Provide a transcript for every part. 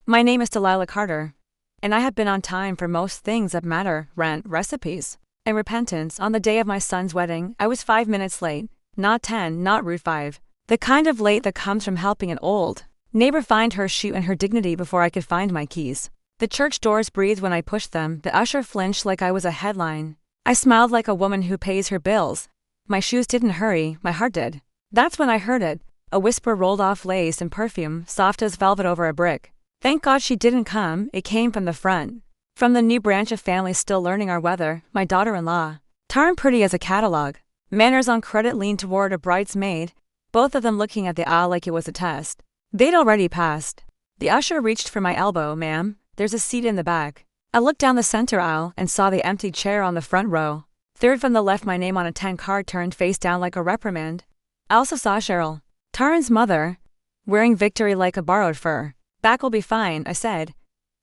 My name is Delilah Carter. And I have been on time for most things that matter, rent, recipes, and repentance. On the day of my son's wedding, I was 5 minutes late. Not 10, not rude 5. The kind of late that comes from helping an old neighbor find her shoe and her dignity before I could find my keys. The church doors breathed when I pushed them. The usher flinched like I was a headline. I smiled like a woman who pays her bills. My shoes didn't hurry, my heart did. That's when I heard it. A whisper rolled off, lace and perfume, soft as velvet over a brick. Thank God she didn't come. It came from the front. From the new branch of family still learning our weather, my daughter-in-law. Tarn pretty as a catalog. Manners on credit leaned toward a bridesmaid, both of them looking at the aisle like it was a test. They'd already passed. The usher reached for my elbow. Ma'am, there's a seat in the back. I looked down the center aisle and saw the empty chair on the front row. Third from the left, my name on a 10 card turned face down like a reprimand. I also saw Cheryl, Taryn's mother, wearing victory like a borrowed fur. Back will be fine, I said.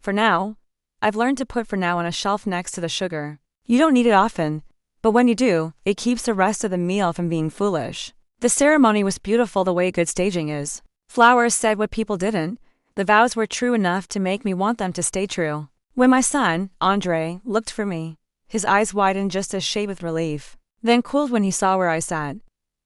For now. I've learned to put for now on a shelf next to the sugar. You don't need it often, but when you do, it keeps the rest of the meal from being foolish. The ceremony was beautiful the way good staging is. Flowers said what people didn't. The vows were true enough to make me want them to stay true. When my son, Andre, looked for me, his eyes widened just a shade with relief, then cooled when he saw where I sat.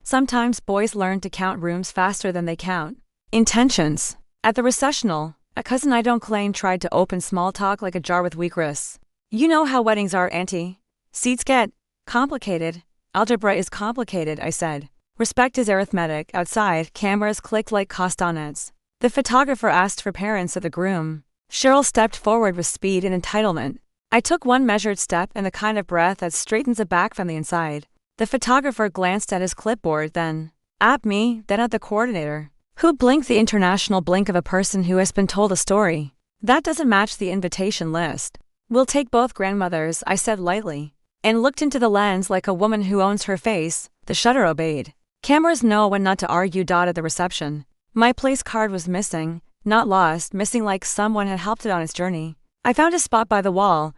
Sometimes boys learn to count rooms faster than they count intentions. At the recessional, a cousin I don't claim tried to open small talk like a jar with weak wrists. You know how weddings are, Auntie. Seats get complicated. Algebra is complicated, I said. Respect is arithmetic. Outside, cameras clicked like castanets. The photographer asked for parents of the groom. Cheryl stepped forward with speed and entitlement. I took one measured step and the kind of breath that straightens a back from the inside. The photographer glanced at his clipboard, then at me, then at the coordinator, who blinked the international blink of a person who has been told a story. That doesn't match the invitation list. We'll take both grandmothers, I said lightly, and looked into the lens like a woman who owns her face. The shutter obeyed. Cameras know when not to argue. At the reception, my place card was missing, not lost, missing like someone had helped it on its journey. I found a spot by the wall,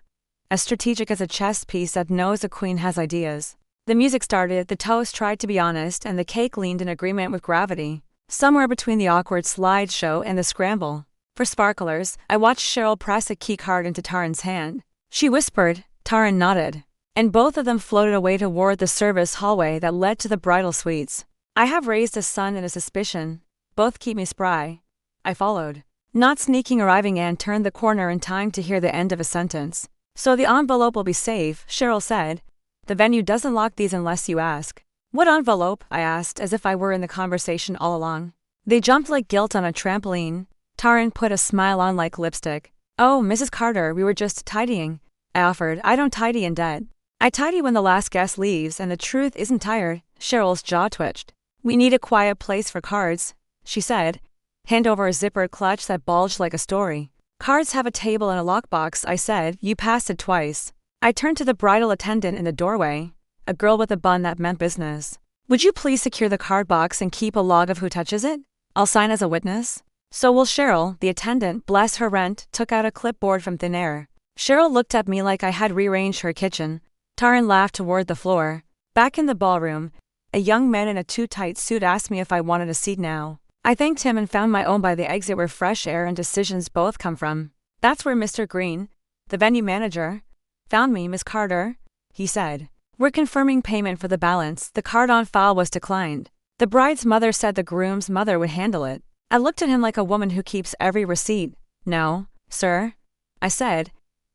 as strategic as a chess piece that knows a queen has ideas. The music started, the toast tried to be honest, and the cake leaned in agreement with gravity. Somewhere between the awkward slideshow and the scramble for sparklers, I watched Cheryl press a key card into Taryn's hand. She whispered, Taryn nodded, and both of them floated away toward the service hallway that led to the bridal suites. I have raised a son and a suspicion. Both keep me spry. I followed. Not sneaking. Arriving, Anne turned the corner in time to hear the end of a sentence. So the envelope will be safe, Cheryl said. The venue doesn't lock these unless you ask. What envelope? I asked, as if I were in the conversation all along. They jumped like guilt on a trampoline. Taryn put a smile on like lipstick. Oh, Mrs. Carter, we were just tidying. I offered. I don't tidy in debt. I tidy when the last guest leaves, and the truth isn't tired. Cheryl's jaw twitched. We need a quiet place for cards, she said. Hand over a zippered clutch that bulged like a story. Cards have a table and a lockbox, I said. You passed it twice. I turned to the bridal attendant in the doorway, a girl with a bun that meant business. Would you please secure the card box and keep a log of who touches it? I'll sign as a witness. So will Cheryl. The attendant, bless her rent, took out a clipboard from thin air. Cheryl looked at me like I had rearranged her kitchen. Taryn laughed toward the floor. Back in the ballroom, a young man in a too-tight suit asked me if I wanted a seat now. I thanked him and found my own by the exit where fresh air and decisions both come from. That's where Mr. Green, the venue manager, found me, Miss Carter, he said. We're confirming payment for the balance. The card on file was declined. The bride's mother said the groom's mother would handle it. I looked at him like a woman who keeps every receipt. No, sir, I said,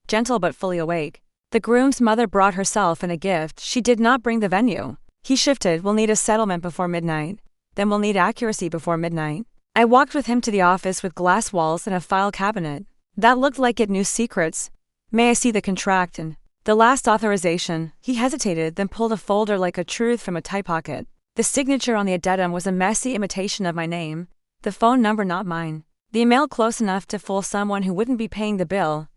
gentle but fully awake. The groom's mother brought herself and a gift. She did not bring the venue. He shifted. We'll need a settlement before midnight. Then we'll need accuracy before midnight. I walked with him to the office with glass walls and a file cabinet that looked like it knew secrets. May I see the contract and the last authorization? He hesitated, then pulled a folder like a truth from a tie pocket. The signature on the addendum was a messy imitation of my name, the phone number not mine, the email close enough to fool someone who wouldn't be paying the bill.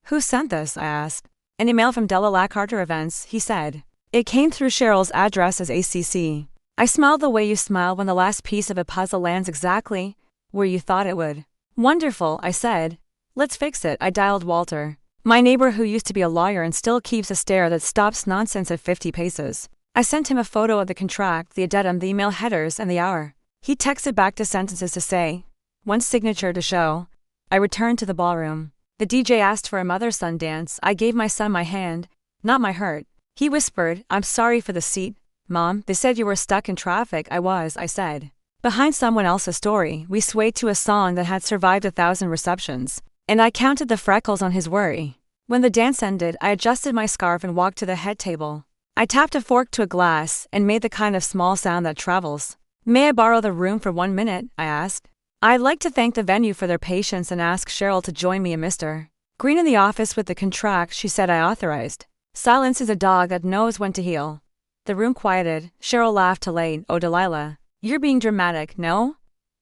Who sent this? I asked. An email from Della Carter Events, he said. It came through Cheryl's address as ACC. I smiled the way you smile when the last piece of a puzzle lands exactly where you thought it would. Wonderful, I said. Let's fix it. I dialed Walter, my neighbor who used to be a lawyer and still keeps a stare that stops nonsense at 50 paces. I sent him a photo of the contract, the addendum, the email headers, and the hour. He texted back to sentences to say, one signature to show. I returned to the ballroom. The DJ asked for a mother-son dance. I gave my son my hand, not my hurt. He whispered, "I'm sorry for the seat, Mom. They said you were stuck in traffic." I said. Behind someone else's story, we swayed to a song that had survived 1,000 receptions, and I counted the freckles on his worry. When the dance ended, I adjusted my scarf and walked to the head table. I tapped a fork to a glass and made the kind of small sound that travels. "May I borrow the room for 1 minute?" I asked. I'd like to thank the venue for their patience and ask Cheryl to join me and Mr. Green in the office with the contract she said I authorized. Silence is a dog that knows when to heel. The room quieted. Cheryl laughed to late. "Oh, Delilah, you're being dramatic, no?"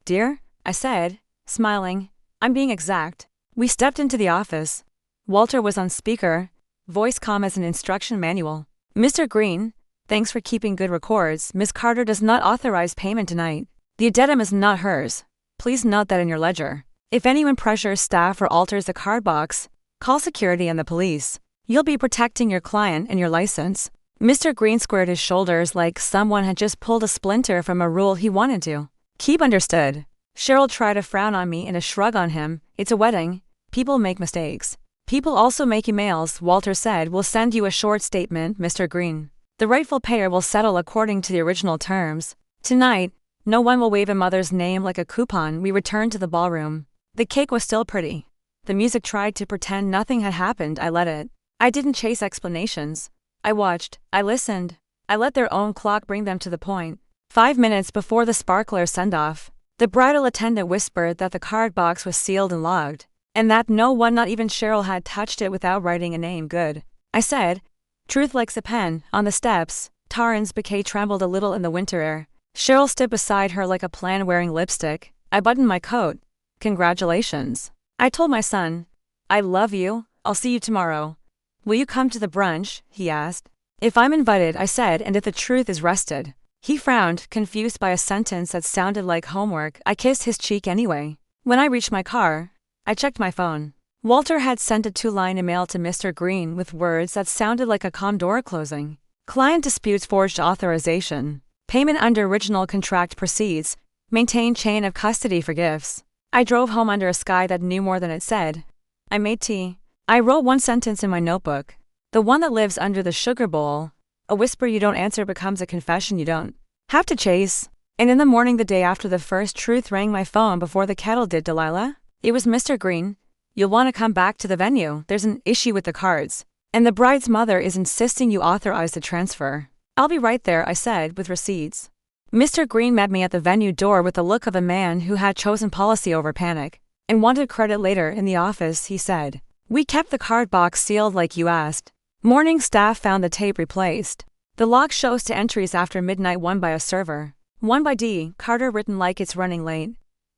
"Dear," I said, smiling, "I'm being exact." We stepped into the office. Walter was on speaker, voice calm as an instruction manual. "Mr. Green, thanks for keeping good records. Ms. Carter does not authorize payment tonight. The addendum is not hers. Please note that in your ledger. If anyone pressures staff or alters the card box, call security and the police. You'll be protecting your client and your license." Mr. Green squared his shoulders like someone had just pulled a splinter from a rule he wanted to keep. "Understood." Cheryl tried a frown on me and a shrug on him. "It's a wedding. People make mistakes. People also make emails," Walter said. "We'll send you a short statement, Mr. Green. The rightful payer will settle according to the original terms. Tonight, no one will wave a mother's name like a coupon." We returned to the ballroom. The cake was still pretty. The music tried to pretend nothing had happened. I let it. I didn't chase explanations. I watched. I listened. I let their own clock bring them to the point. 5 minutes before the sparkler send-off, the bridal attendant whispered that the card box was sealed and logged, and that no one, not even Cheryl, had touched it without writing a name. "Good," I said. Truth likes a pen. On the steps, Taryn's bouquet trembled a little in the winter air. Cheryl stood beside her like a plant wearing lipstick. I buttoned my coat. "Congratulations." I told my son. "I love you. I'll see you tomorrow." "Will you come to the brunch?" he asked. "If I'm invited," I said, "and if the truth is wrested." He frowned, confused by a sentence that sounded like homework. I kissed his cheek anyway. When I reached my car, I checked my phone. Walter had sent a 2-line email to Mr. Green with words that sounded like a calm door closing. "Client disputes forged authorization. Payment under original contract proceeds. Maintain chain of custody for gifts." I drove home under a sky that knew more than it said. I made tea. I wrote one sentence in my notebook. The one that lives under the sugar bowl. A whisper you don't answer becomes a confession you don't have to chase. And in the morning the day after the first truth rang my phone before the kettle did. "Delilah?" It was Mr. Green. "You'll want to come back to the venue. There's an issue with the cards, and the bride's mother is insisting you authorize the transfer." "I'll be right there," I said, with receipts. Mr. Green met me at the venue door with the look of a man who had chosen policy over panic and wanted credit later. In the office, he said, "We kept the card box sealed like you asked. Morning staff found the tape replaced. The log shows 2 entries after midnight, one by a server, one by D. Carter, written like it's running late."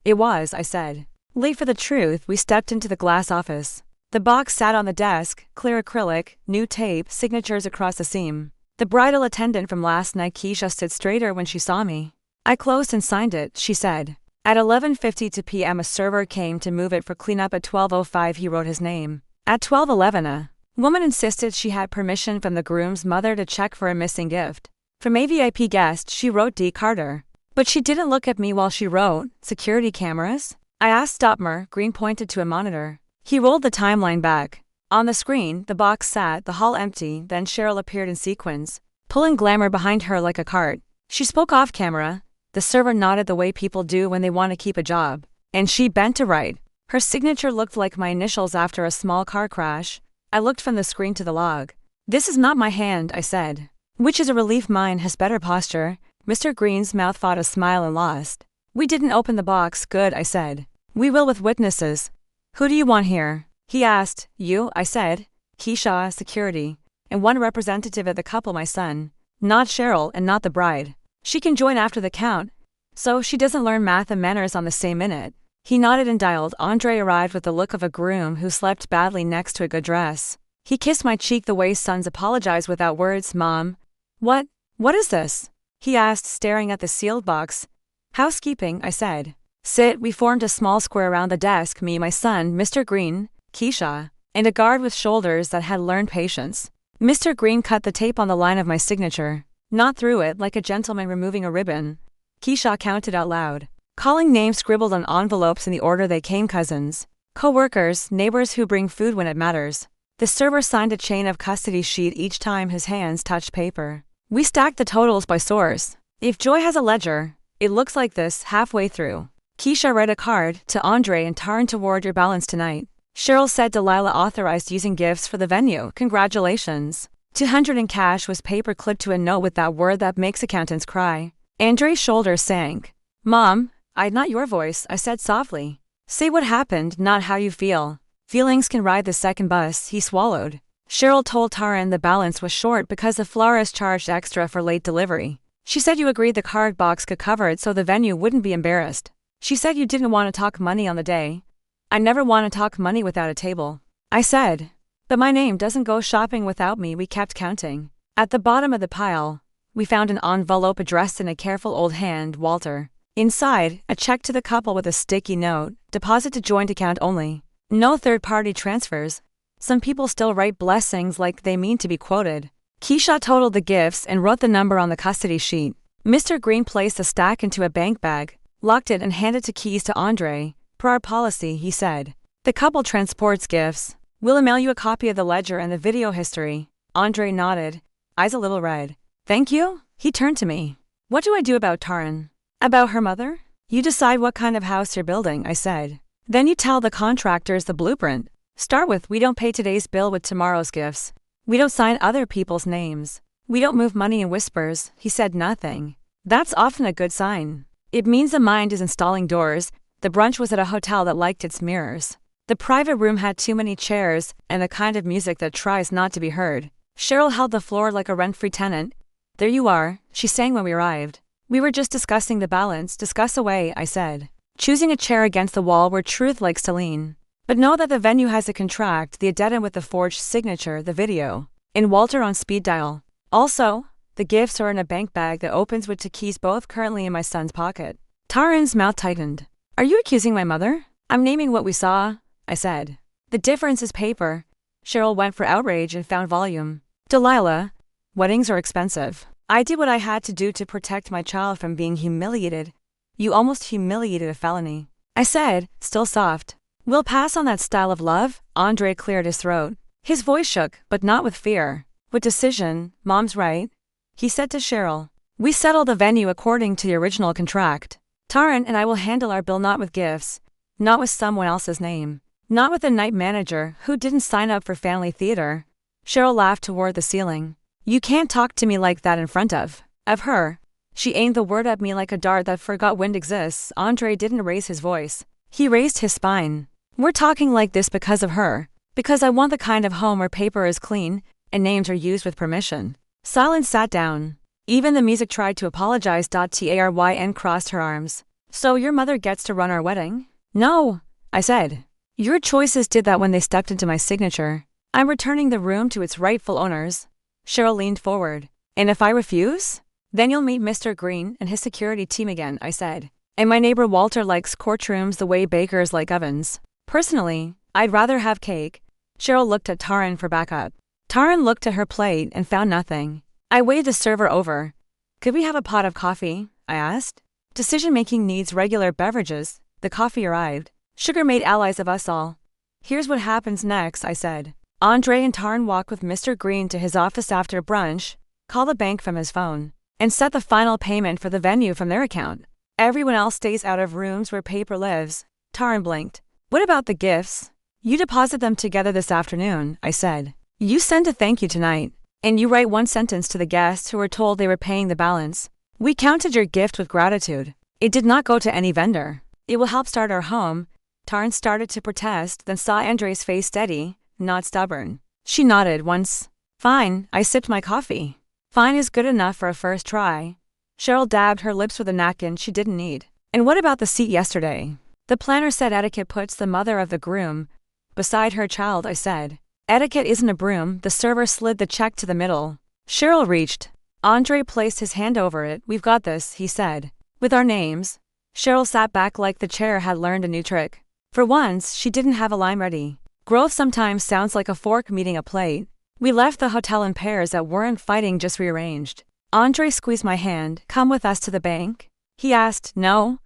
"It was," I said. Late for the truth. We stepped into the glass office. The box sat on the desk, clear acrylic, new tape, signatures across the seam. The bridal attendant from last night, Keisha, stood straighter when she saw me. "I closed and signed it," she said. At 11:52 p.m. a server came to move it for cleanup. At 12:05 he wrote his name. At 12:11 a woman insisted she had permission from the groom's mother to check for a missing gift. From a VIP guest, she wrote D. Carter. But she didn't look at me while she wrote. "Security cameras?" I asked. "Stopmer." Green pointed to a monitor. He rolled the timeline back. On the screen, the box sat, the hall empty. Then Cheryl appeared in sequins, pulling Glamour behind her like a cart. She spoke off camera. The server nodded the way people do when they want to keep a job, and she bent to write. Her signature looked like my initials after a small car crash. I looked from the screen to the log. "This is not my hand," I said. Which is a relief. Mine has better posture. Mr. Green's mouth fought a smile and lost. "We didn't open the box." "Good," I said. "We will with witnesses." "Who do you want here?" he asked. "You," I said. "Keisha, security, and one representative of the couple, my son. Not Cheryl and not the bride. She can join after the count, so she doesn't learn math and manners on the same minute." He nodded and dialed. Andre arrived with the look of a groom who slept badly next to a good dress. He kissed my cheek the way sons apologize without words. "Mom, what is this?" he asked, staring at the sealed box. "Housekeeping," I said. "Sit." We formed a small square around the desk, me, my son, Mr. Green, Keisha, and a guard with shoulders that had learned patience. Mr. Green cut the tape on the line of my signature, not through it, like a gentleman removing a ribbon. Keisha counted out loud, calling names scribbled on envelopes in the order they came. "Cousins, Co-workers, neighbors who bring food when it matters. The server signed a chain of custody sheet each time his hands touched paper. We stacked the totals by source. If Joy has a ledger, it looks like this halfway through. Keisha read a card to Andre and Taryn toward your balance tonight. Cheryl said Delilah authorized using gifts for the venue. Congratulations. 200 in cash was paper clipped to a note with that word that makes accountants cry. Andre's shoulders sank. Mom, not your voice, I said softly. Say what happened, not how you feel. Feelings can ride the second bus, he swallowed. Cheryl told Taryn the balance was short because the florist charged extra for late delivery. She said you agreed the card box could cover it so the venue wouldn't be embarrassed. She said you didn't want to talk money on the day. I never want to talk money without a table. I said. But my name doesn't go shopping without me. We kept counting. At the bottom of the pile, we found an envelope addressed in a careful old hand, Walter. Inside, a check to the couple with a sticky note, deposit to joint account only. No third-party transfers. Some people still write blessings like they mean to be quoted. Keisha totaled the gifts and wrote the number on the custody sheet. Mr. Green placed a stack into a bank bag, locked it and handed the keys to Andre. Per our policy, he said. The couple transports gifts. We'll email you a copy of the ledger and the video history. Andre nodded, eyes a little red. Thank you? He turned to me. What do I do about Taryn? About her mother? You decide what kind of house you're building, I said. Then you tell the contractors the blueprint. Start with, we don't pay today's bill with tomorrow's gifts. We don't sign other people's names. We don't move money in whispers. He said nothing. That's often a good sign. It means the mind is installing doors. The brunch was at a hotel that liked its mirrors. The private room had too many chairs and the kind of music that tries not to be heard. Cheryl held the floor like a rent-free tenant. There you are, she sang when we arrived. We were just discussing the balance. Discuss away, I said. Choosing a chair against the wall where truth likes to lean. But know that the venue has a contract, the addendum with the forged signature, the video. In Walter on speed dial. Also, the gifts are in a bank bag that opens with two keys, both currently in my son's pocket. Taryn's mouth tightened. Are you accusing my mother? I'm naming what we saw, I said. The difference is paper. Cheryl went for outrage and found volume. Delilah, weddings are expensive. I did what I had to do to protect my child from being humiliated. You almost humiliated a felony. I said, still soft. We'll pass on that style of love. Andre cleared his throat. His voice shook, but not with fear. With decision. Mom's right. He said to Cheryl. We settled the venue according to the original contract. Taryn and I will handle our bill, not with gifts. Not with someone else's name. Not with a night manager who didn't sign up for family theater. Cheryl laughed toward the ceiling. You can't talk to me like that in front of her. She aimed the word at me like a dart that forgot wind exists. Andre didn't raise his voice. He raised his spine. We're talking like this because of her. Because I want the kind of home where paper is clean and names are used with permission. Silence sat down. Even the music tried to apologize. Taryn crossed her arms. So your mother gets to run our wedding? No, I said. Your choices did that when they stepped into my signature. I'm returning the room to its rightful owners. Cheryl leaned forward. And if I refuse? Then you'll meet Mr. Green and his security team again, I said. And my neighbor Walter likes courtrooms the way bakers like ovens. Personally, I'd rather have cake. Cheryl looked at Taryn for backup. Taryn looked at her plate and found nothing. I waved the server over. Could we have a pot of coffee? I asked. Decision-making needs regular beverages. The coffee arrived. Sugar made allies of us all. Here's what happens next, I said. Andre and Taryn walked with Mr. Green to his office after brunch, call the bank from his phone, and set the final payment for the venue from their account. Everyone else stays out of rooms where paper lives. Taryn blinked. What about the gifts? You deposit them together this afternoon, I said. You send a thank you tonight, and you write one sentence to the guests who were told they were paying the balance. We counted your gift with gratitude. It did not go to any vendor. It will help start our home. Taryn started to protest, then saw Andre's face steady, not stubborn. She nodded once. Fine, I sipped my coffee. Fine is good enough for a first try. Cheryl dabbed her lips with a napkin she didn't need. And what about the seat yesterday? The planner said etiquette puts the mother of the groom beside her child, I said. Etiquette isn't a broom. The server slid the check to the middle. Cheryl reached. Andre placed his hand over it. We've got this, he said. With our names. Cheryl sat back like the chair had learned a new trick. For once, she didn't have a line ready. Growth sometimes sounds like a fork meeting a plate. We left the hotel in pairs that weren't fighting, just rearranged. Andre squeezed my hand. Come with us to the bank? He asked. No,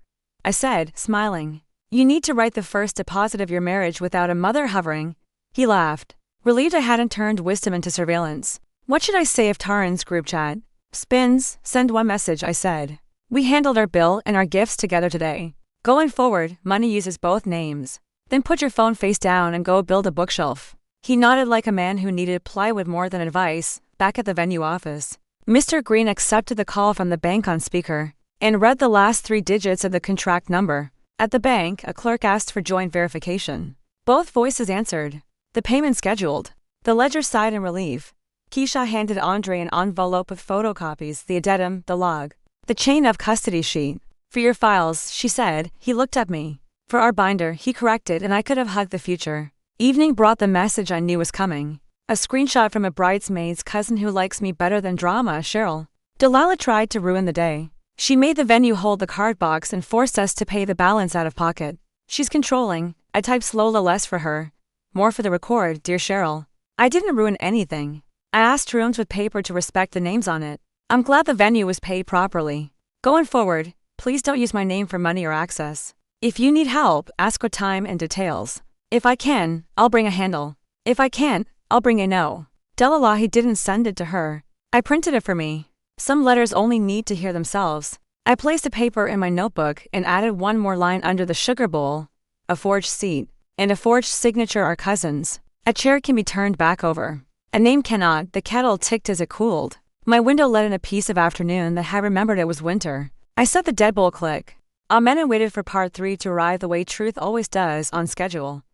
I said, smiling. You need to write the first deposit of your marriage without a mother hovering. He laughed, relieved I hadn't turned wisdom into surveillance. What should I say if Taryn's group chat spins? Send one message, I said. We handled our bill and our gifts together today. Going forward, money uses both names. Then put your phone face down and go build a bookshelf. He nodded like a man who needed plywood more than advice. Back at the venue office, Mr. Green accepted the call from the bank on speaker and read the last 3 digits of the contract number. At the bank, a clerk asked for joint verification. Both voices answered. The payment scheduled. The ledger sighed in relief. Keisha handed Andre an envelope of photocopies, the addendum, the log, the chain of custody sheet. For your files, she said. He looked at me. For our binder, he corrected, and I could have hugged the future. Evening brought the message I knew was coming. A screenshot from a bridesmaid's cousin who likes me better than drama, Cheryl. Delilah tried to ruin the day. She made the venue hold the card box and forced us to pay the balance out of pocket. She's controlling. I typed slowly less for her. More for the record, dear Cheryl. I didn't ruin anything. I asked rooms with paper to respect the names on it. I'm glad the venue was paid properly. Going forward, please don't use my name for money or access. If you need help, ask for time and details. If I can, I'll bring a handle. If I can't, I'll bring a no. Delilah didn't send it to her. I printed it for me. Some letters only need to hear themselves. I placed the paper in my notebook and added one more line under the sugar bowl. A forged seat and a forged signature are cousins. A chair can be turned back over. A name cannot. The kettle ticked as it cooled. My window let in a piece of afternoon that had remembered it was winter. I set the deadbolt click. Amen and waited for part 3 to arrive the way truth always does, on schedule.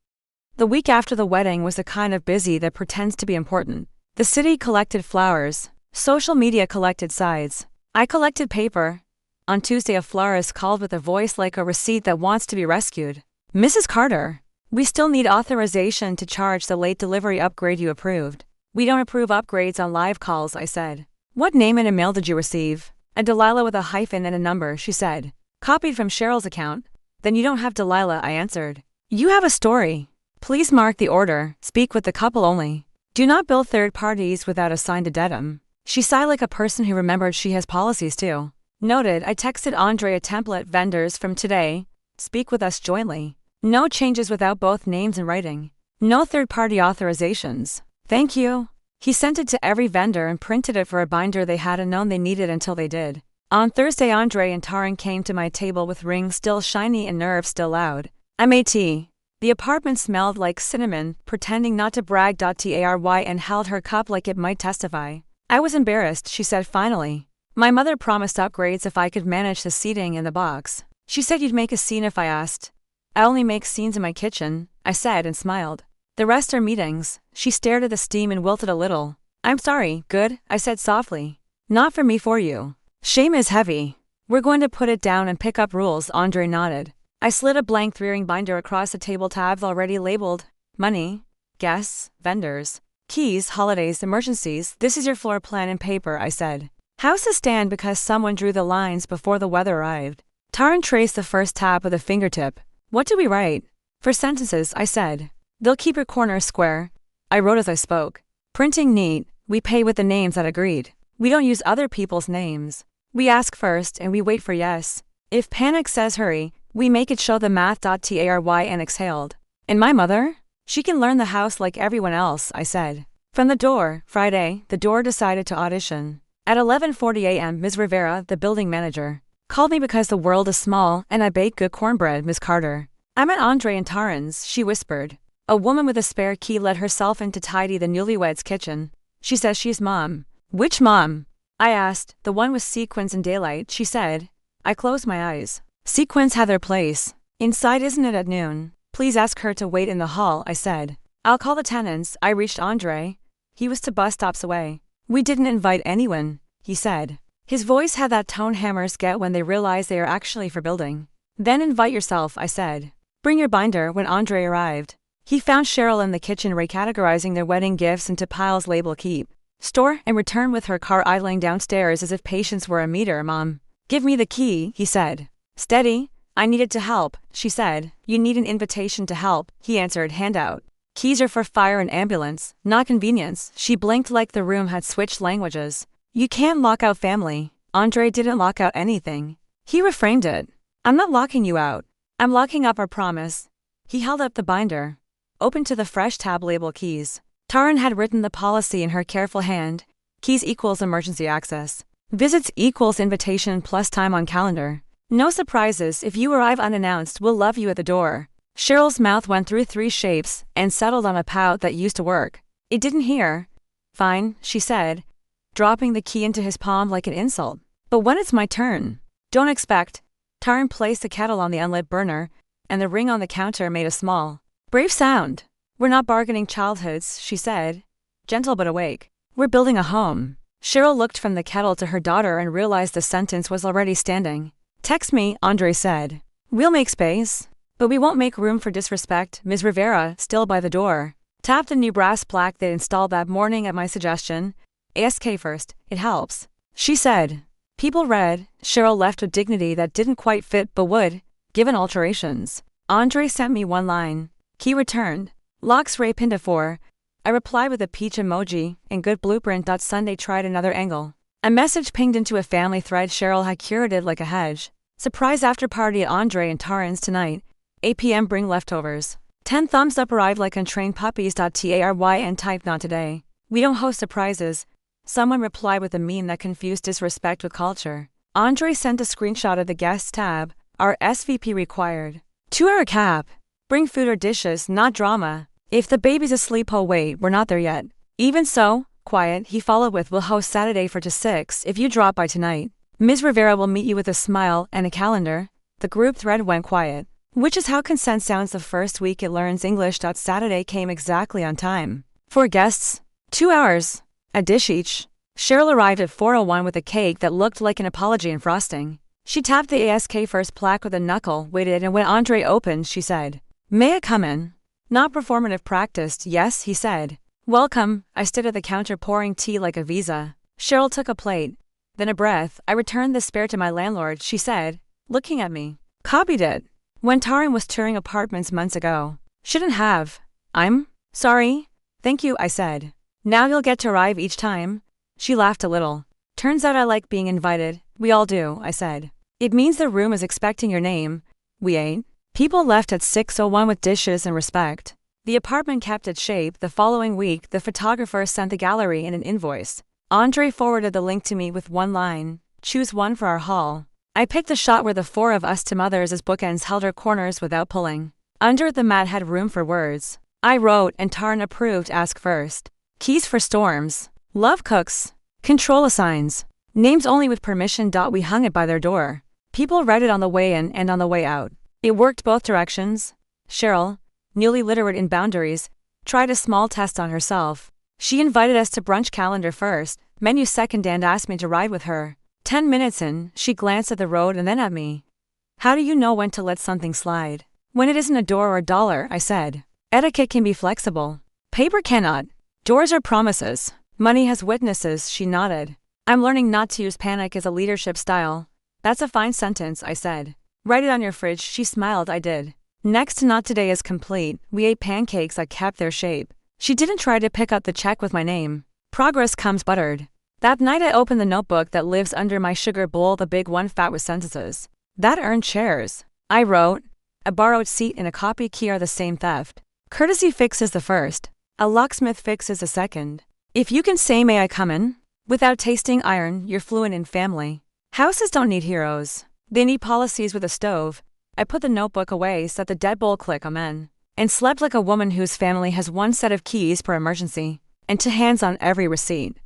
The week after the wedding was the kind of busy that pretends to be important. The city collected flowers. Social media collected sides. I collected paper. On Tuesday, a florist called with a voice like a receipt that wants to be rescued. Mrs. Carter, we still need authorization to charge the late delivery upgrade you approved. We don't approve upgrades on live calls, I said. What name and email did you receive? A Delilah with a hyphen and a number, she said. Copied from Cheryl's account. Then you don't have Delilah, I answered. You have a story. Please mark the order. Speak with the couple only. Do not bill third parties without a signed addendum. She sighed like a person who remembered she has policies too. Noted, I texted Andre a template vendors from today. Speak with us jointly. No changes without both names in writing. No third-party authorizations. Thank you. He sent it to every vendor and printed it for a binder they hadn't known they needed until they did. On Thursday, Andre and Taryn came to my table with rings still shiny and nerves still loud. I made tea. The apartment smelled like cinnamon, pretending not to brag. Tary and held her cup like it might testify. I was embarrassed, she said finally. My mother promised upgrades if I could manage the seating in the box. She said you'd make a scene if I asked. I only make scenes in my kitchen, I said and smiled. The rest are meetings. She stared at the steam and wilted a little. I'm sorry, good, I said softly. Not for me, for you. Shame is heavy. We're going to put it down and pick up rules, Andre nodded. I slid a blank 3-ring binder across the table, tabs already labeled. Money, guests, vendors, keys, holidays, emergencies. This is your floor plan and paper, I said. Houses stand because someone drew the lines before the weather arrived. Taryn traced the first tap with a fingertip. What do we write? For sentences, I said. They'll keep your corners square. I wrote as I spoke. Printing neat. We pay with the names that agreed. We don't use other people's names. We ask first and we wait for yes. If panic says hurry, we make it show the math. Tary and exhaled. And my mother? She can learn the house like everyone else, I said. From the door, Friday, the door decided to audition. At 11:40 a.m., Ms. Rivera, the building manager, called me because the world is small and I bake good cornbread, Ms. Carter. I'm at Andre and Taryn's, she whispered. A woman with a spare key let herself in to tidy the newlyweds' kitchen. She says she's mom. Which mom? I asked. The one with sequins and daylight, she said. I closed my eyes. Sequins have their place. Inside, isn't it at noon? Please ask her to wait in the hall, I said. I'll call the tenants. I reached Andre. He was 2 bus stops away. We didn't invite anyone, he said. His voice had that tone hammers get when they realize they are actually for building. Then invite yourself, I said. Bring your binder. When Andre arrived, he found Cheryl in the kitchen recategorizing their wedding gifts into piles labeled keep, store, and return, with her car idling downstairs as if patience were a meter. Mom, give me the key, he said. Steady. I needed to help, she said. You need an invitation to help, he answered. Handout. Keys are for fire and ambulance, not convenience. She blinked like the room had switched languages. You can't lock out family. Andre didn't lock out anything. He reframed it. I'm not locking you out. I'm locking up our promise. He held up the binder, open to the fresh tab label keys. Taryn had written the policy in her careful hand. Keys equals emergency access. Visits equals invitation plus time on calendar. No surprises. If you arrive unannounced, we'll love you at the door. Cheryl's mouth went through 3 shapes and settled on a pout that used to work. It didn't hear. Fine, she said, dropping the key into his palm like an insult. But when it's my turn? Don't expect. Taryn placed the kettle on the unlit burner, and the ring on the counter made a small, brave sound. We're not bargaining childhoods, she said, gentle but awake. We're building a home. Cheryl looked from the kettle to her daughter and realized the sentence was already standing. Text me, Andre said. We'll make space. But we won't make room for disrespect. Ms. Rivera, still by the door, tapped the new brass plaque they installed that morning at my suggestion. ASK first, it helps, she said. People read. Cheryl left with dignity that didn't quite fit but would, given alterations. Andre sent me one line. Key returned. Locks Ray pinned a 4. I replied with a peach emoji and good blueprint. Sunday tried another angle. A message pinged into a family thread Cheryl had curated like a hedge. Surprise after party at Andre and Taryn's tonight. 8 p.m. bring leftovers. 10 thumbs up arrived like untrained puppies. Tary and type not today. We don't host surprises. Someone replied with a meme that confused disrespect with culture. Andre sent a screenshot of the guests tab. Our SVP required. 2-hour cap. Bring food or dishes, not drama. If the baby's asleep, oh wait, we're not there yet. Even so, quiet, he followed with we'll host Saturday 4 to 6 if you drop by tonight. Ms. Rivera will meet you with a smile and a calendar. The group thread went quiet. Which is how consent sounds the first week it learns English. Saturday came exactly on time. 4 guests. 2 hours. A dish each. Cheryl arrived at 4:01 with a cake that looked like an apology and frosting. She tapped the ASK first plaque with a knuckle, waited, and when Andre opened, she said, May I come in? Not performative practiced, yes, he said. Welcome. I stood at the counter pouring tea like a visa. Cheryl took a plate. Then a breath. I returned the spare to my landlord, she said, looking at me. Copied it. When Taryn was touring apartments months ago. Shouldn't have. I'm sorry. Thank you, I said. Now you'll get to arrive each time. She laughed a little. Turns out I like being invited. We all do, I said. It means the room is expecting your name. We ate. People left at 6:01 with dishes and respect. The apartment kept its shape. The following week, the photographer sent the gallery in an invoice. Andre forwarded the link to me with one line. Choose one for our hall. I picked a shot where the 4 of us to mothers as bookends held our corners without pulling. Under the mat had room for words. I wrote and Taryn approved. Ask first. Keys for storms. Love cooks. Control assigns. Names only with permission. We hung it by their door. People read it on the way in and on the way out. It worked both directions. Cheryl, newly literate in boundaries, tried a small test on herself. She invited us to brunch calendar first, menu second, and asked me to ride with her. 10 minutes in, she glanced at the road and then at me. How do you know when to let something slide? When it isn't a door or a dollar, I said. Etiquette can be flexible. Paper cannot. Doors are promises. Money has witnesses, she nodded. I'm learning not to use panic as a leadership style. That's a fine sentence, I said. Write it on your fridge, she smiled. I did. Next to not today is complete. We ate pancakes that kept their shape. She didn't try to pick up the check with my name. Progress comes buttered. That night I opened the notebook that lives under my sugar bowl, the big one fat with sentences. That earned chairs. I wrote, a borrowed seat and a copy key are the same theft. Courtesy fixes the first. A locksmith fixes the second. If you can say may I come in? Without tasting iron, you're fluent in family. Houses don't need heroes. They need policies with a stove. I put the notebook away, set the deadbolt click amen, and slept like a woman whose family has one set of keys per emergency, and 2 hands on every receipt.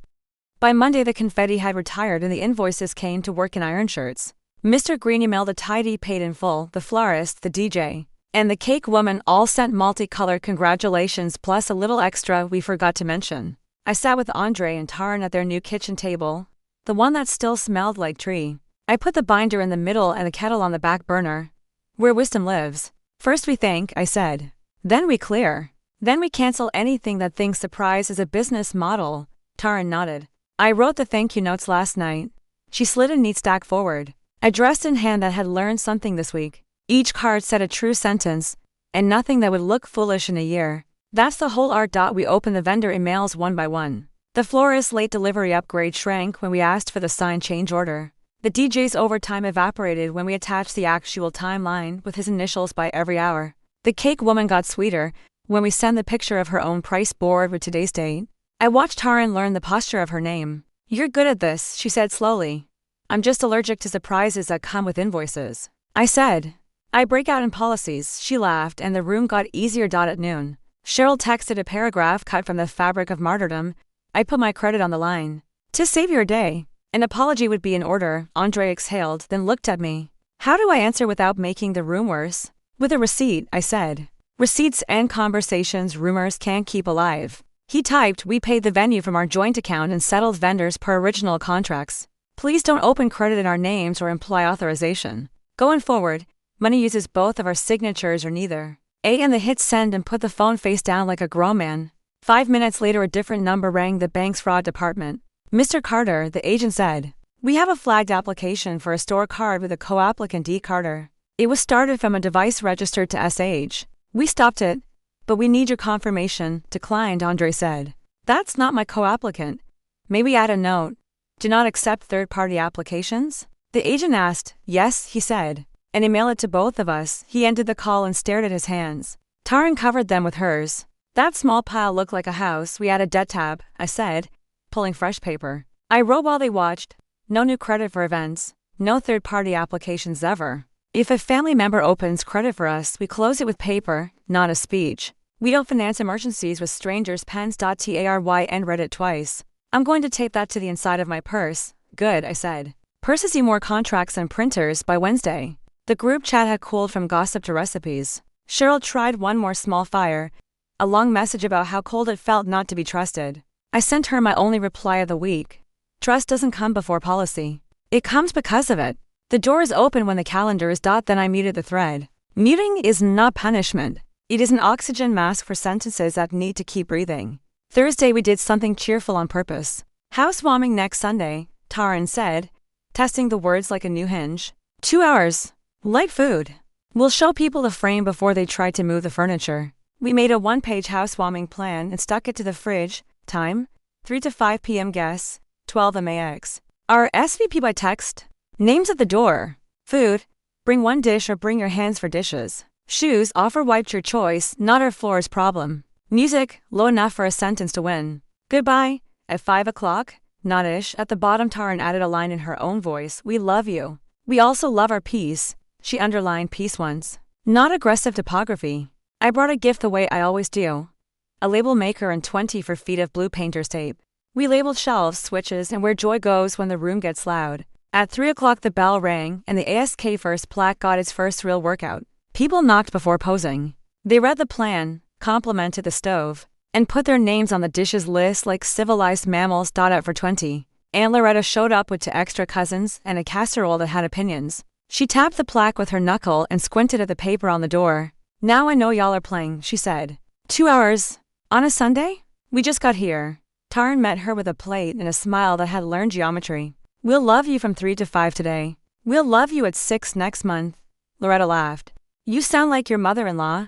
By Monday the confetti had retired and the invoices came to work in iron shirts. Mr. Green emailed a tidy paid in full, the florist, the DJ, and the cake woman all sent multicolored congratulations plus a little extra we forgot to mention. I sat with Andre and Taryn at their new kitchen table, the one that still smelled like tree. I put the binder in the middle and the kettle on the back burner. Where wisdom lives. First we thank, I said. Then we clear. Then we cancel anything that thinks surprise is a business model. Taryn nodded. I wrote the thank you notes last night. She slid a neat stack forward. Addressed in hand that had learned something this week. Each card said a true sentence, and nothing that would look foolish in a year. That's the whole art. We opened the vendor emails one by one. The florist's late delivery upgrade shrank when we asked for the signed change order. The DJ's overtime evaporated when we attached the actual timeline with his initials by every hour. The cake woman got sweeter when we sent the picture of her own price board with today's date. I watched Taryn learn the posture of her name. "You're good at this," she said slowly. "I'm just allergic to surprises that come with invoices," I said. "I break out in policies," she laughed, and the room got easier. At noon, Cheryl texted a paragraph cut from the fabric of martyrdom. I put my credit on the line. "To save your day, an apology would be in order," Andre exhaled, then looked at me. "How do I answer without making the room worse?" "With a receipt," I said. "Receipts and conversations rumors can't keep alive." He typed, "We paid the venue from our joint account and settled vendors per original contracts. Please don't open credit in our names or imply authorization. Going forward, money uses both of our signatures or neither." And the hit send and put the phone face down like a grown man. 5 minutes later, a different number rang the bank's fraud department. "Mr. Carter," the agent said, "we have a flagged application for a store card with a co-applicant D. Carter. It was started from a device registered to SH. We stopped it, but we need your confirmation," declined, Andre said. "That's not my co-applicant. May we add a note? Do not accept third-party applications?" The agent asked. "Yes," he said, "and email it to both of us." He ended the call and stared at his hands. Taryn covered them with hers. "That small pile looked like a house. We add a debt tab," I said, pulling fresh paper. I wrote while they watched. "No new credit for events. No third-party applications ever. If a family member opens credit for us, we close it with paper, not a speech. We don't finance emergencies with strangers." Pens. Tary and read it twice. "I'm going to tape that to the inside of my purse." "Good," I said. Purses see more contracts than printers by Wednesday. The group chat had cooled from gossip to recipes. Cheryl tried one more small fire, a long message about how cold it felt not to be trusted. I sent her my only reply of the week. "Trust doesn't come before policy. It comes because of it. The door is open when the calendar is. Then I muted the thread. Muting is not punishment. It is an oxygen mask for sentences that need to keep breathing. Thursday we did something cheerful on purpose. "Housewarming next Sunday," Taryn said, testing the words like a new hinge. 2 hours. Light food. We'll show people the frame before they try to move the furniture. We made a 1-page housewarming plan and stuck it to the fridge. Time: 3 to 5 p.m. Guess: 12 MAX. Our SVP by text. Names at the door. Food: bring one dish or bring your hands for dishes. Shoes: offer wiped your choice, not our floor's problem. Music: low enough for a sentence to win. Goodbye. At 5 o'clock, not-ish. At the bottom, Taryn added a line in her own voice. "We love you. We also love our peace." She underlined peace once. Not aggressive typography. I brought a gift the way I always do. A label maker and 24 feet of blue painter's tape. We labeled shelves, switches, and where joy goes when the room gets loud. At 3 o'clock the bell rang, and the ASK First plaque got its first real workout. People knocked before posing. They read the plan, complimented the stove, and put their names on the dishes list like civilized mammals. Out for 20. Aunt Loretta showed up with 2 extra cousins and a casserole that had opinions. She tapped the plaque with her knuckle and squinted at the paper on the door. "Now I know y'all are playing," she said. 2 hours. On a Sunday? We just got here. Taryn met her with a plate and a smile that had learned geometry. "We'll love you from 3 to 5 today. We'll love you at 6 next month." Loretta laughed. "You sound like your mother-in-law."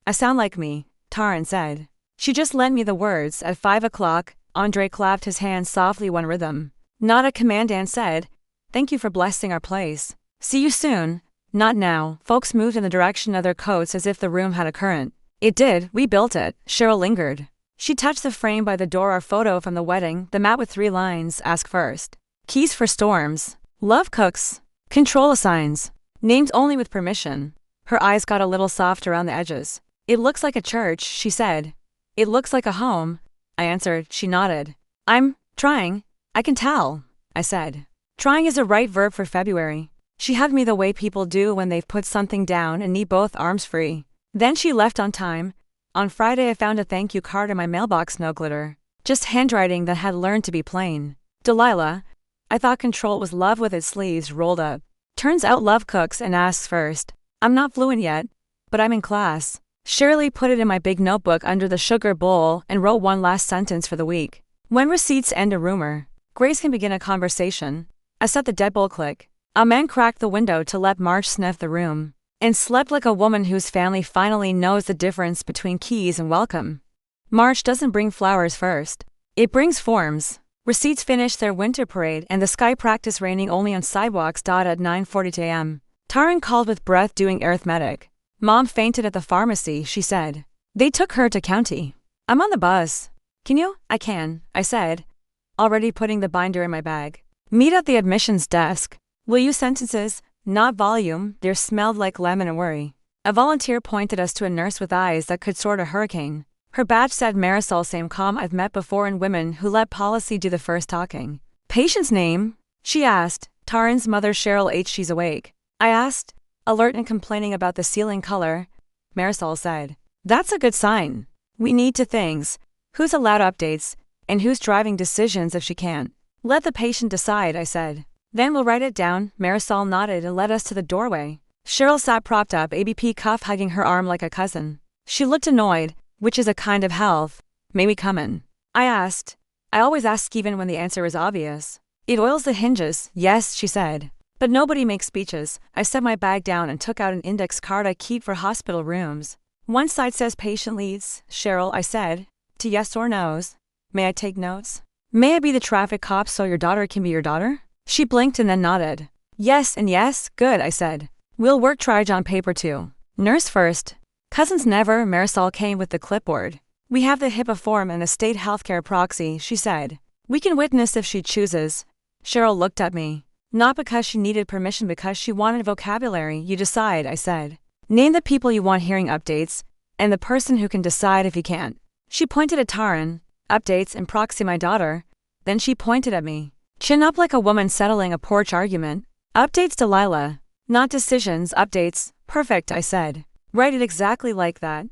"I sound like me," Taryn said. She just lent me the words. At 5 o'clock, Andre clapped his hands softly one rhythm. Not a command, and said, "Thank you for blessing our place. See you soon." Not now. Folks moved in the direction of their coats as if the room had a current. "It did. We built it." Cheryl lingered. She touched the frame by the door. Our photo from the wedding, the mat with 3 lines. Ask first. Keys for storms. Love cooks. Control assigns. Named only with permission. Her eyes got a little soft around the edges. "It looks like a church," she said. "It looks like a home," I answered. She nodded. "I'm trying. I can tell," I said. Trying is the right verb for February. She hugged me the way people do when they've put something down and need both arms free. Then she left on time. On Friday I found a thank you card in my mailbox. No glitter. Just handwriting that had learned to be plain. Delilah. I thought control was love with its sleeves rolled up. Turns out love cooks and asks first. I'm not fluent yet, but I'm in class. Shirley put it in my big notebook under the sugar bowl and wrote one last sentence for the week. When receipts end a rumor, Grace can begin a conversation. I set the deadbolt click. A man cracked the window to let Marge sniff the room, and slept like a woman whose family finally knows the difference between keys and welcome. Marge doesn't bring flowers first. It brings forms. Receipts finished their winter parade and the sky practiced raining only on sidewalks. At 9:40 a.m. Taryn called with breath doing arithmetic. Mom fainted at the pharmacy, she said. They took her to county. I'm on the bus. Can you? I can, I said, already putting the binder in my bag. Meet at the admissions desk. Will you sentences, not volume, there smelled like lemon and worry. A volunteer pointed us to a nurse with eyes that could soar a hurricane. Her badge said Marisol, same calm I've met before in women who let policy do the first talking. Patient's name? She asked. Taryn's mother Cheryl H. She's awake. I asked, alert and complaining about the ceiling color. Marisol said, that's a good sign. We need to things. Who's allowed updates, and who's driving decisions if she can't? Let the patient decide, I said. Then we'll write it down. Marisol nodded and led us to the doorway. Cheryl sat propped up, ABP cuff hugging her arm like a cousin. She looked annoyed, which is a kind of health. May we come in? I asked. I always ask even when the answer is obvious. It oils the hinges, yes, she said. But nobody makes speeches. I set my bag down and took out an index card I keep for hospital rooms. One side says patient leads, Cheryl, I said, to yes or no's. May I take notes? May I be the traffic cop so your daughter can be your daughter? She blinked and then nodded. Yes and yes, good, I said. We'll work triage on paper too. Nurse first. Cousins never, Marisol came with the clipboard. We have the HIPAA form and the state healthcare proxy, she said. We can witness if she chooses. Cheryl looked at me. Not because she needed permission, because she wanted vocabulary. You decide, I said. Name the people you want hearing updates, and the person who can decide if you can't. She pointed at Taryn. Updates and proxy my daughter. Then she pointed at me. Chin up like a woman settling a porch argument. Updates to Lila. Not decisions, updates. Perfect, I said. Write it exactly like that.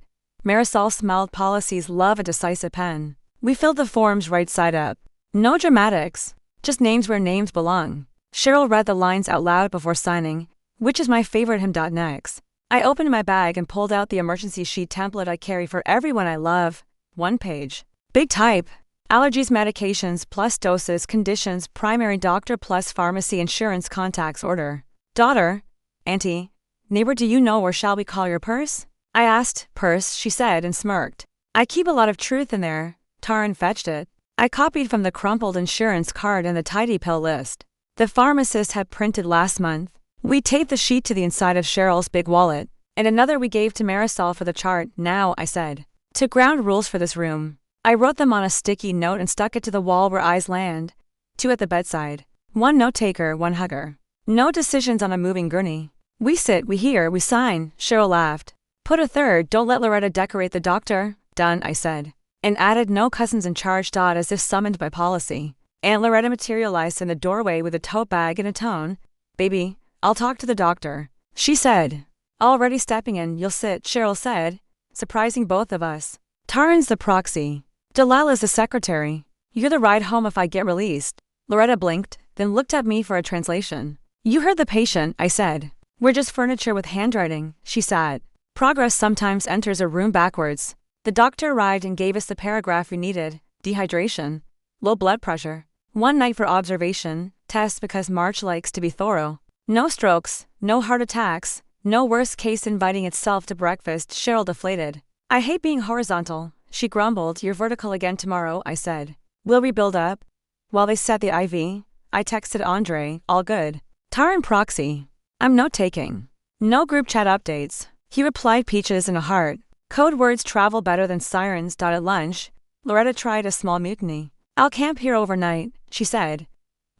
Marisol smiled. Policies love a decisive pen. We filled the forms right side up. No dramatics. Just names where names belong. Cheryl read the lines out loud before signing, which is my favorite hymn. Next. I opened my bag and pulled out the emergency sheet template I carry for everyone I love. 1 page. Big type. Allergies, medications, plus doses, conditions, primary doctor plus pharmacy, insurance, contacts, order. Daughter. Auntie. Neighbor, do you know or shall we call your purse? I asked. Purse, she said and smirked. I keep a lot of truth in there. Taryn fetched it. I copied from the crumpled insurance card and the tidy pill list the pharmacist had printed last month. We taped the sheet to the inside of Cheryl's big wallet, and another we gave to Marisol for the chart. Now, I said. To ground rules for this room. I wrote them on a sticky note and stuck it to the wall where eyes land. 2 at the bedside. 1 note-taker, 1 hugger. No decisions on a moving gurney. We sit, we hear, we sign, Cheryl laughed. Put a 3rd, don't let Loretta decorate the doctor. Done, I said. And added no cousins in charge. As if summoned by policy. Aunt Loretta materialized in the doorway with a tote bag and a tone. Baby, I'll talk to the doctor. She said. Already stepping in, you'll sit, Cheryl said, surprising both of us. Taryn's the proxy. Delilah's the secretary. You're the ride home if I get released. Loretta blinked, then looked at me for a translation. You heard the patient, I said. We're just furniture with handwriting, she sat. Progress sometimes enters a room backwards. The doctor arrived and gave us the paragraph we needed. Dehydration. Low blood pressure. 1 night for observation, test because March likes to be thorough. No strokes, no heart attacks, no worst case inviting itself to breakfast. Cheryl deflated. I hate being horizontal, she grumbled. You're vertical again tomorrow, I said. We'll rebuild up. While they set the IV, I texted Andre, all good. Taryn proxy. I'm note-taking. No group chat updates. He replied peaches and a heart. Code words travel better than sirens. At lunch, Loretta tried a small mutiny. I'll camp here overnight, she said.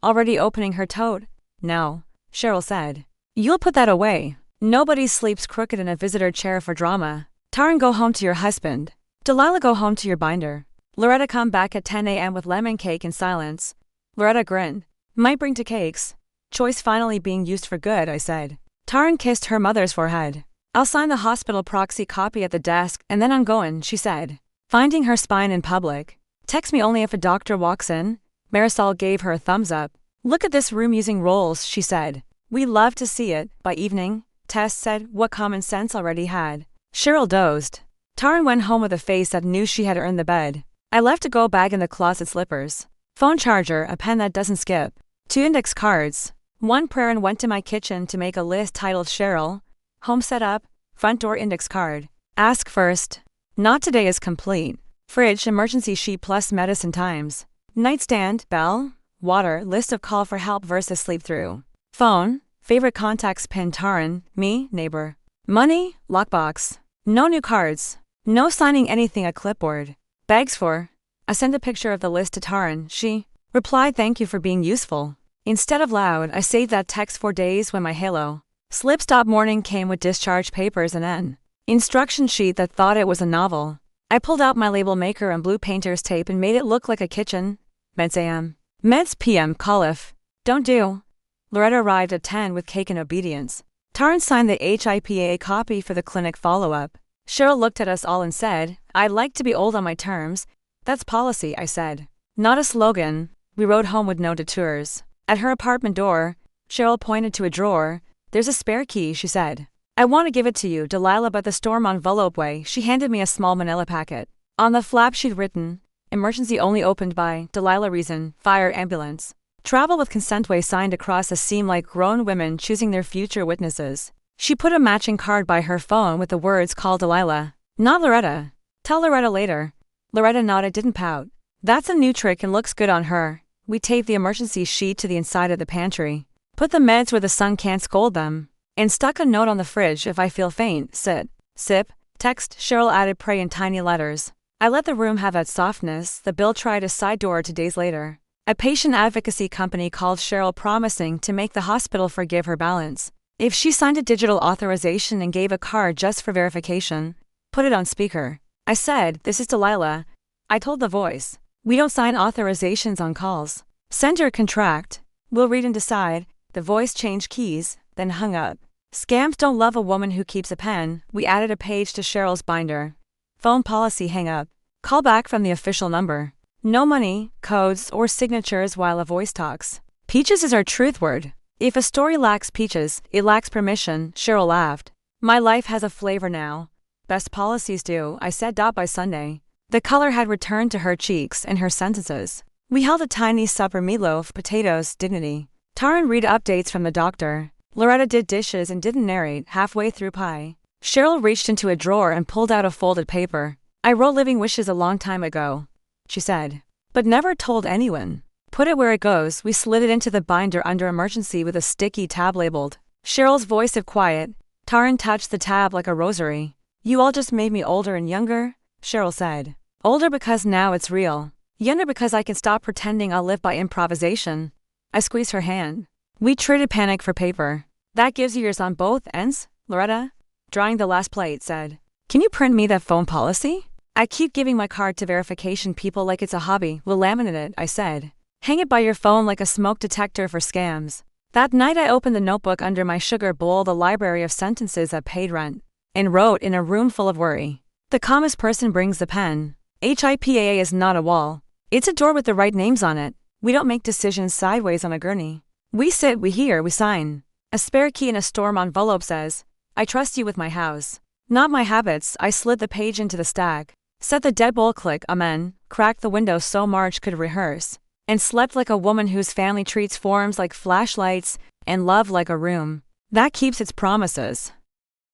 Already opening her tote. No, Cheryl said. You'll put that away. Nobody sleeps crooked in a visitor chair for drama. Taryn, go home to your husband. Delilah, go home to your binder. Loretta, come back at 10 a.m. with lemon cake in silence. Loretta grinned. Might bring 2 cakes. Choice finally being used for good, I said. Taryn kissed her mother's forehead. I'll sign the hospital proxy copy at the desk and then I'm going, she said. Finding her spine in public. Text me only if a doctor walks in. Marisol gave her a thumbs up. Look at this room using rolls, she said. We love to see it. By evening, Tess said what common sense already had. Cheryl dozed. Taryn went home with a face that knew she had earned the bed. I left a go bag in the closet slippers. Phone charger, a pen that doesn't skip. 2 index cards. 1 prayer and went to my kitchen to make a list titled Cheryl. Home setup, front door index card. Ask first. Not today is complete. Fridge emergency sheet plus medicine times. Nightstand, bell, water, list of call for help versus sleep through. Phone, favorite contacts pin Taryn, me, neighbor. Money, lockbox. No new cards. No signing anything at clipboard. Bags for. I sent a picture of the list to Taryn. She replied, thank you for being useful. Instead of loud, I saved that text for days when my Halo slip stop morning came with discharge papers and an instruction sheet that thought it was a novel. I pulled out my label maker and blue painter's tape and made it look like a kitchen. Meds AM. Meds PM, call if. Don't do. Loretta arrived at 10 with cake and obedience. Taryn signed the HIPAA copy for the clinic follow-up. Cheryl looked at us all and said, I'd like to be old on my terms. That's policy, I said. Not a slogan. We rode home with no detours. At her apartment door, Cheryl pointed to a drawer. There's a spare key, she said. I want to give it to you, Delilah, but the storm envelope way. She handed me a small manila packet. On the flap she'd written, emergency only opened by, Delilah reason, fire ambulance. Travel with consent way signed across a seam like grown women choosing their future witnesses. She put a matching card by her phone with the words call Delilah. Not Loretta. Tell Loretta later. Loretta nodded, didn't pout. That's a new trick and looks good on her. We taped the emergency sheet to the inside of the pantry. Put the meds where the sun can't scold them. And stuck a note on the fridge if I feel faint, sit, sip, text, Cheryl added pray in tiny letters. I let the room have that softness. The bill tried a side door 2 days later. A patient advocacy company called Cheryl promising to make the hospital forgive her balance if she signed a digital authorization and gave a card just for verification. Put it on speaker. I said, this is Delilah. I told the voice. We don't sign authorizations on calls. Send your contract. We'll read and decide. The voice changed keys, then hung up. Scams don't love a woman who keeps a pen. We added a page to Cheryl's binder. Phone policy, hang up. Call back from the official number. No money, codes, or signatures while a voice talks. Peaches is our truth word. If a story lacks peaches, it lacks permission, Cheryl laughed. My life has a flavor now. Best policies do, I said. By Sunday, the color had returned to her cheeks and her sentences. We held a tiny supper, meatloaf, potatoes, dignity. Taryn read updates from the doctor. Loretta did dishes and didn't narrate halfway through pie. Cheryl reached into a drawer and pulled out a folded paper. I wrote living wishes a long time ago, she said, but never told anyone. Put it where it goes. We slid it into the binder under emergency with a sticky tab labeled. Cheryl's voice of quiet. Taryn touched the tab like a rosary. You all just made me older and younger, Cheryl said. Older because now it's real. Younger because I can stop pretending I'll live by improvisation. I squeezed her hand. We traded panic for paper. That gives you yours on both ends, Loretta? Drawing the last plate, said. Can you print me that phone policy? I keep giving my card to verification people like it's a hobby. We'll laminate it, I said. Hang it by your phone like a smoke detector for scams. That night I opened the notebook under my sugar bowl, the library of sentences that paid rent, and wrote in a room full of worry. The calmest person brings the pen. HIPAA is not a wall. It's a door with the right names on it. We don't make decisions sideways on a gurney. We sit, we hear, we sign. A spare key in a storm envelope says, I trust you with my house. Not my habits. I slid the page into the stack. Set the deadbolt, click, amen, cracked the window so Marge could rehearse, and slept like a woman whose family treats forms like flashlights and love like a room that keeps its promises.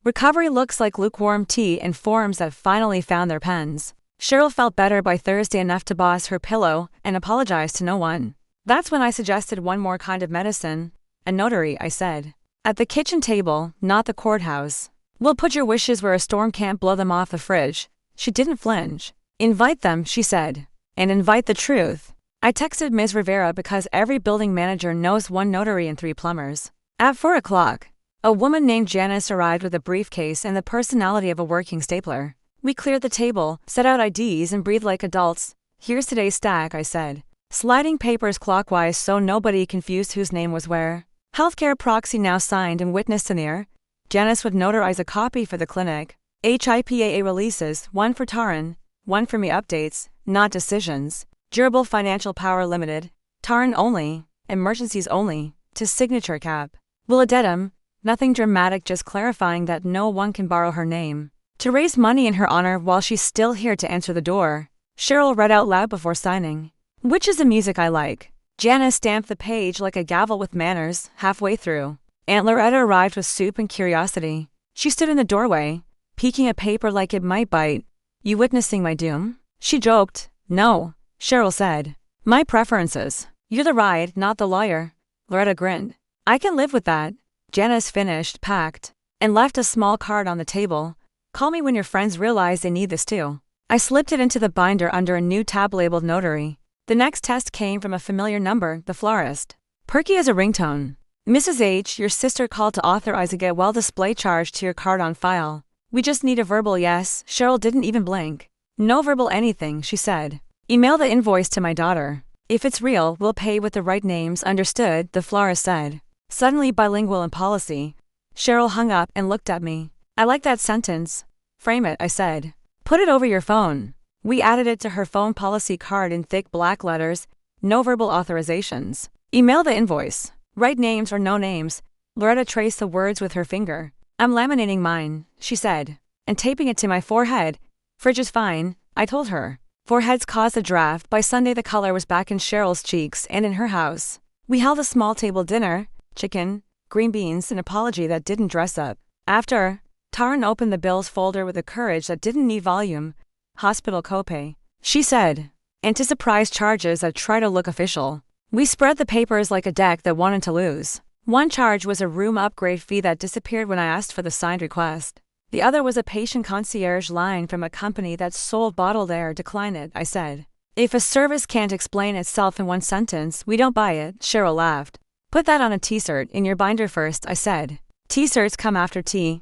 Recovery looks like lukewarm tea in forms that finally found their pens. Cheryl felt better by Thursday enough to boss her pillow and apologize to no one. That's when I suggested one more kind of medicine. A notary, I said. At the kitchen table, not the courthouse. We'll put your wishes where a storm can't blow them off the fridge. She didn't flinch. Invite them, she said. And invite the truth. I texted Ms. Rivera because every building manager knows one notary and 3 plumbers. At 4 o'clock, a woman named Janice arrived with a briefcase and the personality of a working stapler. We cleared the table, set out IDs, and breathed like adults. Here's today's stack, I said, sliding papers clockwise so nobody confused whose name was where. Healthcare proxy now signed and witnessed in the air. Janice would notarize a copy for the clinic. HIPAA releases, 1 for Taryn, 1 for me updates, not decisions. Durable Financial Power Limited, Taryn only, emergencies only, to signature cap. Will addendum, nothing dramatic, just clarifying that no one can borrow her name to raise money in her honor while she's still here to answer the door. Cheryl read out loud before signing. Which is the music I like. Janice stamped the page like a gavel with manners, halfway through. Aunt Loretta arrived with soup and curiosity. She stood in the doorway, peeking a paper like it might bite. You witnessing my doom? She joked. No, Cheryl said. My preferences. You're the ride, not the lawyer. Loretta grinned. I can live with that. Janice finished, packed, and left a small card on the table. Call me when your friends realize they need this too. I slipped it into the binder under a new tab labeled notary. The next test came from a familiar number, the florist. Perky as a ringtone. Mrs. H, your sister called to authorize a get well display charge to your card on file. We just need a verbal yes. Cheryl didn't even blink. No verbal anything, she said. Email the invoice to my daughter. If it's real, we'll pay with the right names, understood, the florist said. Suddenly bilingual in policy. Cheryl hung up and looked at me. I like that sentence. Frame it, I said. Put it over your phone. We added it to her phone policy card in thick black letters. No verbal authorizations. Email the invoice. Right names or no names. Loretta traced the words with her finger. I'm laminating mine, she said, and taping it to my forehead. Fridge is fine, I told her. Foreheads caused a draft. By Sunday the color was back in Cheryl's cheeks and in her house. We held a small table dinner, chicken, green beans, an apology that didn't dress up. After, Taryn opened the bills folder with a courage that didn't need volume. Hospital copay, she said, and to surprise charges that try to look official. We spread the papers like a deck that wanted to lose. One charge was a room upgrade fee that disappeared when I asked for the signed request. The other was a patient concierge line from a company that sold bottled air. Decline it, I said. If a service can't explain itself in one sentence, we don't buy it, Cheryl laughed. Put that on a T-shirt in your binder first, I said. T-shirts come after tea.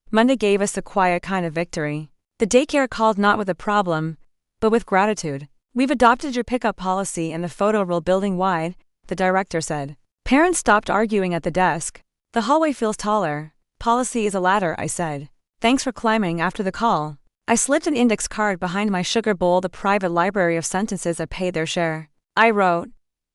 Monday gave us a quiet kind of victory. The daycare called not with a problem, but with gratitude. We've adopted your pickup policy and the photo rule building-wide, the director said. Parents stopped arguing at the desk. The hallway feels taller. Policy is a ladder, I said. Thanks for climbing after the call. I slipped an index card behind my sugar bowl, the private library of sentences that paid their share. I wrote,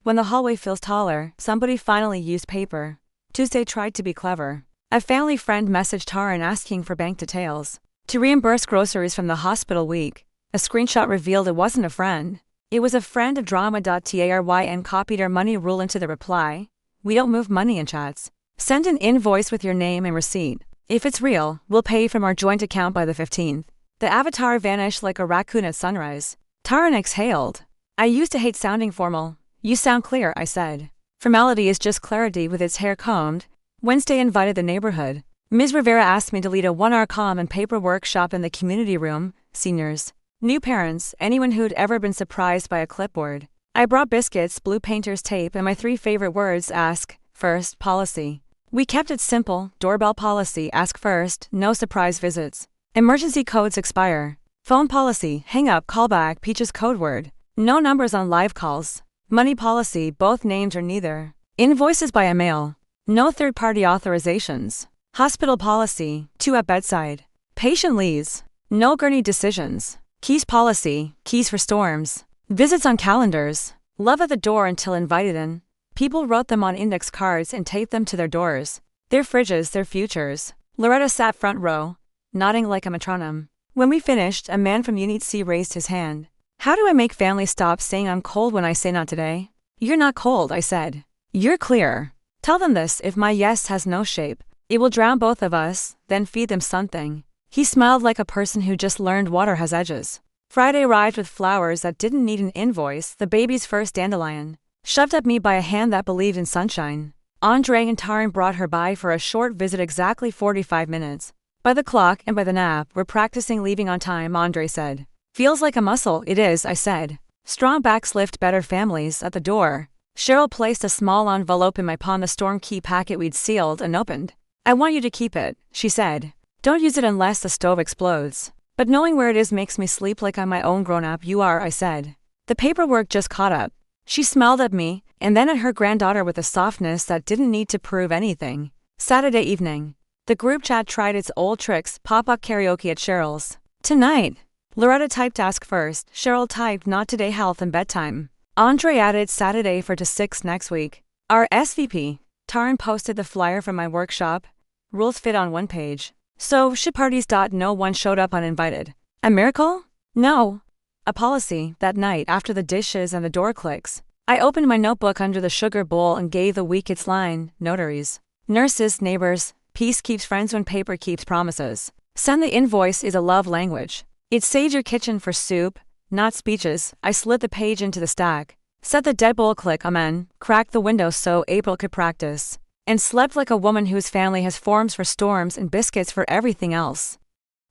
when the hallway feels taller, somebody finally used paper. Tuesday tried to be clever. A family friend messaged Taryn asking for bank details to reimburse groceries from the hospital week. A screenshot revealed it wasn't a friend. It was a friend of drama.taryn copied our money rule into the reply. We don't move money in chats. Send an invoice with your name and receipt. If it's real, we'll pay from our joint account by the 15th. The avatar vanished like a raccoon at sunrise. Taryn exhaled. I used to hate sounding formal. You sound clear, I said. Formality is just clarity with its hair combed. Wednesday invited the neighborhood. Ms. Rivera asked me to lead a 1-hour calm and paper workshop in the community room. Seniors, new parents, anyone who'd ever been surprised by a clipboard. I brought biscuits, blue painter's tape, and my 3 favorite words: ask first, policy. We kept it simple: doorbell policy, ask first, no surprise visits. Emergency codes expire. Phone policy, hang up, call back, Peach's code word. No numbers on live calls. Money policy, both names or neither. Invoices by mail. No third-party authorizations. Hospital policy, 2 at bedside. Patient leaves. No gurney decisions. Keys policy, keys for storms. Visits on calendars. Love at the door until invited in. People wrote them on index cards and taped them to their doors. Their fridges, their futures. Loretta sat front row, nodding like a metronome. When we finished, a man from Unit C raised his hand. How do I make families stop saying I'm cold when I say not today? You're not cold, I said. You're clear. Tell them this: if my yes has no shape, it will drown both of us, then feed them something. He smiled like a person who just learned water has edges. Friday arrived with flowers that didn't need an invoice, the baby's first dandelion, shoved at me by a hand that believed in sunshine. Andre and Taryn brought her by for a short visit, exactly 45 minutes. By the clock and by the nap, we're practicing leaving on time, Andre said. Feels like a muscle. It is, I said. Strong backs lift better families. At the door, Cheryl placed a small envelope in my palm, the storm key packet we'd sealed and opened. I want you to keep it, she said. Don't use it unless the stove explodes. But knowing where it is makes me sleep like I'm my own grown-up. You are, I said. The paperwork just caught up. She smiled at me, and then at her granddaughter with a softness that didn't need to prove anything. Saturday evening. The group chat tried its old tricks, pop-up karaoke at Cheryl's. Tonight. Loretta typed ask first, Cheryl typed not today, health and bedtime. Andre added Saturday for to 6 next week. Our SVP, Taryn, posted the flyer from my workshop. Rules fit on one page. So, ship parties. No one showed up uninvited. A miracle? No. A policy. That night, after the dishes and the door clicks, I opened my notebook under the sugar bowl and gave the week its line: notaries, nurses, neighbors. Peace keeps friends when paper keeps promises. Send the invoice is a love language. It saves your kitchen for soup, not speeches. I slid the page into the stack. Said the deadbolt click amen, cracked the window so April could practice, and slept like a woman whose family has forms for storms and biscuits for everything else.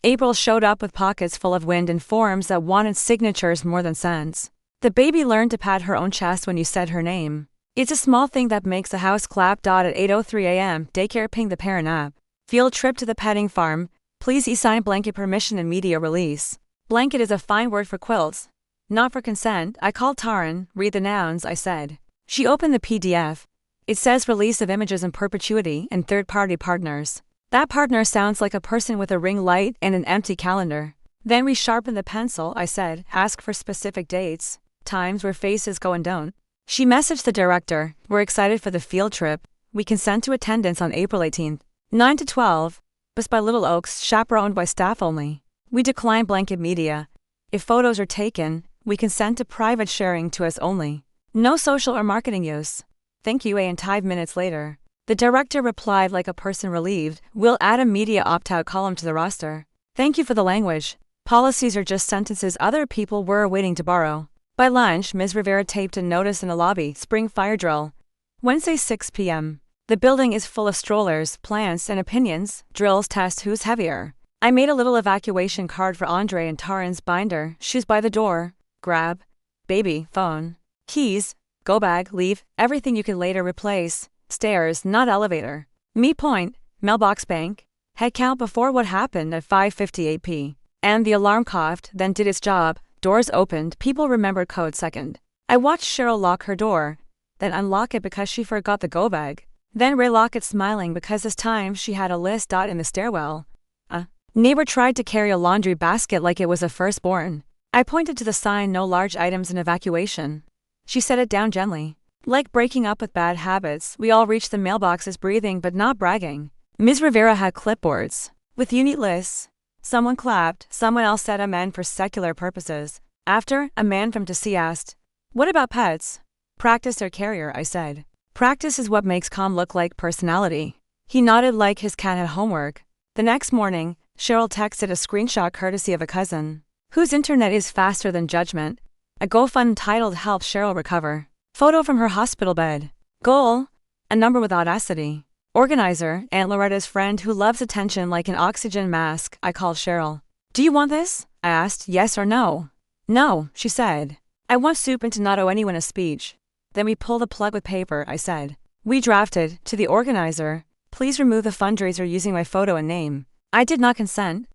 April showed up with pockets full of wind and forms that wanted signatures more than cents. The baby learned to pat her own chest when you said her name. It's a small thing that makes the house clap. At 8:03 a.m., daycare pinged the parent app. Field trip to the petting farm. Please e-sign blanket permission and media release. Blanket is a fine word for quilts. Not for consent. I called Taryn. Read the nouns, I said. She opened the PDF. It says release of images in perpetuity and third-party partners. That partner sounds like a person with a ring light and an empty calendar. Then we sharpened the pencil, I said. Ask for specific dates, times where faces go and don't. She messaged the director. We're excited for the field trip. We consent to attendance on April 18th. 9 to 12. Bus by Little Oaks, chaperoned by staff only. We decline blanket media. If photos are taken, we consent to private sharing to us only. No social or marketing use. Thank you. And 5 minutes later, the director replied like a person relieved. We'll add a media opt-out column to the roster. Thank you for the language. Policies are just sentences other people were waiting to borrow. By lunch, Ms. Rivera taped a notice in the lobby, spring fire drill. Wednesday 6 p.m. The building is full of strollers, plants, and opinions. Drills test who's heavier. I made a little evacuation card for Andre and Taryn's binder. Shoes by the door. Grab. Baby, phone. Keys. Go bag, leave, everything you can later replace. Stairs, not elevator. Me point, mailbox bank. Head count before what happened at 5:58 p. And the alarm coughed, then did its job. Doors opened, people remembered code second. I watched Cheryl lock her door, then unlock it because she forgot the go bag. Then relock it smiling because this time she had a list. In the stairwell. A neighbor tried to carry a laundry basket like it was a firstborn. I pointed to the sign no large items in evacuation. She set it down gently. Like breaking up with bad habits, we all reached the mailboxes breathing but not bragging. Ms. Rivera had clipboards with unique lists. Someone clapped, someone else said amen for secular purposes. After, a man from Tennessee asked, "What about pets?" "Practice or carrier," I said. "Practice is what makes calm look like personality." He nodded like his cat had homework. The next morning, Cheryl texted a screenshot courtesy of a cousin, whose internet is faster than judgment. A GoFund titled Help Cheryl Recover. Photo from her hospital bed. Goal, a number with audacity. Organizer, Aunt Loretta's friend who loves attention like an oxygen mask. I called Cheryl. "Do you want this?" I asked, yes or no. "No," she said. "I want soup and to not owe anyone a speech." Then we pulled a plug with paper, I said. We drafted, to the organizer, "Please remove the fundraiser using my photo and name." I did not consent.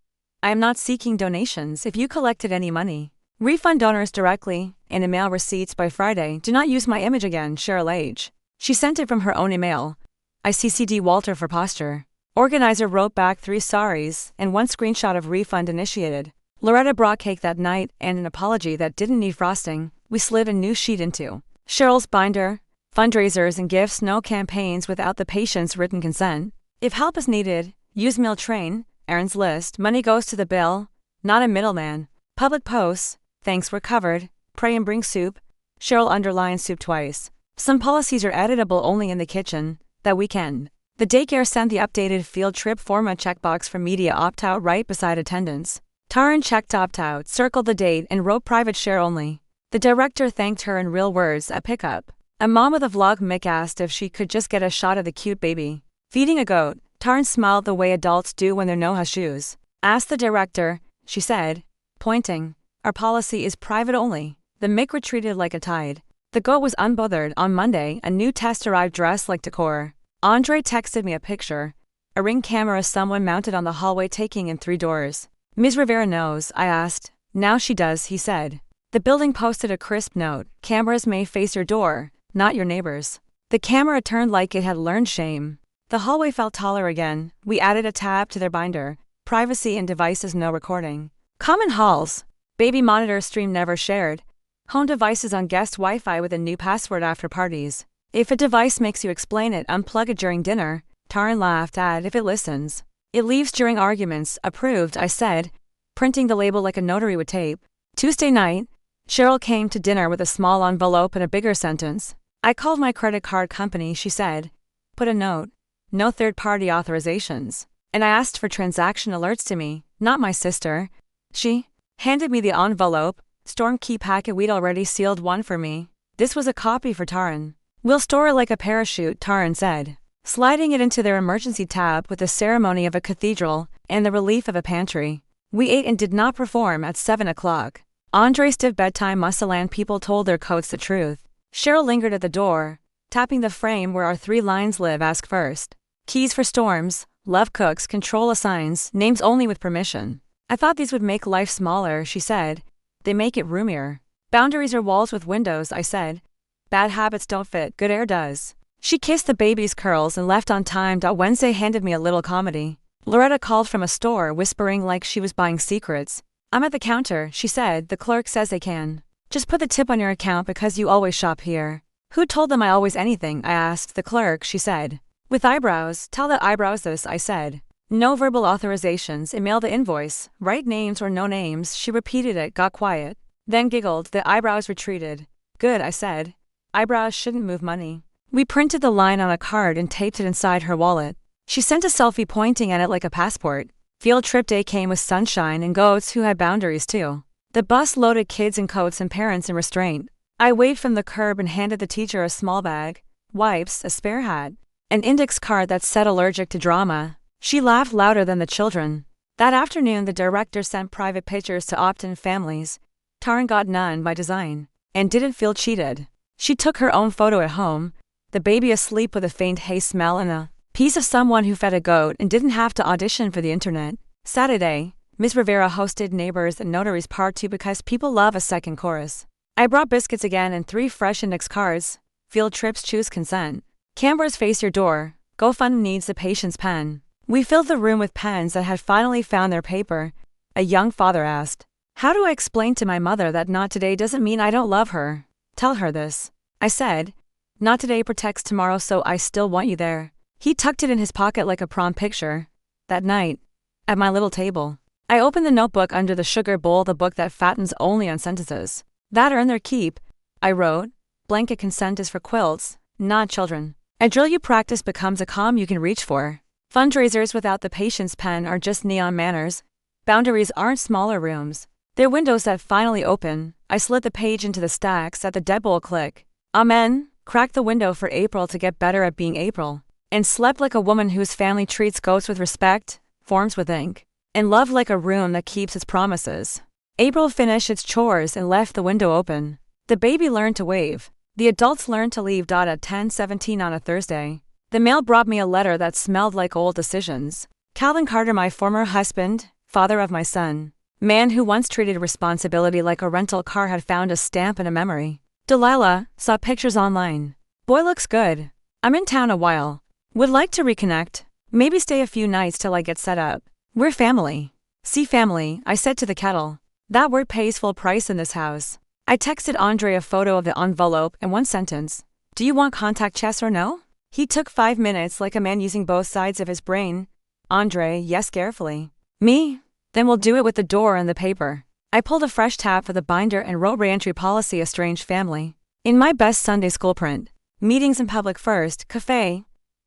I am not seeking donations if you collected any money. Refund donors directly, and email receipts by Friday. Do not use my image again, Cheryl H. She sent it from her own email. I CC'd Walter for posture. Organizer wrote back 3 sorries and 1 screenshot of refund initiated. Loretta brought cake that night and an apology that didn't need frosting. We slid a new sheet into Cheryl's binder. Fundraisers and gifts, no campaigns without the patient's written consent. If help is needed, use meal train. Aaron's list. Money goes to the bill, not a middleman. Public posts. Thanks were covered. Pray and bring soup. Cheryl underlined soup twice. Some policies are editable only in the kitchen. That weekend, the daycare sent the updated field trip format checkbox for media opt-out right beside attendance. Taryn checked opt-out, circled the date, and wrote private share only. The director thanked her in real words at pickup. A mom with a vlog Mick asked if she could just get a shot of the cute baby feeding a goat. Taryn smiled the way adults do when their no has shoes. Ask the director, she said, pointing. Our policy is private only. The Mick retreated like a tide. The goat was unbothered. On Monday, a new test arrived dressed like decor. Andre texted me a picture. A Ring camera someone mounted on the hallway taking in 3 doors. Ms. Rivera knows, I asked. Now she does, he said. The building posted a crisp note. Cameras may face your door, not your neighbor's. The camera turned like it had learned shame. The hallway felt taller again. We added a tab to their binder. Privacy and devices no recording. Common halls. Baby monitor stream never shared. Home devices on guest Wi-Fi with a new password after parties. If a device makes you explain it, unplug it during dinner. Taryn laughed at if it listens. It leaves during arguments. Approved, I said, printing the label like a notary would tape. Tuesday night, Cheryl came to dinner with a small envelope and a bigger sentence. I called my credit card company, she said. Put a note. No third-party authorizations. And I asked for transaction alerts to me, not my sister. She handed me the envelope. Storm key packet. We'd already sealed one for me. This was a copy for Taran. We'll store it like a parachute, Taran said, sliding it into their emergency tab with the ceremony of a cathedral and the relief of a pantry. We ate and did not perform at 7 o'clock. Andre's stiff bedtime Musaland people told their coats the truth. Cheryl lingered at the door, tapping the frame where our 3 lines live. Ask first. Keys for storms, love cooks, control assigns, names only with permission. I thought these would make life smaller, she said. They make it roomier. Boundaries are walls with windows, I said. Bad habits don't fit, good air does. She kissed the baby's curls and left on time. Wednesday handed me a little comedy. Loretta called from a store, whispering like she was buying secrets. I'm at the counter, she said. The clerk says they can. Just put the tip on your account because you always shop here. Who told them I always anything? I asked the clerk, she said. With eyebrows, tell the eyebrows this, I said. No verbal authorizations, email the invoice, write names or no names. She repeated it, got quiet, then giggled. The eyebrows retreated. Good, I said. Eyebrows shouldn't move money. We printed the line on a card and taped it inside her wallet. She sent a selfie pointing at it like a passport. Field trip day came with sunshine and goats who had boundaries too. The bus loaded kids in coats and parents in restraint. I waved from the curb and handed the teacher a small bag, wipes, a spare hat, an index card that said allergic to drama. She laughed louder than the children. That afternoon the director sent private pictures to opt-in families. Taran got none by design, and didn't feel cheated. She took her own photo at home, the baby asleep with a faint hay smell and a piece of someone who fed a goat and didn't have to audition for the internet. Saturday, Ms. Rivera hosted Neighbors and Notaries Part 2 because people love a second chorus. I brought biscuits again and 3 fresh index cards. Field trips choose consent. Cameras face your door. GoFundMe needs a patient's pen. We filled the room with pens that had finally found their paper. A young father asked, how do I explain to my mother that not today doesn't mean I don't love her? Tell her this. I said, not today protects tomorrow, so I still want you there. He tucked it in his pocket like a prom picture. That night, at my little table, I opened the notebook under the sugar bowl, the book that fattens only on sentences that earn their keep. I wrote, blanket consent is for quilts, not children. A drill you practice becomes a calm you can reach for. Fundraisers without the patient's pen are just neon manners. Boundaries aren't smaller rooms. They're windows that finally open. I slid the page into the stacks at the deadbolt click. Amen. Cracked the window for April to get better at being April. And slept like a woman whose family treats goats with respect, forms with ink, and loved like a room that keeps its promises. April finished its chores and left the window open. The baby learned to wave. The adults learned to leave. At 10:17 on a Thursday, the mail brought me a letter that smelled like old decisions. Calvin Carter, my former husband, father of my son, man who once treated responsibility like a rental car, had found a stamp and a memory. Delilah, saw pictures online. Boy looks good. I'm in town a while. Would like to reconnect. Maybe stay a few nights till I get set up. We're family. See family, I said to the kettle. That word pays full price in this house. I texted Andre a photo of the envelope and one sentence. Do you want contact chess or no? He took 5 minutes like a man using both sides of his brain. Andre, yes, carefully. Me? Then we'll do it with the door and the paper. I pulled a fresh tab for the binder and wrote reentry policy, estranged family. In my best Sunday school print. Meetings in public first, cafe,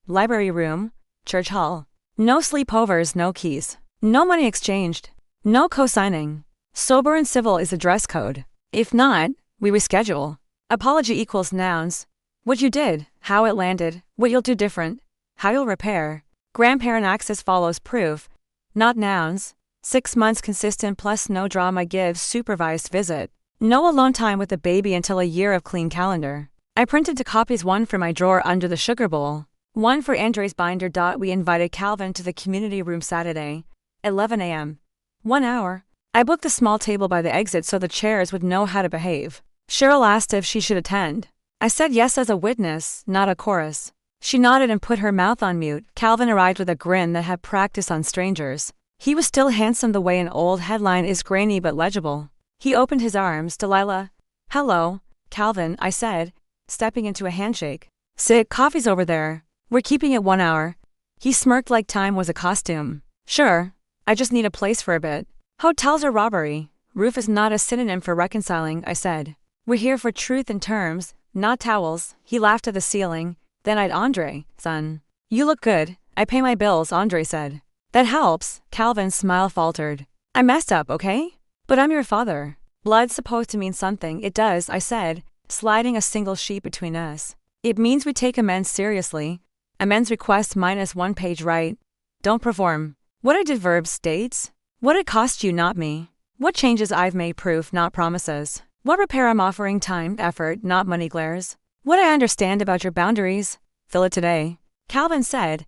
library room, church hall. No sleepovers, no keys. No money exchanged. No co-signing. Sober and civil is the dress code. If not, we reschedule. Apology equals nouns. What you did, how it landed, what you'll do different, how you'll repair. Grandparent access follows proof, not nouns. 6 months consistent plus no drama gives supervised visit. No alone time with the baby until a year of clean calendar. I printed 2 copies, one for my drawer under the sugar bowl, one for Andre's binder. We invited Calvin to the community room Saturday, 11 a.m. 1 hour. I booked a small table by the exit so the chairs would know how to behave. Cheryl asked if she should attend. I said yes as a witness, not a chorus. She nodded and put her mouth on mute. Calvin arrived with a grin that had practice on strangers. He was still handsome the way an old headline is, grainy but legible. He opened his arms. Delilah. Hello, Calvin, I said, stepping into a handshake. Sit, coffee's over there. We're keeping it 1 hour. He smirked like time was a costume. Sure, I just need a place for a bit. Hotels are robbery. Roof is not a synonym for reconciling, I said. We're here for truth and terms, not towels. He laughed at the ceiling, then eyed Andre. Son, you look good. I pay my bills, Andre said. That helps. Calvin's smile faltered. I messed up, okay? But I'm your father. Blood's supposed to mean something. It does, I said, sliding a single sheet between us. It means we take amends seriously. Amends request minus 1 page right. Don't perform. What I did verbs dates. What it cost you, not me. What changes I've made proof, not promises. What repair I'm offering time, effort, not money glares. What I understand about your boundaries. Fill it today. Calvin said.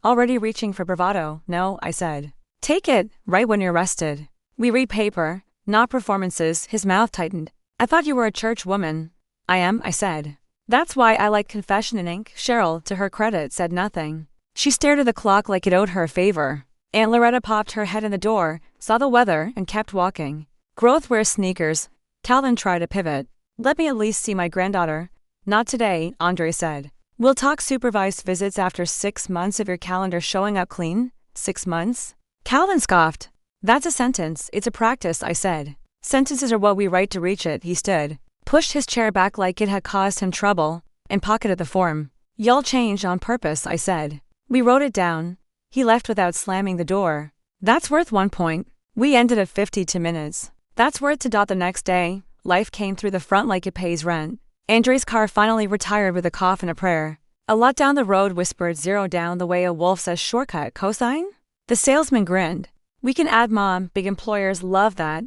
Already reaching for bravado. No, I said. Take it, right when you're rested. We read paper, not performances. His mouth tightened. I thought you were a church woman. I am, I said. That's why I like confession in ink. Cheryl, to her credit, said nothing. She stared at the clock like it owed her a favor. Aunt Loretta popped her head in the door, saw the weather, and kept walking. Growth wears sneakers. Calvin tried to pivot. Let me at least see my granddaughter. Not today, Andre said. We'll talk supervised visits after 6 months of your calendar showing up clean. 6 months? Calvin scoffed. That's a sentence, it's a practice, I said. Sentences are what we write to reach it. He stood, pushed his chair back like it had caused him trouble, and pocketed the form. Y'all change on purpose, I said. We wrote it down. He left without slamming the door. That's worth 1 point. We ended at 52 minutes. That's worth to dot the next day. Life came through the front like it pays rent. Andre's car finally retired with a cough and a prayer. A lot down the road whispered 0 down the way a wolf says shortcut, cosine? The salesman grinned. We can add mom, big employers love that.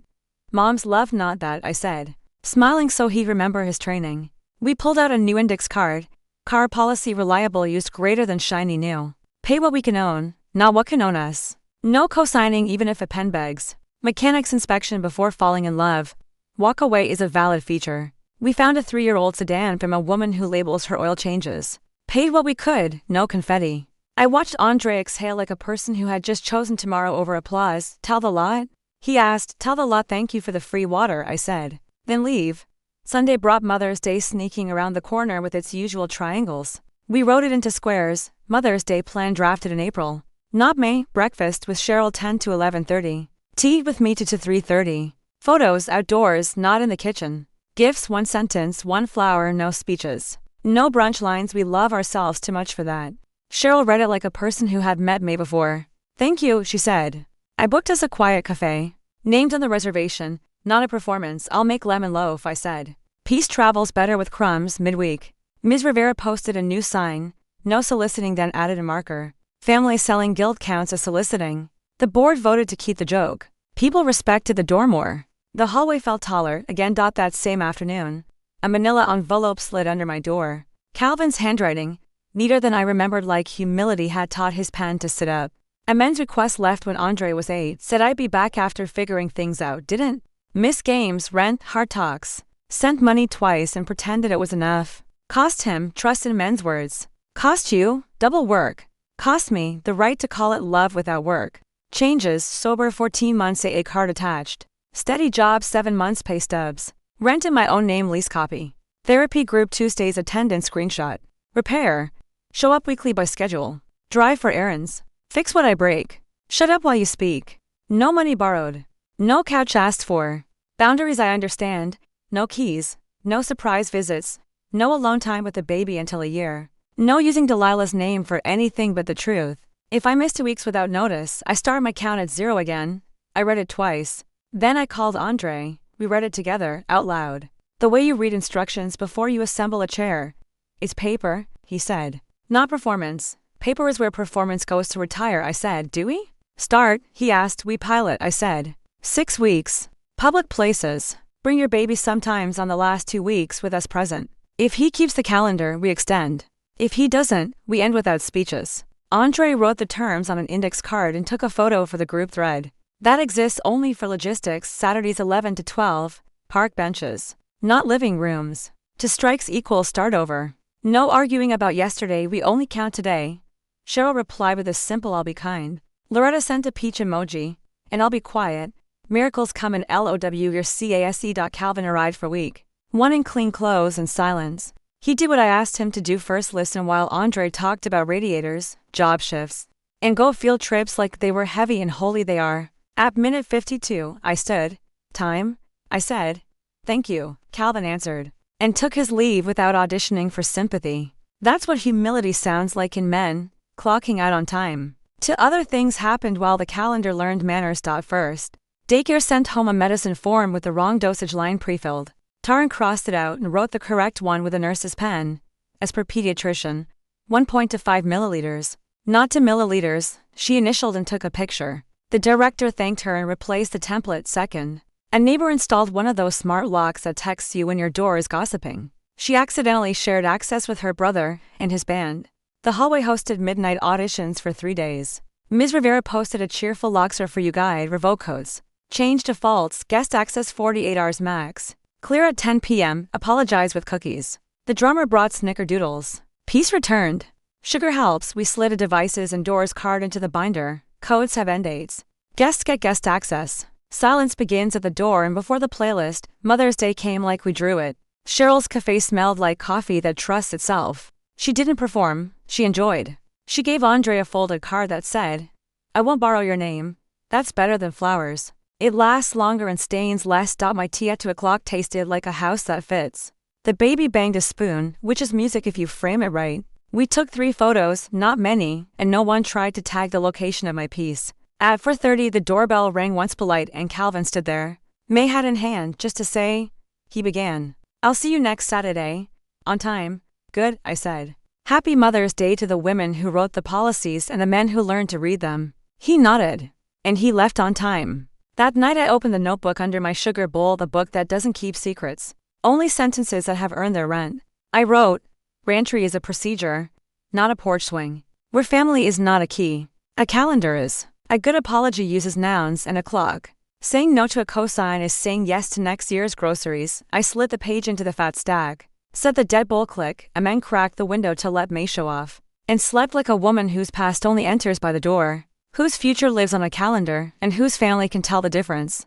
Moms love not that, I said, smiling so he'd remember his training. We pulled out a new index card. Car policy reliable used greater than shiny new. Pay what we can own, not what can own us. No co-signing even if a pen begs. Mechanics inspection before falling in love. Walk away is a valid feature. We found a 3-year-old sedan from a woman who labels her oil changes. Paid what we could, no confetti. I watched Andre exhale like a person who had just chosen tomorrow over applause. Tell the lot? He asked. Tell the lot thank you for the free water, I said. Then leave. Sunday brought Mother's Day sneaking around the corner with its usual triangles. We wrote it into squares. Mother's Day plan drafted in April. Not May. Breakfast with Cheryl 10 to 11:30. Tea with me 2 to 3:30. Photos outdoors, not in the kitchen. Gifts 1 sentence, 1 flower, no speeches. No brunch lines, we love ourselves too much for that. Cheryl read it like a person who had met May before. Thank you, she said. I booked us a quiet cafe. Named on the reservation, not a performance. I'll make lemon loaf, I said. Peace travels better with crumbs midweek. Ms. Rivera posted a new sign. No soliciting, then added a marker. Family selling guild counts as soliciting. The board voted to keep the joke. People respected the door more. The hallway felt taller, again. That same afternoon. A manila envelope slid under my door. Calvin's handwriting, neater than I remembered, like humility had taught his pen to sit up. Amends request left when Andre was 8. Said I'd be back after figuring things out. Didn't. Miss games, rent, hard talks. Sent money twice and pretended it was enough. Cost him, trust in men's words. Cost you, double work. Cost me, the right to call it love without work. Changes, sober 14 months, a card attached. Steady job 7 months, pay stubs. Rent in my own name, lease copy. Therapy group Tuesdays, attendance screenshot. Repair. Show up weekly by schedule. Drive for errands. Fix what I break. Shut up while you speak. No money borrowed. No couch asked for. Boundaries I understand. No keys. No surprise visits. No alone time with the baby until a year. No using Delilah's name for anything but the truth. If I miss 2 weeks without notice, I start my count at 0 again. I read it twice. Then I called Andre. We read it together, out loud. The way you read instructions before you assemble a chair. It's paper, he said. Not performance. Paper is where performance goes to retire, I said. Do we? Start, he asked. We pilot, I said. 6 weeks. Public places. Bring your baby sometimes on the last 2 weeks with us present. If he keeps the calendar, we extend. If he doesn't, we end without speeches. Andre wrote the terms on an index card and took a photo for the group thread. That exists only for logistics. Saturdays 11 to 12, park benches. Not living rooms. To strikes equal start over. No arguing about yesterday, we only count today. Cheryl replied with a simple I'll be kind. Loretta sent a peach emoji. And I'll be quiet. Miracles come in LOW your CASE. Calvin arrived for week 1 in clean clothes and silence. He did what I asked him to do first, listen while Andre talked about radiators, job shifts, and go field trips like they were heavy and holy they are. At minute 52, I stood. Time? I said. Thank you, Calvin answered, and took his leave without auditioning for sympathy. That's what humility sounds like in men, clocking out on time. 2 other things happened while the calendar learned manners. First, daycare sent home a medicine form with the wrong dosage line pre-filled. Taryn crossed it out and wrote the correct one with a nurse's pen. As per pediatrician, 1 to 5 milliliters. Not to milliliters, she initialed and took a picture. The director thanked her and replaced the template second. A neighbor installed one of those smart locks that texts you when your door is gossiping. She accidentally shared access with her brother and his band. The hallway hosted midnight auditions for 3 days. Ms. Rivera posted a cheerful locks are for you guide revoke codes. Change defaults, guest access 48 hours max. Clear at 10 p.m., apologize with cookies. The drummer brought snickerdoodles. Peace returned. Sugar helps, we slid a devices and doors card into the binder. Codes have end dates. Guests get guest access. Silence begins at the door and before the playlist, Mother's Day came like we drew it. Cheryl's cafe smelled like coffee that trusts itself. She didn't perform, she enjoyed. She gave Andre a folded card that said, I won't borrow your name. That's better than flowers. It lasts longer and stains less. My tea at 2 o'clock tasted like a house that fits. The baby banged a spoon, which is music if you frame it right. We took 3 photos, not many, and no one tried to tag the location of my piece. At 4:30 the doorbell rang once polite and Calvin stood there, May hat in hand, just to say, he began. I'll see you next Saturday. On time. Good, I said. Happy Mother's Day to the women who wrote the policies and the men who learned to read them. He nodded. And he left on time. That night I opened the notebook under my sugar bowl, the book that doesn't keep secrets. Only sentences that have earned their rent. I wrote, Rantry is a procedure, not a porch swing. Where family is not a key. A calendar is. A good apology uses nouns and a clock. Saying no to a cosign is saying yes to next year's groceries. I slid the page into the fat stack. Said the deadbolt click, a man cracked the window to let May show off. And slept like a woman whose past only enters by the door. Whose future lives on a calendar, and whose family can tell the difference.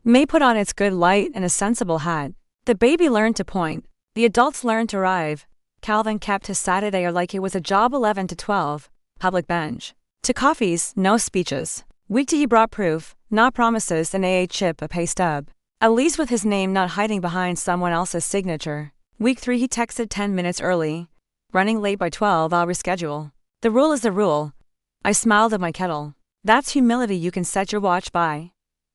May put on its good light and a sensible hat. The baby learned to point. The adults learned to arrive. Calvin kept his Saturday like it was a job 11 to 12. Public bench. To coffees, no speeches. Week 2 he brought proof, not promises, an AA chip, a pay stub. At least with his name not hiding behind someone else's signature. Week 3 he texted 10 minutes early. Running late by 12, I'll reschedule. The rule is the rule. I smiled at my kettle. That's humility you can set your watch by.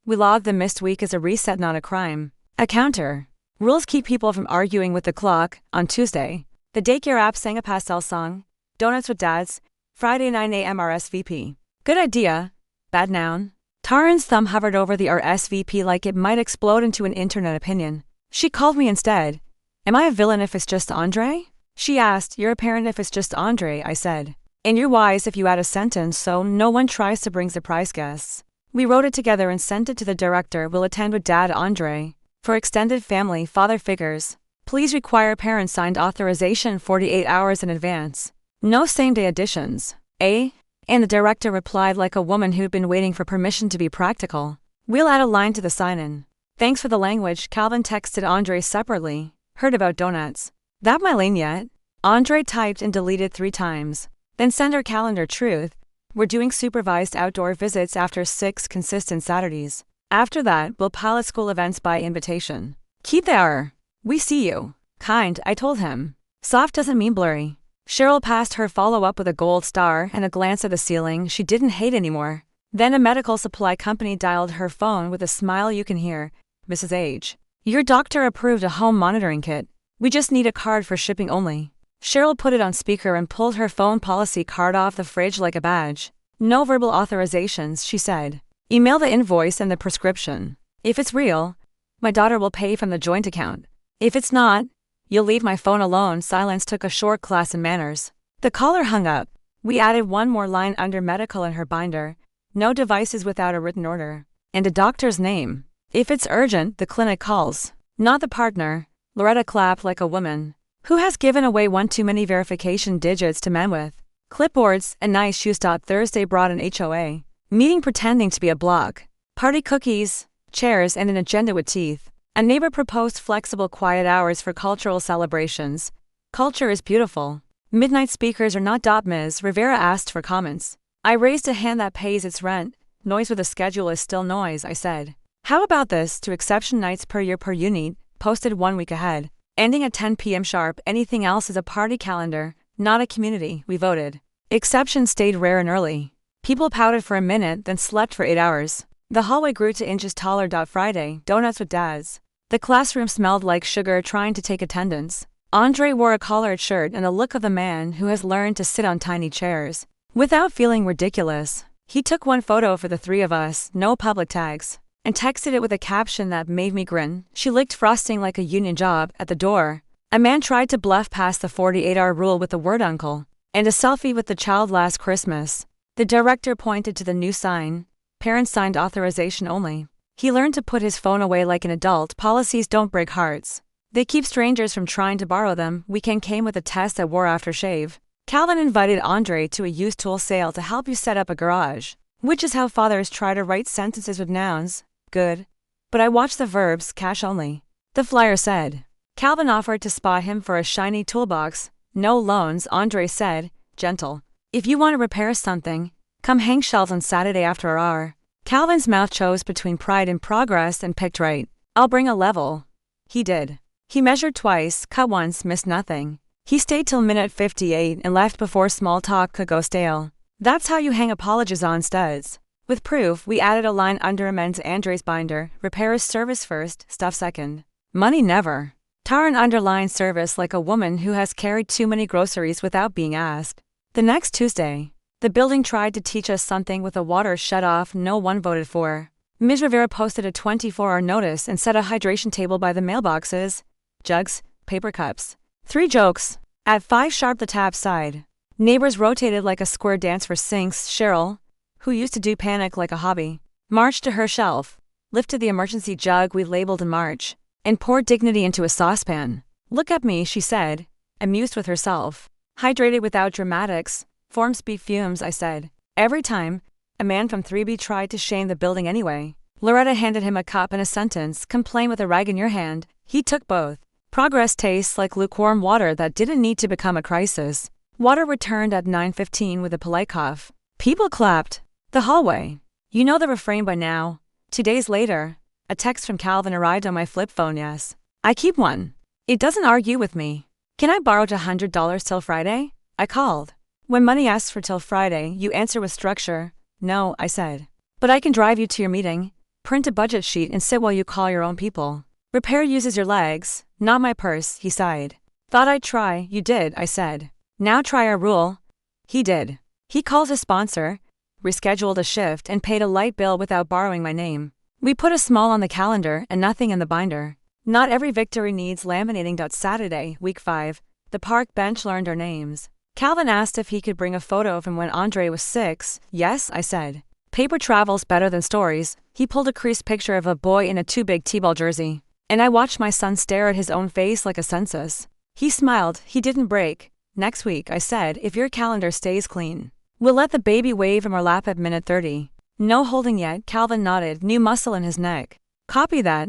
We logged the missed week as a reset, not a crime. A counter. Rules keep people from arguing with the clock. On Tuesday, the daycare app sang a pastel song. Donuts with dads. Friday 9 a.m. RSVP. Good idea. Bad noun. Taryn's thumb hovered over the RSVP like it might explode into an internet opinion. She called me instead. Am I a villain if it's just Andre? She asked. You're a parent if it's just Andre, I said. And you're wise if you add a sentence so no one tries to bring surprise guests. We wrote it together and sent it to the director. Will attend with Dad Andre. For extended family father figures. Please require parent signed authorization 48 hours in advance. No same-day additions. And the director replied like a woman who'd been waiting for permission to be practical. We'll add a line to the sign-in. Thanks for the language. Calvin texted Andre separately. Heard about donuts. That my lane yet? Andre typed and deleted 3 times. Then send our calendar truth. We're doing supervised outdoor visits after 6 consistent Saturdays. After that, we'll pilot school events by invitation. Keep the hour. We see you. Kind, I told him. Soft doesn't mean blurry. Cheryl passed her follow-up with a gold star and a glance at the ceiling she didn't hate anymore. Then a medical supply company dialed her phone with a smile you can hear. Mrs. H. Your doctor approved a home monitoring kit. We just need a card for shipping only. Cheryl put it on speaker and pulled her phone policy card off the fridge like a badge. No verbal authorizations, she said. Email the invoice and the prescription. If it's real, my daughter will pay from the joint account. If it's not, you'll leave my phone alone. Silence took a short class in manners. The caller hung up. We added one more line under medical in her binder. No devices without a written order. And a doctor's name. If it's urgent, the clinic calls. Not the partner. Loretta clapped like a woman who has given away one too many verification digits to men with. Clipboards and nice shoes. Thursday brought an HOA meeting pretending to be a block. Party cookies, chairs and an agenda with teeth. A neighbor proposed flexible quiet hours for cultural celebrations. Culture is beautiful. Midnight speakers are not. Ms. Rivera asked for comments. I raised a hand. That pays its rent. Noise with a schedule is still noise, I said. How about this? 2 exception nights per year per unit, posted 1 week ahead. Ending at 10 p.m. sharp. Anything else is a party calendar, not a community. We voted. Exceptions stayed rare and early. People pouted for a minute, then slept for 8 hours. The hallway grew to inches taller. Friday, donuts with dads. The classroom smelled like sugar trying to take attendance. Andre wore a collared shirt and the look of the man who has learned to sit on tiny chairs. Without feeling ridiculous, he took one photo for the three of us, no public tags, and texted it with a caption that made me grin. She licked frosting like a union job. At the door, a man tried to bluff past the 48-hour rule with the word uncle, and a selfie with the child last Christmas. The director pointed to the new sign, parents signed authorization only. He learned to put his phone away like an adult. Policies don't break hearts. They keep strangers from trying to borrow them. Weekend came with a test that wore aftershave. Calvin invited Andre to a used tool sale to help you set up a garage, which is how fathers try to write sentences with nouns. Good. But I watched the verbs, cash only. The flyer said. Calvin offered to spot him for a shiny toolbox. No loans, Andre said, gentle. If you want to repair something, come hang shelves on Saturday after our hour. Calvin's mouth chose between pride and progress and picked right. I'll bring a level. He did. He measured twice, cut once, missed nothing. He stayed till minute 58 and left before small talk could go stale. That's how you hang apologies on studs. With proof, we added a line under amends Andre's binder, repairers service first, stuff second. Money never. Taran underlined service like a woman who has carried too many groceries without being asked. The next Tuesday, the building tried to teach us something with the water shut off no one voted for. Ms. Rivera posted a 24-hour notice and set a hydration table by the mailboxes. Jugs, paper cups. 3 jokes. At 5 sharp the tap sighed. Neighbors rotated like a square dance for sinks. Cheryl, who used to do panic like a hobby, marched to her shelf, lifted the emergency jug we labeled in March, and poured dignity into a saucepan. Look at me, she said, amused with herself. Hydrated without dramatics, forms beef fumes, I said. Every time, a man from 3B tried to shame the building anyway. Loretta handed him a cup and a sentence, complain with a rag in your hand. He took both. Progress tastes like lukewarm water that didn't need to become a crisis. Water returned at 9:15 with a polite cough. People clapped. The hallway. You know the refrain by now. 2 days later, a text from Calvin arrived on my flip phone. Yes. I keep one. It doesn't argue with me. Can I borrow $100 till Friday? I called. When money asks for till Friday, you answer with structure. No, I said. But I can drive you to your meeting, print a budget sheet and sit while you call your own people. Repair uses your legs, not my purse, he sighed. Thought I'd try, you did, I said. Now try our rule. He did. He called his sponsor, rescheduled a shift and paid a light bill without borrowing my name. We put a small on the calendar and nothing in the binder. Not every victory needs laminating. Saturday, week 5, the park bench learned our names. Calvin asked if he could bring a photo from when Andre was 6. Yes, I said. Paper travels better than stories. He pulled a creased picture of a boy in a too big T-ball jersey, and I watched my son stare at his own face like a census. He smiled. He didn't break. Next week, I said, if your calendar stays clean, we'll let the baby wave in our lap at minute 30. No holding yet, Calvin nodded, new muscle in his neck. Copy that.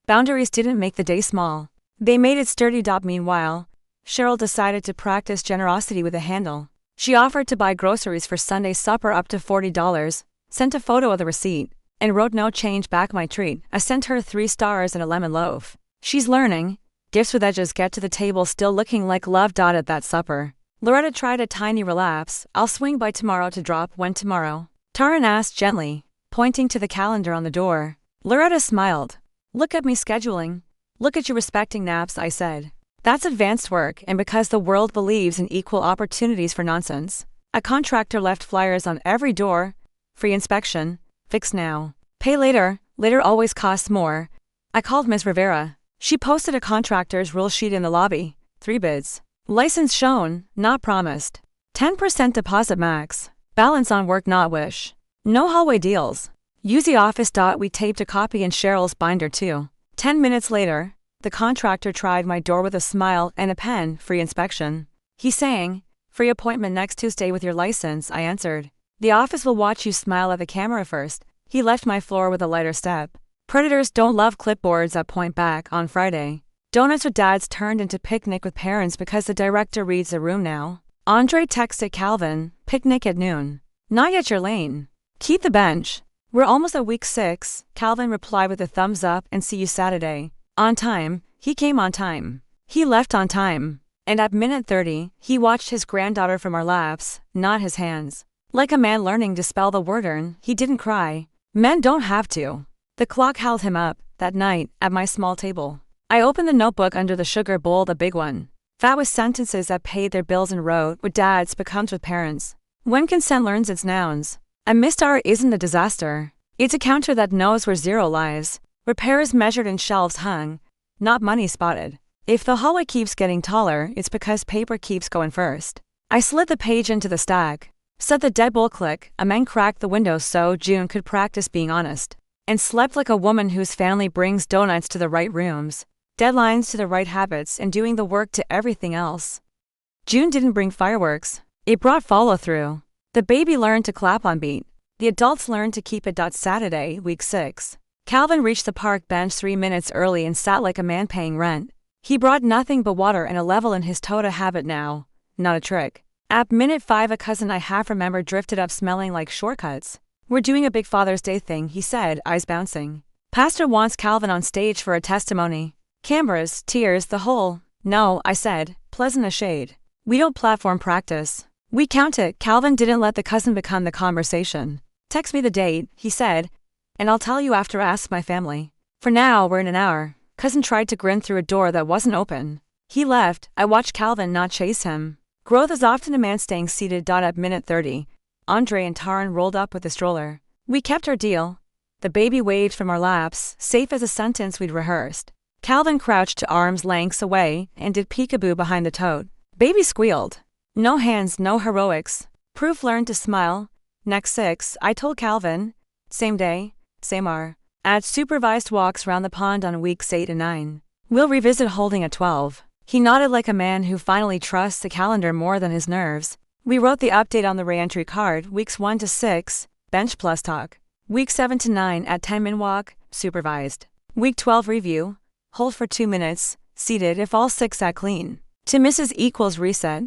Boundaries didn't make the day small. They made it sturdy. Meanwhile, Cheryl decided to practice generosity with a handle. She offered to buy groceries for Sunday supper up to $40, sent a photo of the receipt, and wrote no change back my treat. I sent her 3 stars and a lemon loaf. She's learning. Gifts with edges get to the table still looking like love. At that supper, Loretta tried a tiny relapse. I'll swing by tomorrow to drop. When tomorrow? Taran asked gently, pointing to the calendar on the door. Loretta smiled. Look at me scheduling. Look at you respecting naps, I said. That's advanced work, and because the world believes in equal opportunities for nonsense. A contractor left flyers on every door. Free inspection. Fix now. Pay later. Later always costs more. I called Ms. Rivera. She posted a contractor's rule sheet in the lobby. 3 bids. License shown, not promised. 10% deposit max. Balance on work, not wish. No hallway deals. Use the office. We taped a copy in Cheryl's binder too. 10 minutes later, the contractor tried my door with a smile and a pen. Free inspection. He sang, free appointment next Tuesday with your license, I answered. The office will watch you smile at the camera first. He left my floor with a lighter step. Predators don't love clipboards that point back. On Friday, donuts with dads turned into picnic with parents because the director reads the room now. Andre texted Calvin, picnic at noon. Not yet your lane. Keep the bench. We're almost at week 6, Calvin replied with a thumbs up and see you Saturday. On time, he came on time. He left on time. And at minute 30, he watched his granddaughter from our laps, not his hands. Like a man learning to spell the word earn, he didn't cry. Men don't have to. The clock held him up. that night, at my small table. I opened the notebook under the sugar bowl, the big one. Fat with sentences that paid their bills and wrote, what dads becomes with parents. When consent learns its nouns. A mistar isn't a disaster. It's a counter that knows where zero lies. Repairs measured in shelves hung, not money spotted. If the hallway keeps getting taller, it's because paper keeps going first. I slid the page into the stack. Set the deadbolt click, a man cracked the window so June could practice being honest. And slept like a woman whose family brings donuts to the right rooms, deadlines to the right habits, and doing the work to everything else. June didn't bring fireworks. It brought follow-through. The baby learned to clap on beat. The adults learned to keep it. Saturday, week 6. Calvin reached the park bench 3 minutes early and sat like a man paying rent. He brought nothing but water and a level in his toe, a habit now, not a trick. At minute 5, a cousin I half remember drifted up smelling like shortcuts. We're doing a big Father's Day thing, he said, eyes bouncing. Pastor wants Calvin on stage for a testimony. Cameras, tears, the whole. No, I said, pleasant a shade. We don't platform practice. We count it. Calvin didn't let the cousin become the conversation. Text me the date, he said, and I'll tell you after. Ask my family. For now, we're in an hour. Cousin tried to grin through a door that wasn't open. He left. I watched Calvin, not chase him. Growth is often a man staying seated. At minute 30, Andre and Taryn rolled up with the stroller. We kept our deal. The baby waved from our laps, safe as a sentence we'd rehearsed. Calvin crouched to arm's lengths away and did peekaboo behind the tote. Baby squealed. No hands, no heroics. Proof learned to smile. Next 6, I told Calvin. Same day, same hour. At supervised walks round the pond on weeks 8 and 9. We'll revisit holding at 12. He nodded like a man who finally trusts the calendar more than his nerves. We wrote the update on the re-entry card, weeks 1 to 6, bench plus talk. Week 7 to 9 at 10-min walk, supervised. Week 12 review, hold for 2 minutes, seated if all 6 sat clean. To Mrs. equals reset.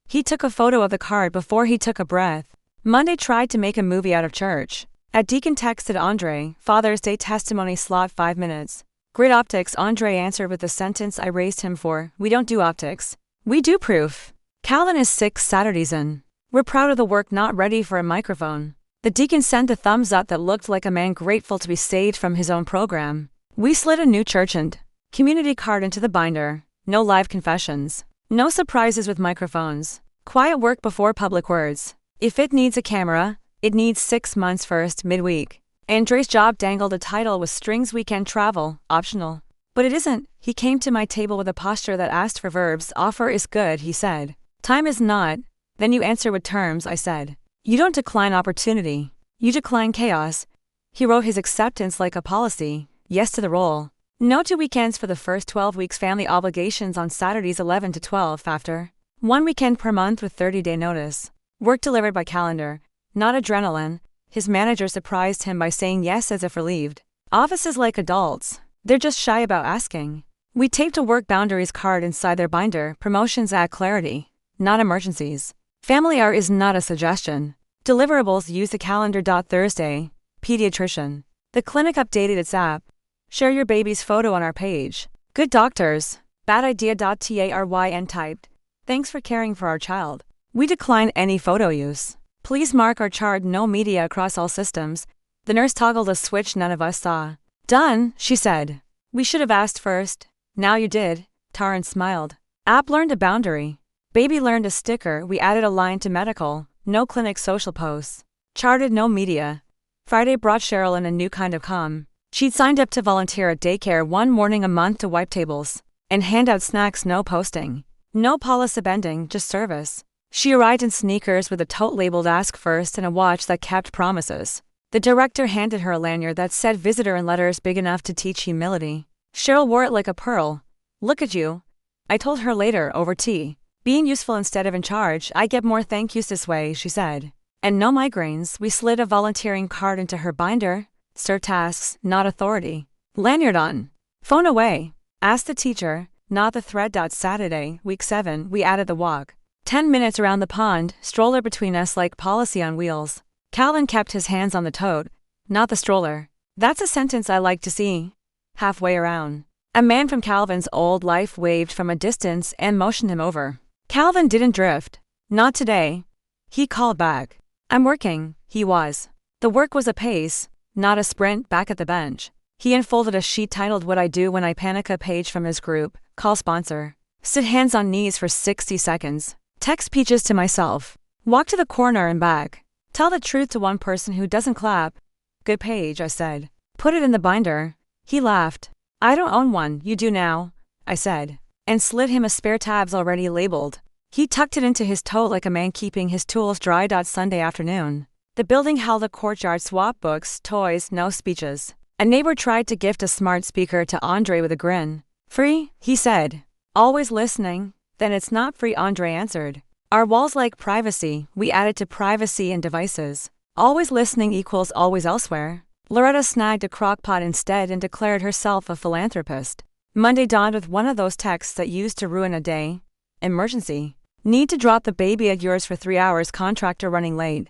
He took a photo of the card before he took a breath. Monday tried to make a movie out of church. At Deacon texted Andre, Father's Day testimony slot 5 minutes. Great optics. Andre answered with the sentence I raised him for, we don't do optics. We do proof. Calvin is 6 Saturdays in. We're proud of the work, not ready for a microphone. The deacon sent a thumbs up that looked like a man grateful to be saved from his own program. We slid a new church and community card into the binder. No live confessions. No surprises with microphones. Quiet work before public words. If it needs a camera, it needs 6 months first, midweek. Andre's job dangled a title with strings. Weekend travel, optional. But it isn't. He came to my table with a posture that asked for verbs. Offer is good, he said. Time is not. Then you answer with terms, I said. You don't decline opportunity. You decline chaos. He wrote his acceptance like a policy. Yes to the role. No to weekends for the first 12 weeks. Family obligations on Saturdays 11 to 12 after. 1 weekend per month with 30-day notice. Work delivered by calendar. Not adrenaline. His manager surprised him by saying yes as if relieved. Offices like adults. They're just shy about asking. We taped a work boundaries card inside their binder. Promotions add clarity, not emergencies. Family hour is not a suggestion. Deliverables. Use the calendar. Thursday. Pediatrician. The clinic updated its app. Share your baby's photo on our page. Good doctors. Bad idea. Taryn typed. Thanks for caring for our child. We decline any photo use. Please mark our chart no media across all systems. The nurse toggled a switch none of us saw. Done, she said. We should have asked first. Now you did. Taryn smiled. App learned a boundary. Baby learned a sticker. We added a line to medical. No clinic social posts. Charted no media. Friday brought Cheryl in a new kind of calm. She'd signed up to volunteer at daycare 1 morning a month to wipe tables and hand out snacks. No posting. No policy bending, just service. She arrived in sneakers with a tote labeled Ask First and a watch that kept promises. The director handed her a lanyard that said visitor in letters big enough to teach humility. Cheryl wore it like a pearl. Look at you. I told her later, over tea. Being useful instead of in charge, I get more thank yous this way, she said. And no migraines. We slid a volunteering card into her binder. Serve tasks, not authority. Lanyard on. Phone away. Ask the teacher, not the thread. Saturday, week 7, we added the walk. 10 minutes around the pond, stroller between us like policy on wheels. Calvin kept his hands on the tote, not the stroller. That's a sentence I like to see. Halfway around. A man from Calvin's old life waved from a distance and motioned him over. Calvin didn't drift. Not today. He called back. I'm working, he was. The work was a pace, not a sprint. Back at the bench. He unfolded a sheet titled What I Do When I Panic, a page from his group. Call sponsor. Sit hands on knees for 60 seconds. Text peaches to myself. Walk to the corner and back. Tell the truth to one person who doesn't clap. Good page, I said. Put it in the binder. He laughed. I don't own one, you do now, I said, and slid him a spare tabs already labeled. He tucked it into his toe like a man keeping his tools dry. Sunday afternoon. The building held a courtyard swap, books, toys, no speeches. A neighbor tried to gift a smart speaker to Andre with a grin. Free, he said. Always listening. Then it's not free, Andre answered. Our walls like privacy, we added to privacy and devices. Always listening equals always elsewhere. Loretta snagged a crockpot instead and declared herself a philanthropist. Monday dawned with one of those texts that used to ruin a day. Emergency. Need to drop the baby at yours for 3 hours, contractor running late.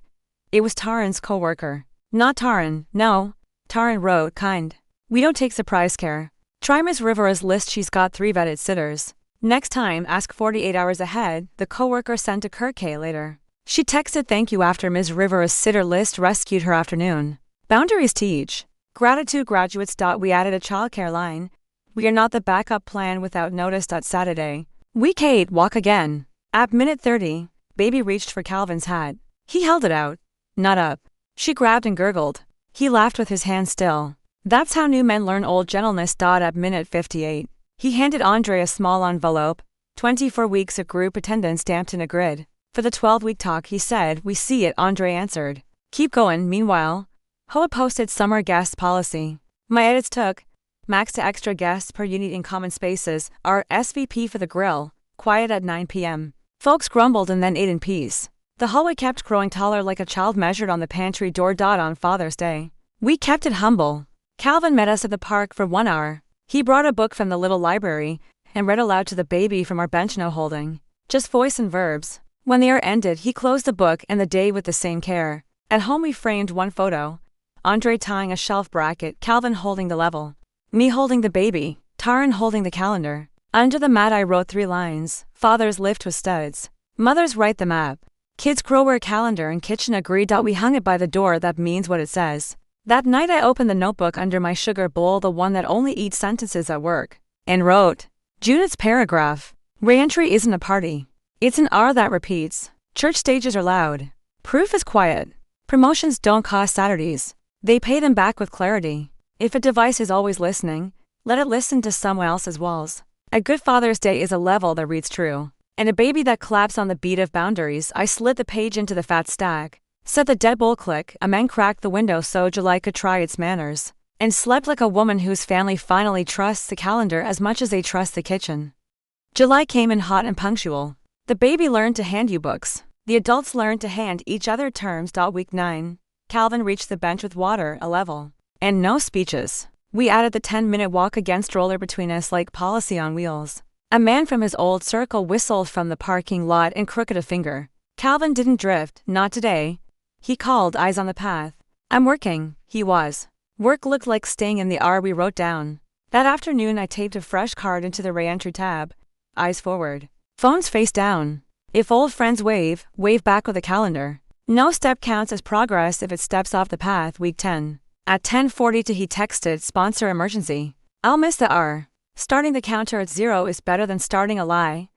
It was Taryn's co-worker. Not Taryn, no. Taryn wrote, kind. We don't take surprise care. Try Ms. Rivera's list, she's got 3 vetted sitters. Next time, ask 48 hours ahead, the co-worker sent to Kirk later. She texted thank you after Ms. Rivera's sitter list rescued her afternoon. Boundaries teach. Gratitude graduates. We added a childcare line. We are not the backup plan without notice. Saturday. Week 8, walk again. At minute 30, baby reached for Calvin's hat. He held it out. Not up. She grabbed and gurgled. He laughed with his hand still. That's how new men learn old gentleness. At minute 58. He handed Andre a small envelope, 24 weeks of group attendance stamped in a grid. For the 12-week talk, he said, we see it, Andre answered. Keep going. Meanwhile, Hoa posted summer guest policy. My edits took max to extra guests per unit in common spaces. Our SVP for the grill, quiet at 9 p.m. Folks grumbled and then ate in peace. The hallway kept growing taller like a child measured on the pantry door. On Father's Day, we kept it humble. Calvin met us at the park for 1 hour. He brought a book from the little library and read aloud to the baby from our bench, no holding. Just voice and verbs. When the hour ended, he closed the book and the day with the same care. At home we framed one photo. Andre tying a shelf bracket, Calvin holding the level. Me holding the baby, Taryn holding the calendar. Under the mat I wrote 3 lines. Fathers lift with studs. Mothers write the map. Kids grow wear calendar and kitchen agree. We hung it by the door, that means what it says. That night I opened the notebook under my sugar bowl, the one that only eats sentences at work, and wrote, Judith's paragraph. Reentry isn't a party. It's an R that repeats. Church stages are loud. Proof is quiet. Promotions don't cost Saturdays. They pay them back with clarity. If a device is always listening, let it listen to someone else's walls. A good Father's Day is a level that reads true. And a baby that claps on the beat of boundaries. I slid the page into the fat stack. Said the deadbolt click, a man cracked the window so July could try its manners, and slept like a woman whose family finally trusts the calendar as much as they trust the kitchen. July came in hot and punctual. The baby learned to hand you books. The adults learned to hand each other terms. Week 9. Calvin reached the bench with water, a level. And no speeches. We added the 10-minute walk again stroller between us like policy on wheels. A man from his old circle whistled from the parking lot and crooked a finger. Calvin didn't drift, not today. He called, eyes on the path. I'm working, he was. Work looked like staying in the R we wrote down. That afternoon I taped a fresh card into the reentry tab. Eyes forward. Phones face down. If old friends wave, wave back with a calendar. No step counts as progress if it steps off the path. Week 10. At 10:42 he texted, sponsor emergency. I'll miss the R. Starting the counter at 0 is better than starting a lie.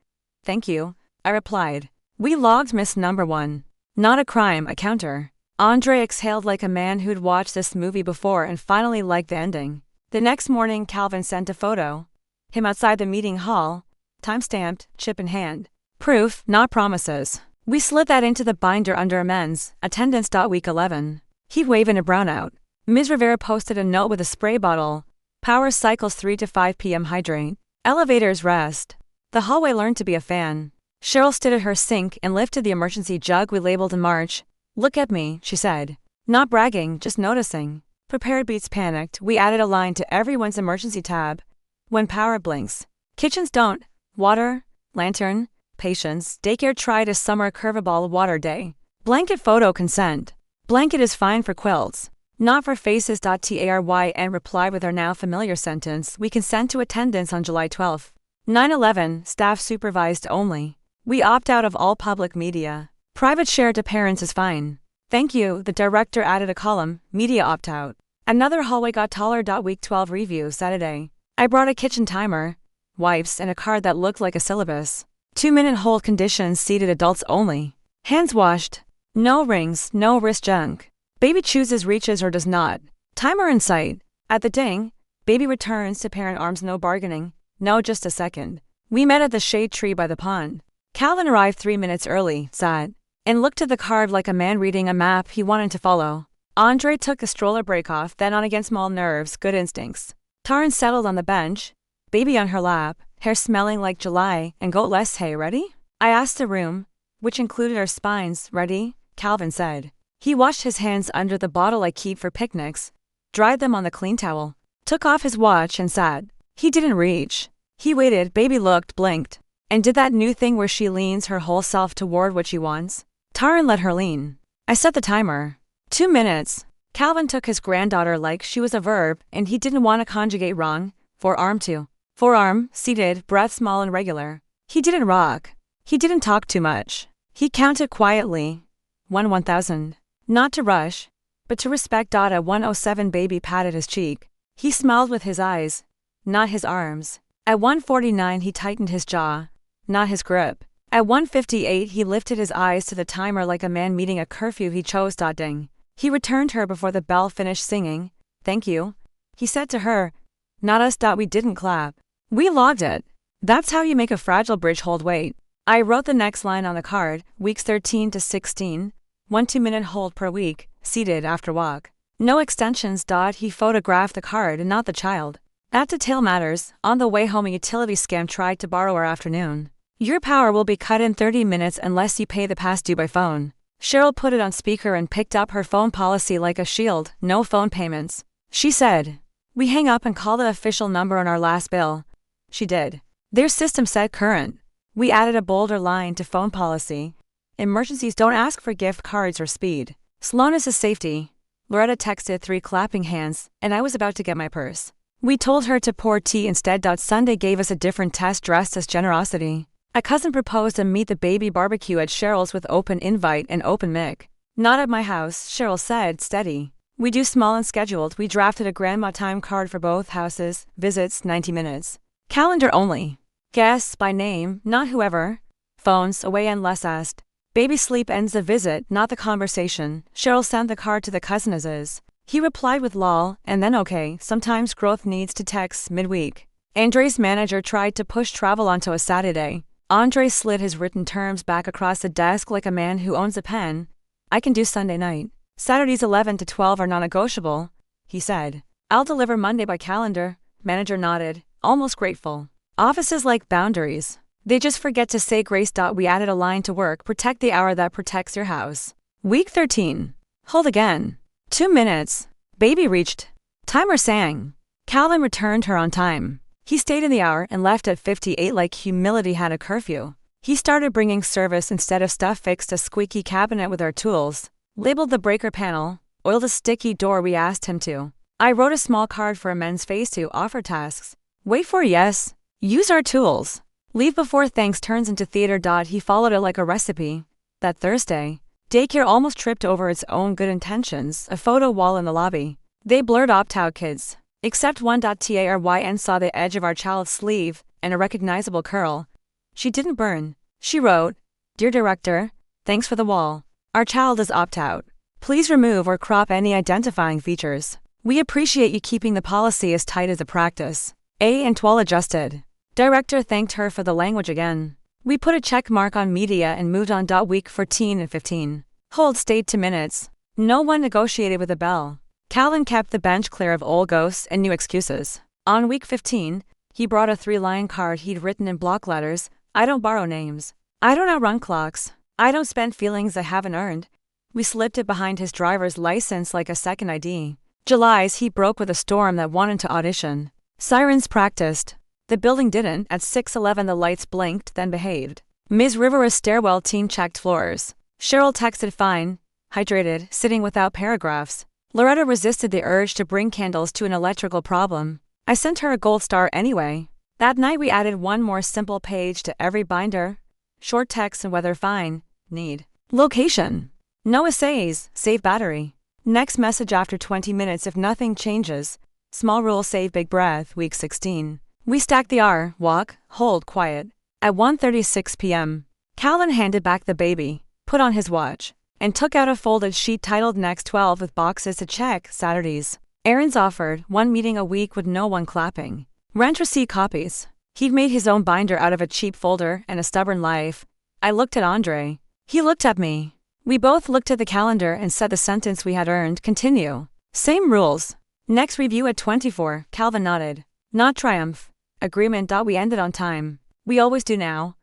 Thank you, I replied. We logged miss number 1. Not a crime, a counter. Andre exhaled like a man who'd watched this movie before and finally liked the ending. The next morning Calvin sent a photo. Him outside the meeting hall. Time-stamped, chip in hand. Proof, not promises. We slid that into the binder under amends, attendance. Week 11. Heat wave in a brownout. Ms. Rivera posted a note with a spray bottle. Power cycles 3 to 5 p.m. hydrate. Elevators rest. The hallway learned to be a fan. Cheryl stood at her sink and lifted the emergency jug we labeled in March. Look at me, she said. Not bragging, just noticing. Prepared beats panicked. We added a line to everyone's emergency tab. When power blinks. Kitchens don't. Water, lantern, patience. Daycare tried a summer curveball water day. Blanket photo consent. Blanket is fine for quilts. Not for faces. Tary and replied with our now familiar sentence. We consent to attendance on July 12th. 9/11, staff supervised only. We opt out of all public media. Private share to parents is fine. Thank you, the director added a column, media opt out. Another hallway got taller. Week 12 review Saturday. I brought a kitchen timer, wipes, and a card that looked like a syllabus. 2-minute hold conditions, seated adults only. Hands washed. No rings, no wrist junk. Baby chooses, reaches, or does not. Timer in sight. At the ding, baby returns to parent arms. No bargaining. No, just a second. We met at the shade tree by the pond. Calvin arrived 3 minutes early, sat, and looked at the card like a man reading a map he wanted to follow. Andre took a stroller break off, then on against small nerves, good instincts. Taryn settled on the bench, baby on her lap, hair smelling like July, and goat less hay. Ready? I asked the room, which included our spines. Ready? Calvin said. He washed his hands under the bottle I keep for picnics, dried them on the clean towel, took off his watch and sat. He didn't reach. He waited, baby looked, blinked, and did that new thing where she leans her whole self toward what she wants. Taryn let her lean. I set the timer. 2 minutes. Calvin took his granddaughter like she was a verb, and he didn't want to conjugate wrong. Forearm to. Forearm, seated, breath small and regular. He didn't rock. He didn't talk too much. He counted quietly. 1,000. Not to rush, but to respect. At 107 baby patted his cheek. He smiled with his eyes, not his arms. At 149 he tightened his jaw, not his grip. At 158 he lifted his eyes to the timer like a man meeting a curfew he chose. Ding. He returned her before the bell finished singing. Thank you, he said to her. Not us. We didn't clap. We logged it. That's how you make a fragile bridge hold weight. I wrote the next line on the card, weeks 13 to 16, 1 2-minute hold per week, seated after walk. No extensions. He photographed the card and not the child. That detail matters. On the way home, a utility scam tried to borrow our afternoon. Your power will be cut in 30 minutes unless you pay the past due by phone. Cheryl put it on speaker and picked up her phone policy like a shield. No phone payments. She said. We hang up and call the official number on our last bill. She did. Their system said current. We added a bolder line to phone policy. Emergencies don't ask for gift cards or speed. Slowness is safety. Loretta texted 3 clapping hands, and I was about to get my purse. We told her to pour tea instead. Sunday gave us a different test dressed as generosity. A cousin proposed a meet the baby barbecue at Cheryl's with open invite and open mic. Not at my house, Cheryl said, steady. We do small and scheduled. We drafted a grandma time card for both houses, visits 90 minutes. Calendar only. Guests by name, not whoever. Phones away unless asked. Baby sleep ends the visit, not the conversation. Cheryl sent the card to the cousin as is. He replied with lol, and then okay, sometimes growth needs to text midweek. Andre's manager tried to push travel onto a Saturday. Andre slid his written terms back across the desk like a man who owns a pen. I can do Sunday night. Saturdays 11 to 12 are non-negotiable, he said. I'll deliver Monday by calendar. Manager nodded, almost grateful. Offices like boundaries. They just forget to say grace. We added a line to work, protect the hour that protects your house. Week 13. Hold again. 2 minutes. Baby reached. Timer sang. Calvin returned her on time. He stayed in the hour and left at 58 like humility had a curfew. He started bringing service instead of stuff, fixed a squeaky cabinet with our tools, labeled the breaker panel, oiled a sticky door we asked him to. I wrote a small card for a men's phase to offer tasks. Wait for yes. Use our tools. Leave before thanks turns into theater. He followed it like a recipe. That Thursday, daycare almost tripped over its own good intentions, a photo wall in the lobby. They blurred opt-out kids. Except one. Taryn saw the edge of our child's sleeve and a recognizable curl. She didn't burn. She wrote, Dear Director, thanks for the wall. Our child is opt-out. Please remove or crop any identifying features. We appreciate you keeping the policy as tight as the practice. And Twal adjusted. Director thanked her for the language again. We put a check mark on media and moved on. Week 14 and 15. Hold stayed 2 minutes. No one negotiated with a bell. Calvin kept the bench clear of old ghosts and new excuses. On week 15, he brought a 3-line card he'd written in block letters. I don't borrow names. I don't outrun clocks. I don't spend feelings I haven't earned. We slipped it behind his driver's license like a second ID. July's he broke with a storm that wanted to audition. Sirens practiced. The building didn't. At 6:11 the lights blinked, then behaved. Ms. Rivera's stairwell team checked floors. Cheryl texted fine, hydrated, sitting without paragraphs. Loretta resisted the urge to bring candles to an electrical problem. I sent her a gold star anyway. That night we added one more simple page to every binder. Short text and weather fine. Need. Location. No essays, save battery. Next message after 20 minutes if nothing changes. Small rule save big breath, week 16. We stack the R, walk, hold, quiet. At 1:36 p.m., Calvin handed back the baby, put on his watch, and took out a folded sheet titled Next 12 with boxes to check, Saturdays. Aaron's offered, 1 meeting a week with no one clapping. Rent receipt copies. He'd made his own binder out of a cheap folder and a stubborn life. I looked at Andre. He looked at me. We both looked at the calendar and said the sentence we had earned, continue. Same rules. Next review at 24, Calvin nodded. Not triumph. Agreement. We ended on time. We always do now.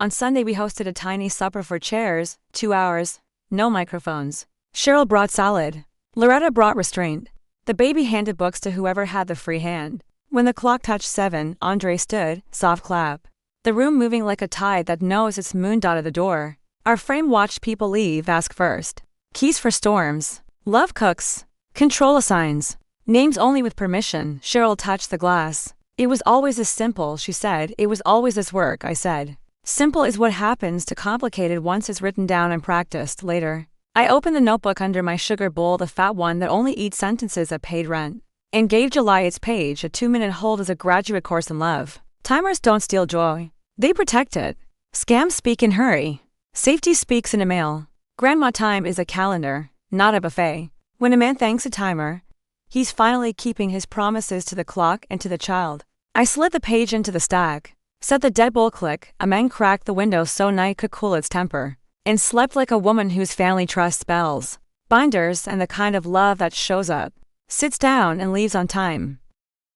On Sunday we hosted a tiny supper for chairs, 2 hours, no microphones. Cheryl brought salad. Loretta brought restraint. The baby handed books to whoever had the free hand. When the clock touched 7, Andre stood, soft clap. The room moving like a tide that knows its moon dot at the door. Our frame watched people leave, ask first. Keys for storms. Love cooks. Control assigns. Names only with permission. Cheryl touched the glass. It was always this simple, she said. It was always this work, I said. Simple is what happens to complicated once it's written down and practiced later. I opened the notebook under my sugar bowl, the fat one that only eats sentences at paid rent, and gave July its page. A 2-minute hold is a graduate course in love. Timers don't steal joy. They protect it. Scams speak in hurry. Safety speaks in a mail. Grandma time is a calendar, not a buffet. When a man thanks a timer, he's finally keeping his promises to the clock and to the child. I slid the page into the stack. Said the deadbolt click. A man cracked the window so night could cool its temper, and slept like a woman whose family trust spells. Binders and the kind of love that shows up, sits down and leaves on time.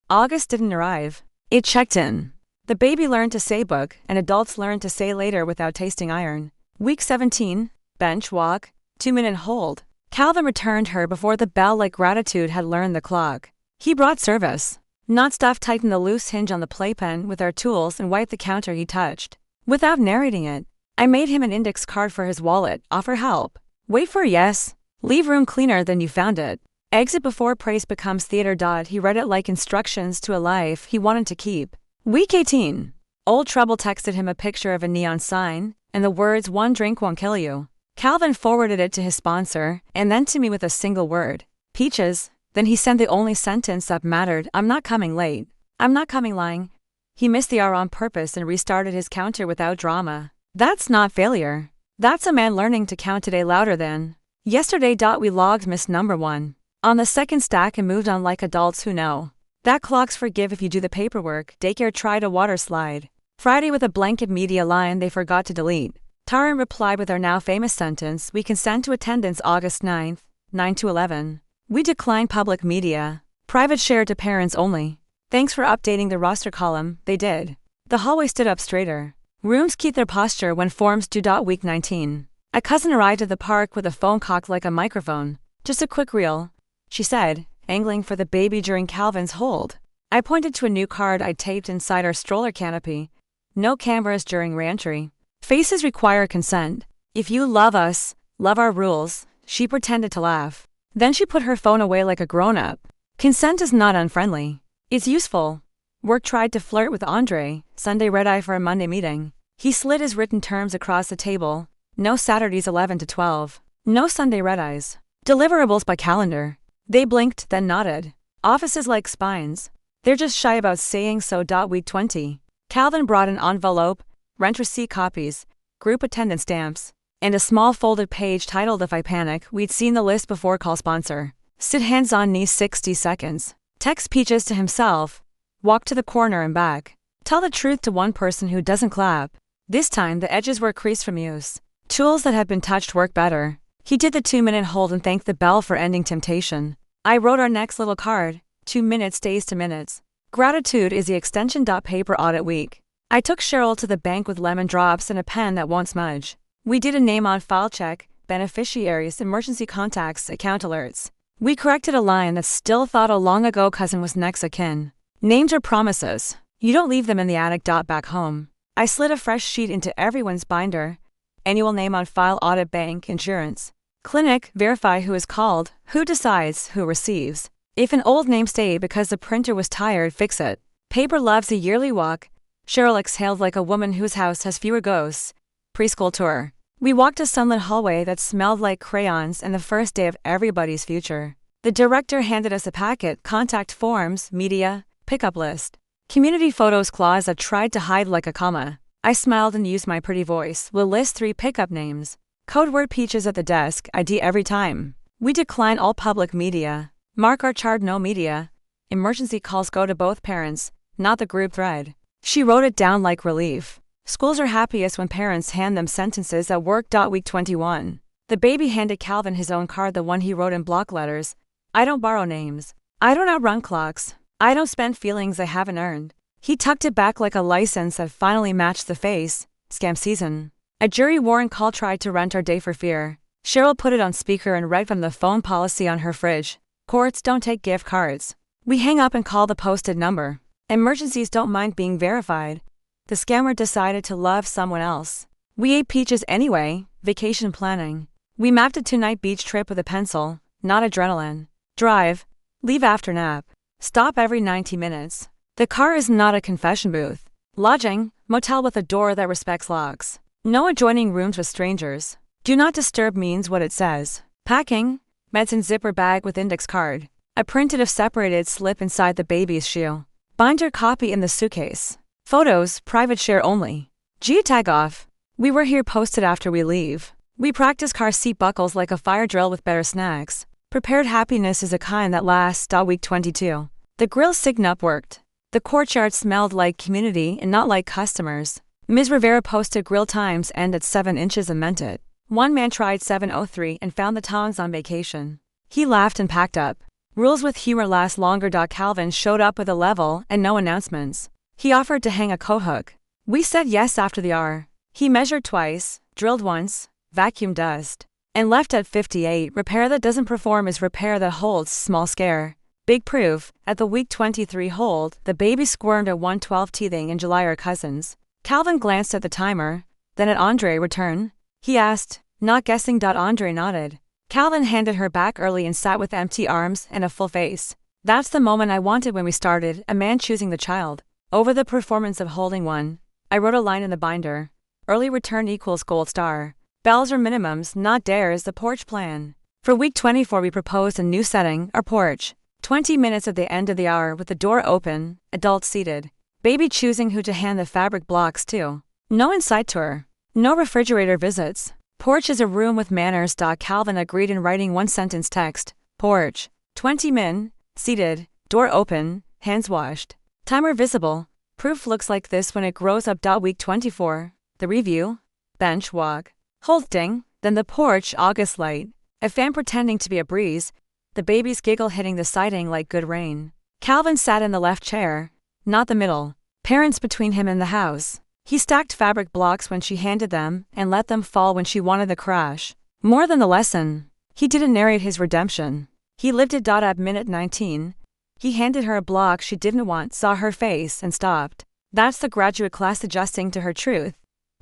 August didn't arrive. It checked in. The baby learned to say book, and adults learned to say later without tasting iron. Week 17, bench walk, 2-minute hold. Calvin returned her before the bell like gratitude had learned the clock. He brought service. Not stuff. Tightened the loose hinge on the playpen with our tools and wiped the counter he touched. Without narrating it, I made him an index card for his wallet. Offer help. Wait for a yes. Leave room cleaner than you found it. Exit before praise becomes theater. He read it like instructions to a life he wanted to keep. Week 18. Old Trouble texted him a picture of a neon sign and the words, "One drink won't kill you." Calvin forwarded it to his sponsor and then to me with a single word. Peaches. Then he sent the only sentence that mattered. I'm not coming late. I'm not coming lying. He missed the R on purpose and restarted his counter without drama. That's not failure. That's a man learning to count today louder than yesterday. We logged miss number 1 on the second stack and moved on like adults who know that clocks forgive if you do the paperwork. Daycare tried a water slide. Friday with a blanket media line they forgot to delete. Taran replied with our now famous sentence, we consent to attendance August 9th, 9 to 11. We decline public media. Private share to parents only. Thanks for updating the roster column. They did. The hallway stood up straighter. Rooms keep their posture when forms do. Week 19. A cousin arrived at the park with a phone cocked like a microphone. Just a quick reel, she said, angling for the baby during Calvin's hold. I pointed to a new card I'd taped inside our stroller canopy. No cameras during reentry. Faces require consent. If you love us, love our rules. She pretended to laugh. Then she put her phone away like a grown-up. Consent is not unfriendly. It's useful. Work tried to flirt with Andre. Sunday red-eye for a Monday meeting. He slid his written terms across the table. No Saturdays 11 to 12. No Sunday red-eyes. Deliverables by calendar. They blinked, then nodded. Offices like spines. They're just shy about saying so. Week 20. Calvin brought an envelope, rent receipt copies, group attendance stamps, and a small folded page titled If I Panic. We'd seen the list before. Call sponsor. Sit hands on knees 60 seconds. Text Peaches to himself. Walk to the corner and back. Tell the truth to one person who doesn't clap. This time the edges were creased from use. Tools that have been touched work better. He did the 2-minute hold and thanked the bell for ending temptation. I wrote our next little card. 2 minutes days to minutes. Gratitude is the extension. Paper audit week. I took Cheryl to the bank with lemon drops and a pen that won't smudge. We did a name on file check, beneficiaries, emergency contacts, account alerts. We corrected a line that still thought a long ago cousin was next of kin. Names are promises. You don't leave them in the attic. Back home. I slid a fresh sheet into everyone's binder. Annual name on file, audit, bank, insurance. Clinic, verify who is called, who decides, who receives. If an old name stayed because the printer was tired, fix it. Paper loves a yearly walk. Cheryl exhaled like a woman whose house has fewer ghosts. Preschool tour. We walked a sunlit hallway that smelled like crayons and the first day of everybody's future. The director handed us a packet, contact forms, media, pickup list. Community photos clause that tried to hide like a comma. I smiled and used my pretty voice. We'll list 3 pickup names. Code word Peaches at the desk, ID every time. We decline all public media. Mark our chart no media. Emergency calls go to both parents, not the group thread. She wrote it down like relief. Schools are happiest when parents hand them sentences at work. Week 21. The baby handed Calvin his own card, the one he wrote in block letters. I don't borrow names. I don't outrun clocks. I don't spend feelings I haven't earned. He tucked it back like a license that finally matched the face. Scam season. A jury warrant call tried to rent our day for fear. Cheryl put it on speaker and read from the phone policy on her fridge. Courts don't take gift cards. We hang up and call the posted number. Emergencies don't mind being verified. The scammer decided to love someone else. We ate peaches anyway. Vacation planning. We mapped a 2-night beach trip with a pencil, not adrenaline. Drive. Leave after nap. Stop every 90 minutes. The car is not a confession booth. Lodging. Motel with a door that respects locks. No adjoining rooms with strangers. Do not disturb means what it says. Packing. Meds in zipper bag with index card. A printed if separated slip inside the baby's shoe. Binder copy in the suitcase. Photos, private share only. Geotag off. We were here posted after we leave. We practice car seat buckles like a fire drill with better snacks. Prepared happiness is a kind that lasts. Week 22. The grill sign-up worked. The courtyard smelled like community and not like customers. Ms. Rivera posted grill times end at 7 inches and meant it. One man tried 7:03 and found the tongs on vacation. He laughed and packed up. Rules with humor last longer. Calvin showed up with a level and no announcements. He offered to hang a coat hook. We said yes after the hour. He measured twice, drilled once, vacuumed dust, and left at 58. Repair that doesn't perform is repair that holds. Small scare. Big proof. At the week 23 hold, the baby squirmed at 112 teething in July. Our cousins. Calvin glanced at the timer, then at Andre. Return? He asked, not guessing. Andre nodded. Calvin handed her back early and sat with empty arms and a full face. That's the moment I wanted when we started, a man choosing the child over the performance of holding one. I wrote a line in the binder. Early return equals gold star. Bells are minimums, not dares. The porch plan. For week 24 we proposed a new setting, our porch. 20 minutes at the end of the hour with the door open, adults seated. Baby choosing who to hand the fabric blocks to. No inside tour. No refrigerator visits. Porch is a room with manners. Calvin agreed in writing 1-sentence text. Porch. 20 min. Seated. Door open. Hands washed. Timer visible. Proof looks like this when it grows up. Week 24. The review. Bench walk. Hold ding. Then the porch. August light. A fan pretending to be a breeze. The baby's giggle hitting the siding like good rain. Calvin sat in the left chair, not the middle. Parents between him and the house. He stacked fabric blocks when she handed them and let them fall when she wanted the crash. More than the lesson. He didn't narrate his redemption. He lived it. At minute 19. He handed her a block she didn't want, saw her face, and stopped. That's the graduate class adjusting to her truth.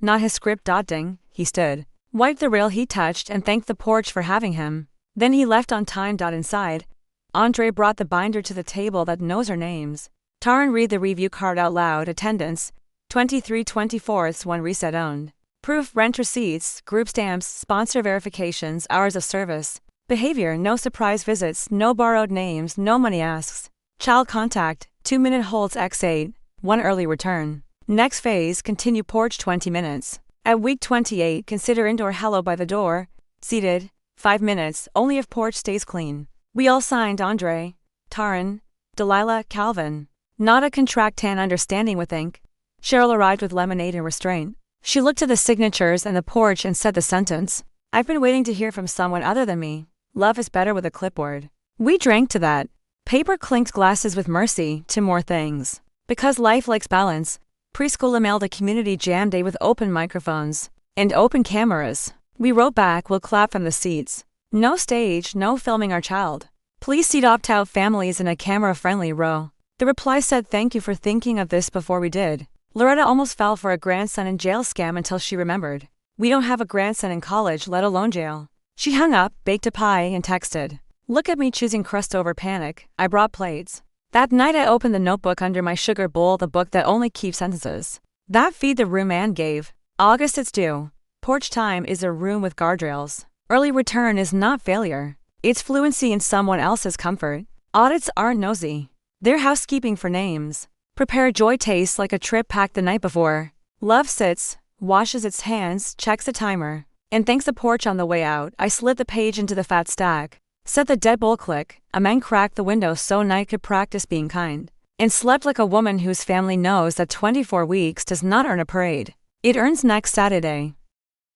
Not his script. Ding. He stood, wiped the rail he touched, and thanked the porch for having him. Then he left on time. Inside, Andre brought the binder to the table that knows our names. Taryn read the review card out loud. Attendance, 23/24, 1 reset owned. Proof, rent receipts, group stamps, sponsor verifications, hours of service. Behavior, no surprise visits, no borrowed names, no money asks. Child contact, 2-minute holds x8, 1 early return. Next phase, continue porch 20 minutes. At week 28, consider indoor hello by the door. Seated. 5 minutes, only if porch stays clean. We all signed. Andre, Taryn, Delilah, Calvin. Not a contract. Tan understanding with ink. Cheryl arrived with lemonade and restraint. She looked at the signatures and the porch and said the sentence. I've been waiting to hear from someone other than me. Love is better with a clipboard. We drank to that. Paper clinked glasses with mercy to more things. Because life likes balance. Preschool emailed a community jam day with open microphones and open cameras. We wrote back, we'll clap from the seats. No stage, no filming our child. Please seat opt-out families in a camera-friendly row. The reply said thank you for thinking of this before we did. Loretta almost fell for a grandson in jail scam until she remembered. We don't have a grandson in college, let alone jail. She hung up, baked a pie, and texted. Look at me choosing crust over panic. I brought plates. That night I opened the notebook under my sugar bowl, the book that only keeps sentences. That feed the room Anne gave. August it's due. Porch time is a room with guardrails. Early return is not failure. It's fluency in someone else's comfort. Audits aren't nosy. They're housekeeping for names. Prepare joy tastes like a trip packed the night before. Love sits, washes its hands, checks the timer, and thanks the porch on the way out. I slid the page into the fat stack. Set the deadbolt click. A man cracked the window so night could practice being kind. And slept like a woman whose family knows that 24 weeks does not earn a parade. It earns next Saturday.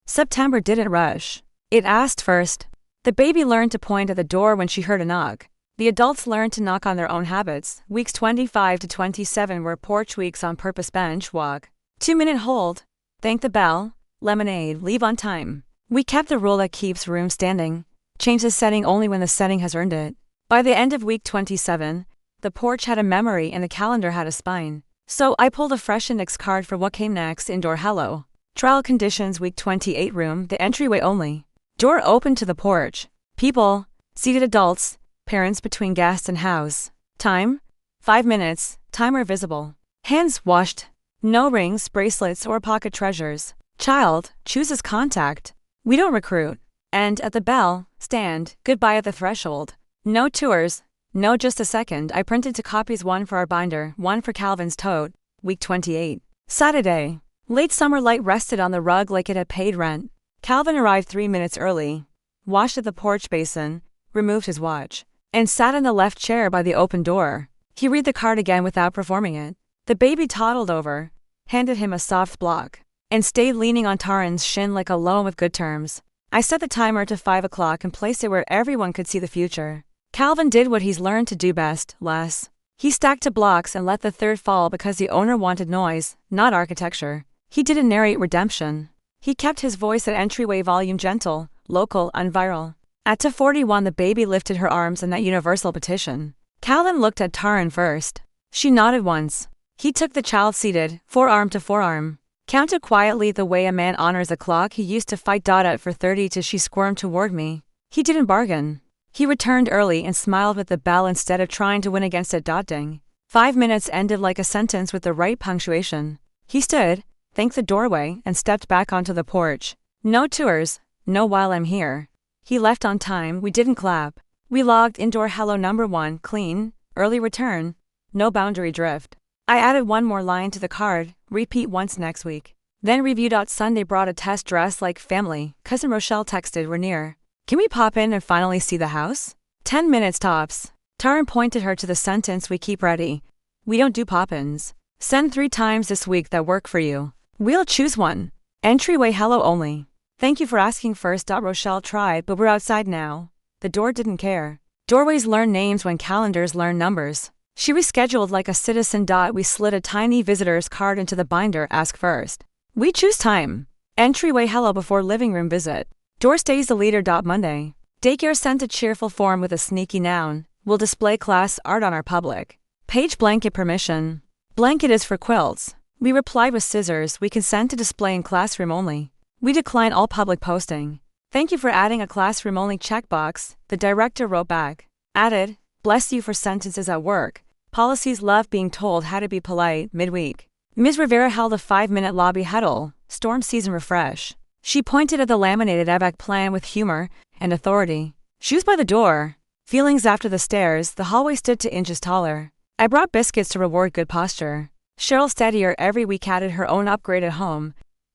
September didn't rush. It asked first. The baby learned to point at the door when she heard a knock. The adults learned to knock on their own habits. Weeks 25 to 27 were porch weeks on purpose. Bench walk. 2-minute hold. Thank the bell. Lemonade. Leave on time. We kept the rule that keeps room standing. Change the setting only when the setting has earned it. By the end of week 27, the porch had a memory and the calendar had a spine. So I pulled a fresh index card for what came next. Indoor hello. Trial conditions week 28 room, the entryway only. Door open to the porch. People, seated adults, parents between guest and house. Time, 5 minutes, timer visible. Hands washed. No rings, bracelets, or pocket treasures. Child, chooses contact. We don't recruit. And at the bell, stand, goodbye at the threshold. No tours, no just a second. I printed 2 copies, one for our binder, one for Calvin's tote. Week 28. Saturday. Late summer light rested on the rug like it had paid rent. Calvin arrived 3 minutes early, washed at the porch basin, removed his watch, and sat in the left chair by the open door. He read the card again without performing it. The baby toddled over, handed him a soft block, and stayed leaning on Taran's shin like a loan with good terms. I set the timer to 5 o'clock and placed it where everyone could see the future. Calvin did what he's learned to do best, less. He stacked 2 blocks and let the third fall because the owner wanted noise, not architecture. He didn't narrate redemption. He kept his voice at entryway volume gentle, local, unviral. At 2:41 the baby lifted her arms in that universal petition. Calvin looked at Taran first. She nodded once. He took the child seated, forearm to forearm. Counted quietly the way a man honors a clock he used to fight at for 30 till she squirmed toward me. He didn't bargain. He returned early and smiled with the bell instead of trying to win against it. Ding. 5 minutes ended like a sentence with the right punctuation. He stood, thanked the doorway, and stepped back onto the porch. No tours, no while I'm here. He left on time. We didn't clap. We logged indoor hello number 1, clean, early return, no boundary drift. I added one more line to the card, repeat once next week. Then reviewed. Sunday brought a test dress like family. Cousin Rochelle texted, we're near. Can we pop in and finally see the house? 10 minutes tops. Taran pointed her to the sentence we keep ready. We don't do pop-ins. Send 3 times this week that work for you. We'll choose one. Entryway hello only. Thank you for asking first. Rochelle tried, but we're outside now. The door didn't care. Doorways learn names when calendars learn numbers. She rescheduled like a citizen. We slid a tiny visitor's card into the binder. Ask first. We choose time. Entryway hello before living room visit. Door stays the leader. Monday. Daycare sent a cheerful form with a sneaky noun. Will display class art on our public page. Blanket permission. Blanket is for quilts. We replied with scissors. We consent to display in classroom only. We decline all public posting. Thank you for adding a classroom only checkbox. The director wrote back. Added. Bless you for sentences at work. Policies love being told how to be polite. Midweek. Ms. Rivera held a 5-minute lobby huddle. Storm season refresh. She pointed at the laminated EVAC plan with humor and authority. Shoes by the door. Feelings after the stairs. The hallway stood 2 inches taller. I brought biscuits to reward good posture. Cheryl Steadier every week added her own upgrade at home.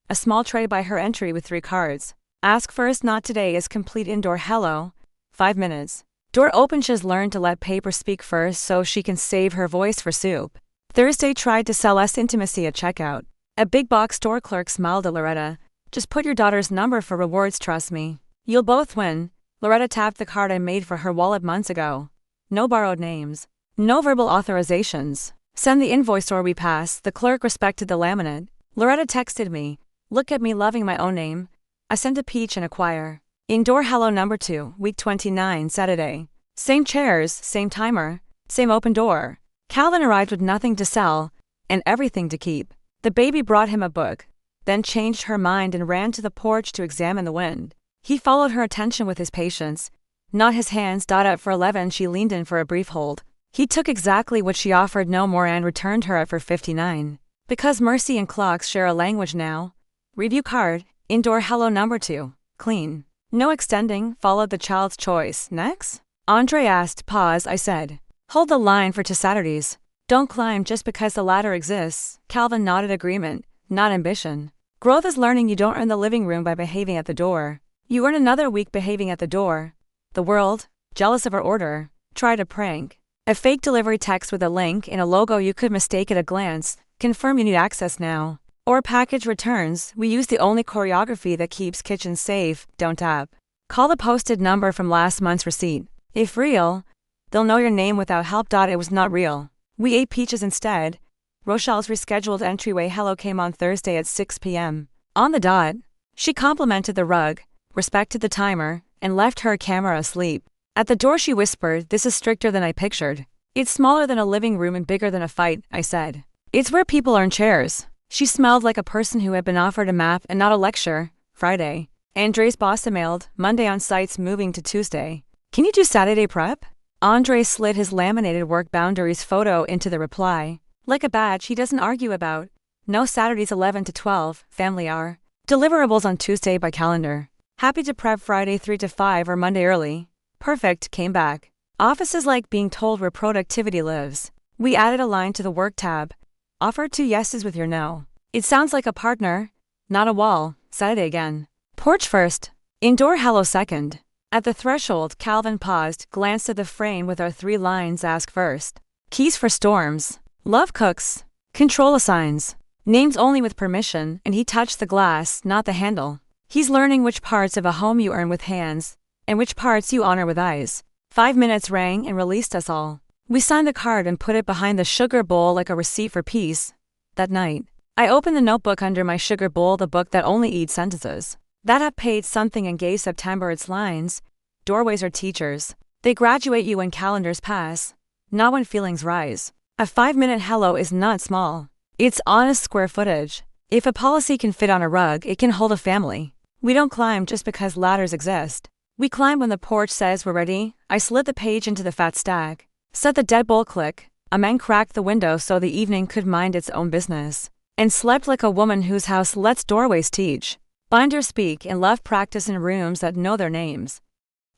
A small tray by her entry with 3 cards. Ask first, not today is complete. Indoor hello. 5 minutes. Door open. She's learned to let paper speak first so she can save her voice for soup. Thursday tried to sell us intimacy at checkout. A big box store clerk smiled at Loretta. Just put your daughter's number for rewards, trust me. You'll both win. Loretta tapped the card I made for her wallet months ago. No borrowed names. No verbal authorizations. Send the invoice or we pass. The clerk respected the laminate. Loretta texted me. Look at me loving my own name. I sent a peach and a choir. Indoor hello number 2, week 29, Saturday. Same chairs, same timer, same open door. Calvin arrived with nothing to sell and everything to keep. The baby brought him a book, then changed her mind and ran to the porch to examine the wind. He followed her attention with his patience, not his hands. At 4:11 she leaned in for a brief hold. He took exactly what she offered, no more, and returned her at 4:59. Because mercy and clocks share a language now. Review card, Indoor hello number 2. Clean. No extending, followed the child's choice. Next? Andre asked. Pause, I said. Hold the line for 2 Saturdays. Don't climb just because the ladder exists. Calvin nodded agreement, not ambition. Growth is learning you don't earn the living room by behaving at the door. You earn another week behaving at the door. The world, jealous of our order, tried a prank. A fake delivery text with a link and a logo you could mistake at a glance. Confirm you need access now. Or package returns. We use the only choreography that keeps kitchens safe. Don't tap. Call the posted number from last month's receipt. If real, they'll know your name without help. It was not real. We ate peaches instead. Rochelle's rescheduled entryway hello came on Thursday at 6 p.m. On the dot. She complimented the rug, respected the timer, and left her camera asleep. At the door she whispered, "This is stricter than I pictured. It's smaller than a living room and bigger than a fight," I said. "It's where people earn chairs." She smelled like a person who had been offered a map and not a lecture. Friday. Andre's boss emailed, Monday on site's moving to Tuesday. Can you do Saturday prep? Andre slid his laminated work boundaries photo into the reply. Like a badge he doesn't argue about. No Saturdays 11 to 12, family hour. Deliverables on Tuesday by calendar. Happy to prep Friday 3 to 5 or Monday early. Perfect, came back. Offices like being told where productivity lives. We added a line to the work tab. Offer 2 yeses with your no. It sounds like a partner, not a wall. Saturday again. Porch first. Indoor hello second. At the threshold, Calvin paused, glanced at the frame with our 3 lines. Ask first. Keys for storms. Love cooks. Control assigns. Names only with permission, and he touched the glass, not the handle. He's learning which parts of a home you earn with hands, and which parts you honor with eyes. 5 minutes rang and released us all. We signed the card and put it behind the sugar bowl like a receipt for peace. That night, I opened the notebook under my sugar bowl, the book that only eats sentences. That had paid something and gave September its lines. Doorways are teachers. They graduate you when calendars pass, not when feelings rise. A 5-minute hello is not small. It's honest square footage. If a policy can fit on a rug, it can hold a family. We don't climb just because ladders exist. We climb when the porch says we're ready. I slid the page into the fat stack. Set the deadbolt click. A man cracked the window so the evening could mind its own business. And slept like a woman whose house lets doorways teach. Binders speak and love practice in rooms that know their names.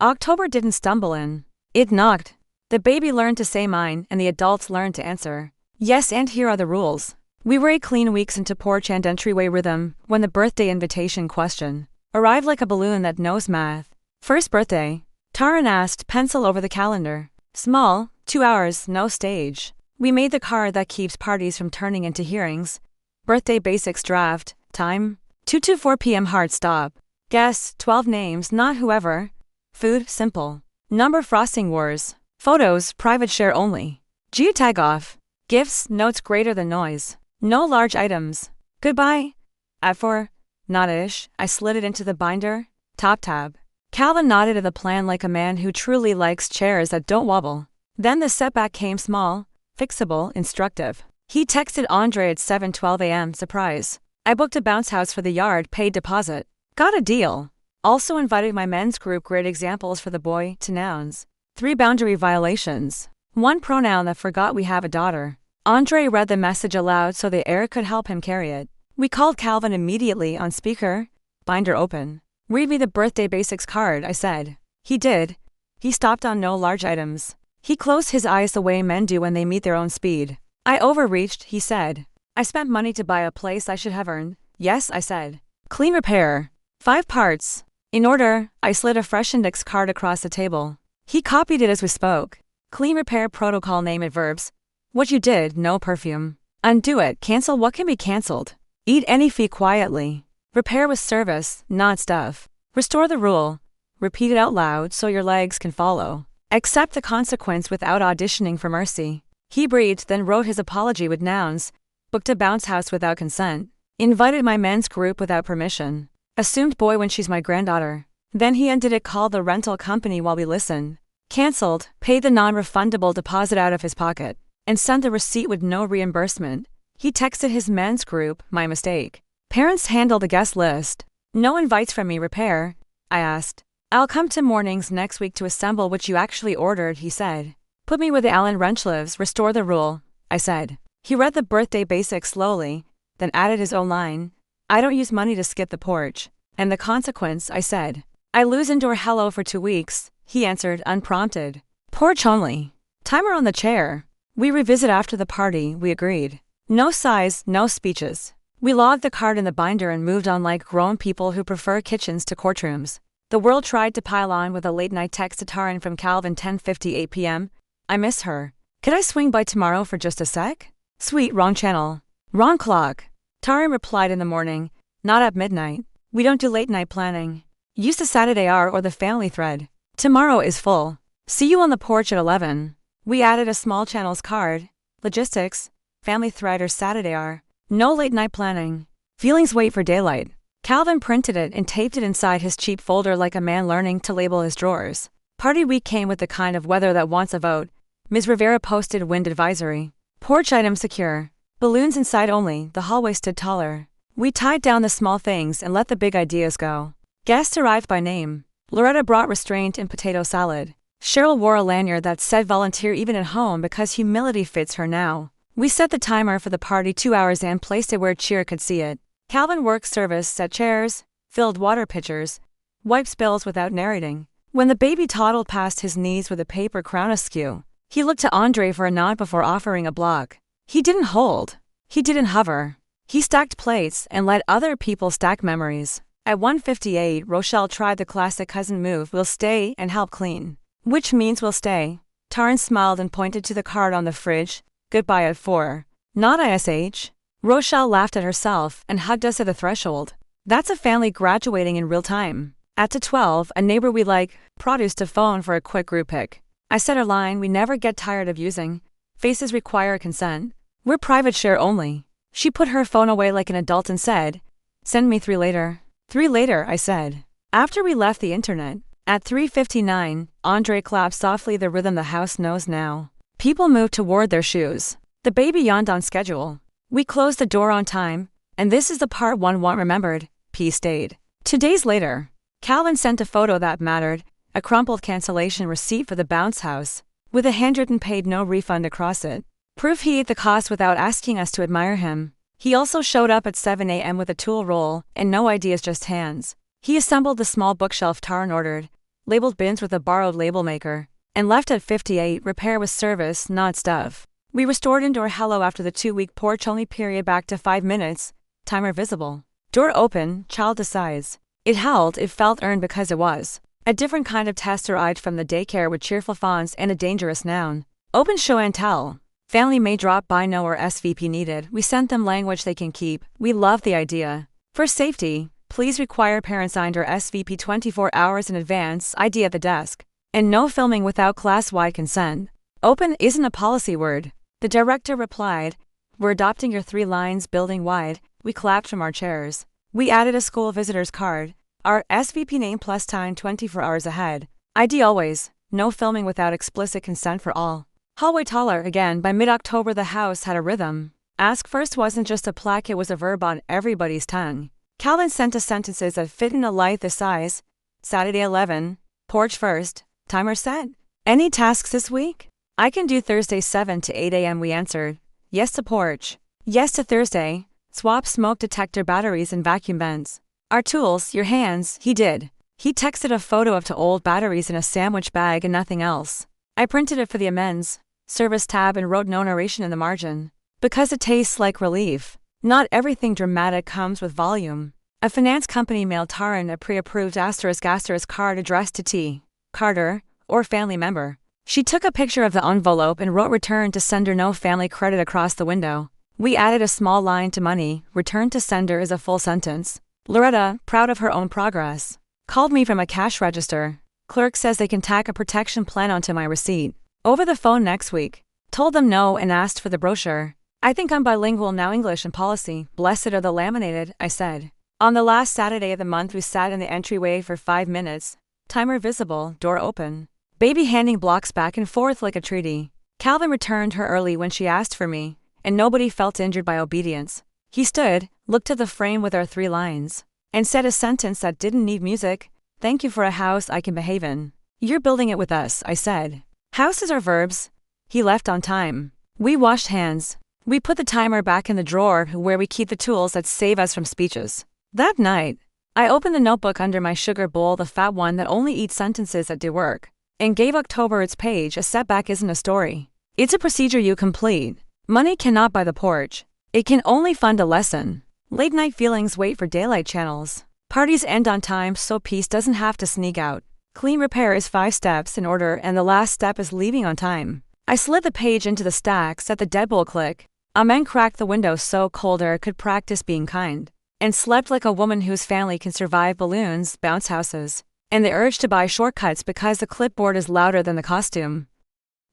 October didn't stumble in. It knocked. The baby learned to say mine and the adults learned to answer. Yes, and here are the rules. We were 8 clean weeks into porch and entryway rhythm when the birthday invitation question arrived like a balloon that knows math. First birthday. Taran asked, pencil over the calendar. Small, 2 hours, no stage. We made the card that keeps parties from turning into hearings. Birthday basics draft. Time? 2 to 4 p.m. hard stop. Guess, 12 names, not whoever. Food, simple. Number frosting wars. Photos, private share only. Geotag off. Gifts, notes greater than noise. No large items. Goodbye. At 4. Not-ish. I slid it into the binder. Top tab. Calvin nodded at the plan like a man who truly likes chairs that don't wobble. Then the setback came small, fixable, instructive. He texted Andre at 7:12 a.m. Surprise. I booked a bounce house for the yard, paid deposit. Got a deal. Also invited my men's group. Great examples for the boy to nouns. 3 boundary violations. 1 pronoun that forgot we have a daughter. Andre read the message aloud so the air could help him carry it. We called Calvin immediately on speaker. Binder open. Read me the birthday basics card, I said. He did. He stopped on no large items. He closed his eyes the way men do when they meet their own speed. I overreached, he said. I spent money to buy a place I should have earned. Yes, I said. Clean repair. 5 parts. In order, I slid a fresh index card across the table. He copied it as we spoke. Clean repair protocol, name it verbs. What you did, no perfume. Undo it, cancel what can be cancelled. Eat any fee quietly. Repair with service, not stuff. Restore the rule. Repeat it out loud so your legs can follow. Accept the consequence without auditioning for mercy. He breathed, then wrote his apology with nouns. Booked a bounce house without consent. Invited my men's group without permission. Assumed boy when she's my granddaughter. Then he undid it, called the rental company while we listened. Cancelled, paid the non-refundable deposit out of his pocket. And sent the receipt with no reimbursement. He texted his men's group, my mistake. Parents handle the guest list. No invites from me. Repair? I asked. I'll come to mornings next week to assemble what you actually ordered, he said. Put me where the Allen wrench lives. Restore the rule, I said. He read the birthday basics slowly, then added his own line. I don't use money to skip the porch. And the consequence, I said. I lose indoor hello for 2 weeks, he answered, unprompted. Porch only. Timer on the chair. We revisit after the party, we agreed. No sighs, no speeches. We logged the card in the binder and moved on like grown people who prefer kitchens to courtrooms. The world tried to pile on with a late-night text to Taryn from Calvin 10:58 p.m. I miss her. Could I swing by tomorrow for just a sec? Sweet, wrong channel. Wrong clock. Taryn replied in the morning, not at midnight. We don't do late-night planning. Use the Saturday hour or the family thread. Tomorrow is full. See you on the porch at 11. We added a small channels card. Logistics, family thread or Saturday hour. No late-night planning. Feelings wait for daylight. Calvin printed it and taped it inside his cheap folder like a man learning to label his drawers. Party week came with the kind of weather that wants a vote. Ms. Rivera posted wind advisory. Porch items secure. Balloons inside only, the hallway stood taller. We tied down the small things and let the big ideas go. Guests arrived by name. Loretta brought restraint and potato salad. Cheryl wore a lanyard that said volunteer even at home because humility fits her now. We set the timer for the party 2 hours and placed it where Cheer could see it. Calvin worked service, set chairs, filled water pitchers, wiped spills without narrating. When the baby toddled past his knees with a paper crown askew, he looked to Andre for a nod before offering a block. He didn't hold. He didn't hover. He stacked plates and let other people stack memories. At 1:58, Rochelle tried the classic cousin move, we'll stay and help clean. Which means we'll stay. Taryn smiled and pointed to the card on the fridge, goodbye at 4. Not ISH. Rochelle laughed at herself and hugged us at the threshold. That's a family graduating in real time. At 12, a neighbor we like produced a phone for a quick group pic. I said our line we never get tired of using. Faces require consent. We're private share only. She put her phone away like an adult and said, send me 3 later. 3 later, I said. After we left the internet, at 3:59, Andre clapped softly the rhythm the house knows now. People moved toward their shoes. The baby yawned on schedule. We closed the door on time, and this is the part one want remembered, P stayed. 2 days later, Calvin sent a photo that mattered, a crumpled cancellation receipt for the bounce house, with a handwritten paid no refund across it. Proof he ate the cost without asking us to admire him. He also showed up at 7 a.m. with a tool roll and no ideas, just hands. He assembled the small bookshelf Taryn ordered, labeled bins with a borrowed label maker, and left at 58, repair with service, not stuff. We restored indoor hello after the 2-week porch-only period back to 5 minutes, timer visible. Door open, child decides. It held, it felt earned because it was. A different kind of test arrived from the daycare with cheerful fonts and a dangerous noun. Open show and tell. Family may drop by, no or SVP needed. We sent them language they can keep. We love the idea. For safety, please require parents signed or SVP 24 hours in advance, ID at the desk. And no filming without class-wide consent. Open isn't a policy word. The director replied, we're adopting your 3 lines building wide. We clapped from our chairs. We added a school visitor's card. Our SVP name plus time 24 hours ahead. ID always. No filming without explicit consent for all. Hallway taller again. By mid-October the house had a rhythm. Ask first wasn't just a plaque, it was a verb on everybody's tongue. Calvin sent us sentences that fit in a light this size. Saturday 11. Porch first. Timer set. Any tasks this week? I can do Thursday 7 to 8 a.m. we answered. Yes to porch. Yes to Thursday. Swap smoke detector batteries and vacuum vents. Our tools, your hands, he did. He texted a photo of 2 old batteries in a sandwich bag and nothing else. I printed it for the amends. Service tab and wrote no narration in the margin. Because it tastes like relief. Not everything dramatic comes with volume. A finance company mailed Taryn a pre-approved asterisk card addressed to T. Carter, or family member. She took a picture of the envelope and wrote return to sender, no family credit across the window. We added a small line to money, return to sender is a full sentence. Loretta, proud of her own progress, called me from a cash register. Clerk says they can tack a protection plan onto my receipt. Over the phone next week. Told them no and asked for the brochure. I think I'm bilingual now, English and policy. Blessed are the laminated, I said. On the last Saturday of the month we sat in the entryway for 5 minutes. Timer visible, door open. Baby handing blocks back and forth like a treaty. Calvin returned her early when she asked for me, and nobody felt injured by obedience. He stood, looked at the frame with our 3 lines, and said a sentence that didn't need music. Thank you for a house I can behave in. You're building it with us, I said. Houses are verbs. He left on time. We washed hands. We put the timer back in the drawer where we keep the tools that save us from speeches. That night, I opened the notebook under my sugar bowl, the fat one that only eats sentences that do work, and gave October its page. A setback isn't a story. It's a procedure you complete. Money cannot buy the porch. It can only fund a lesson. Late night feelings wait for daylight channels. Parties end on time so peace doesn't have to sneak out. Clean repair is 5 steps in order and the last step is leaving on time. I slid the page into the stacks at the deadbolt click. A man cracked the window so cold air could practice being kind. And slept like a woman whose family can survive balloons, bounce houses, and the urge to buy shortcuts because the clipboard is louder than the costume.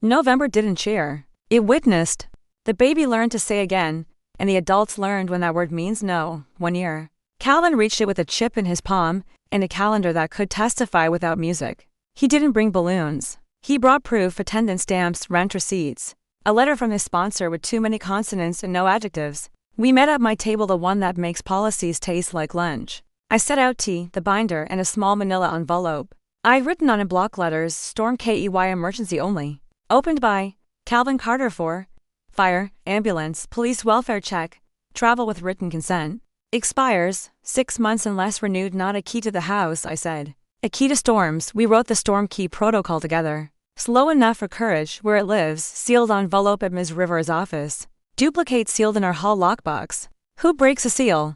November didn't cheer. It witnessed. The baby learned to say again, and the adults learned when that word means no. 1 year. Calvin reached it with a chip in his palm, and a calendar that could testify without music. He didn't bring balloons. He brought proof, attendance stamps, rent receipts. A letter from his sponsor with too many consonants and no adjectives. We met at my table, the one that makes policies taste like lunch. I set out tea, the binder, and a small manila envelope. I'd written on in block letters, Storm KEY emergency only. Opened by Calvin Carter for fire, ambulance, police welfare check, travel with written consent. Expires, 6 months unless renewed. Not a key to the house, I said. A key to storms. We wrote the storm key protocol together. Slow enough for courage, where it lives, sealed envelope at Ms. Rivers' office. Duplicate sealed in our hall lockbox. Who breaks a seal?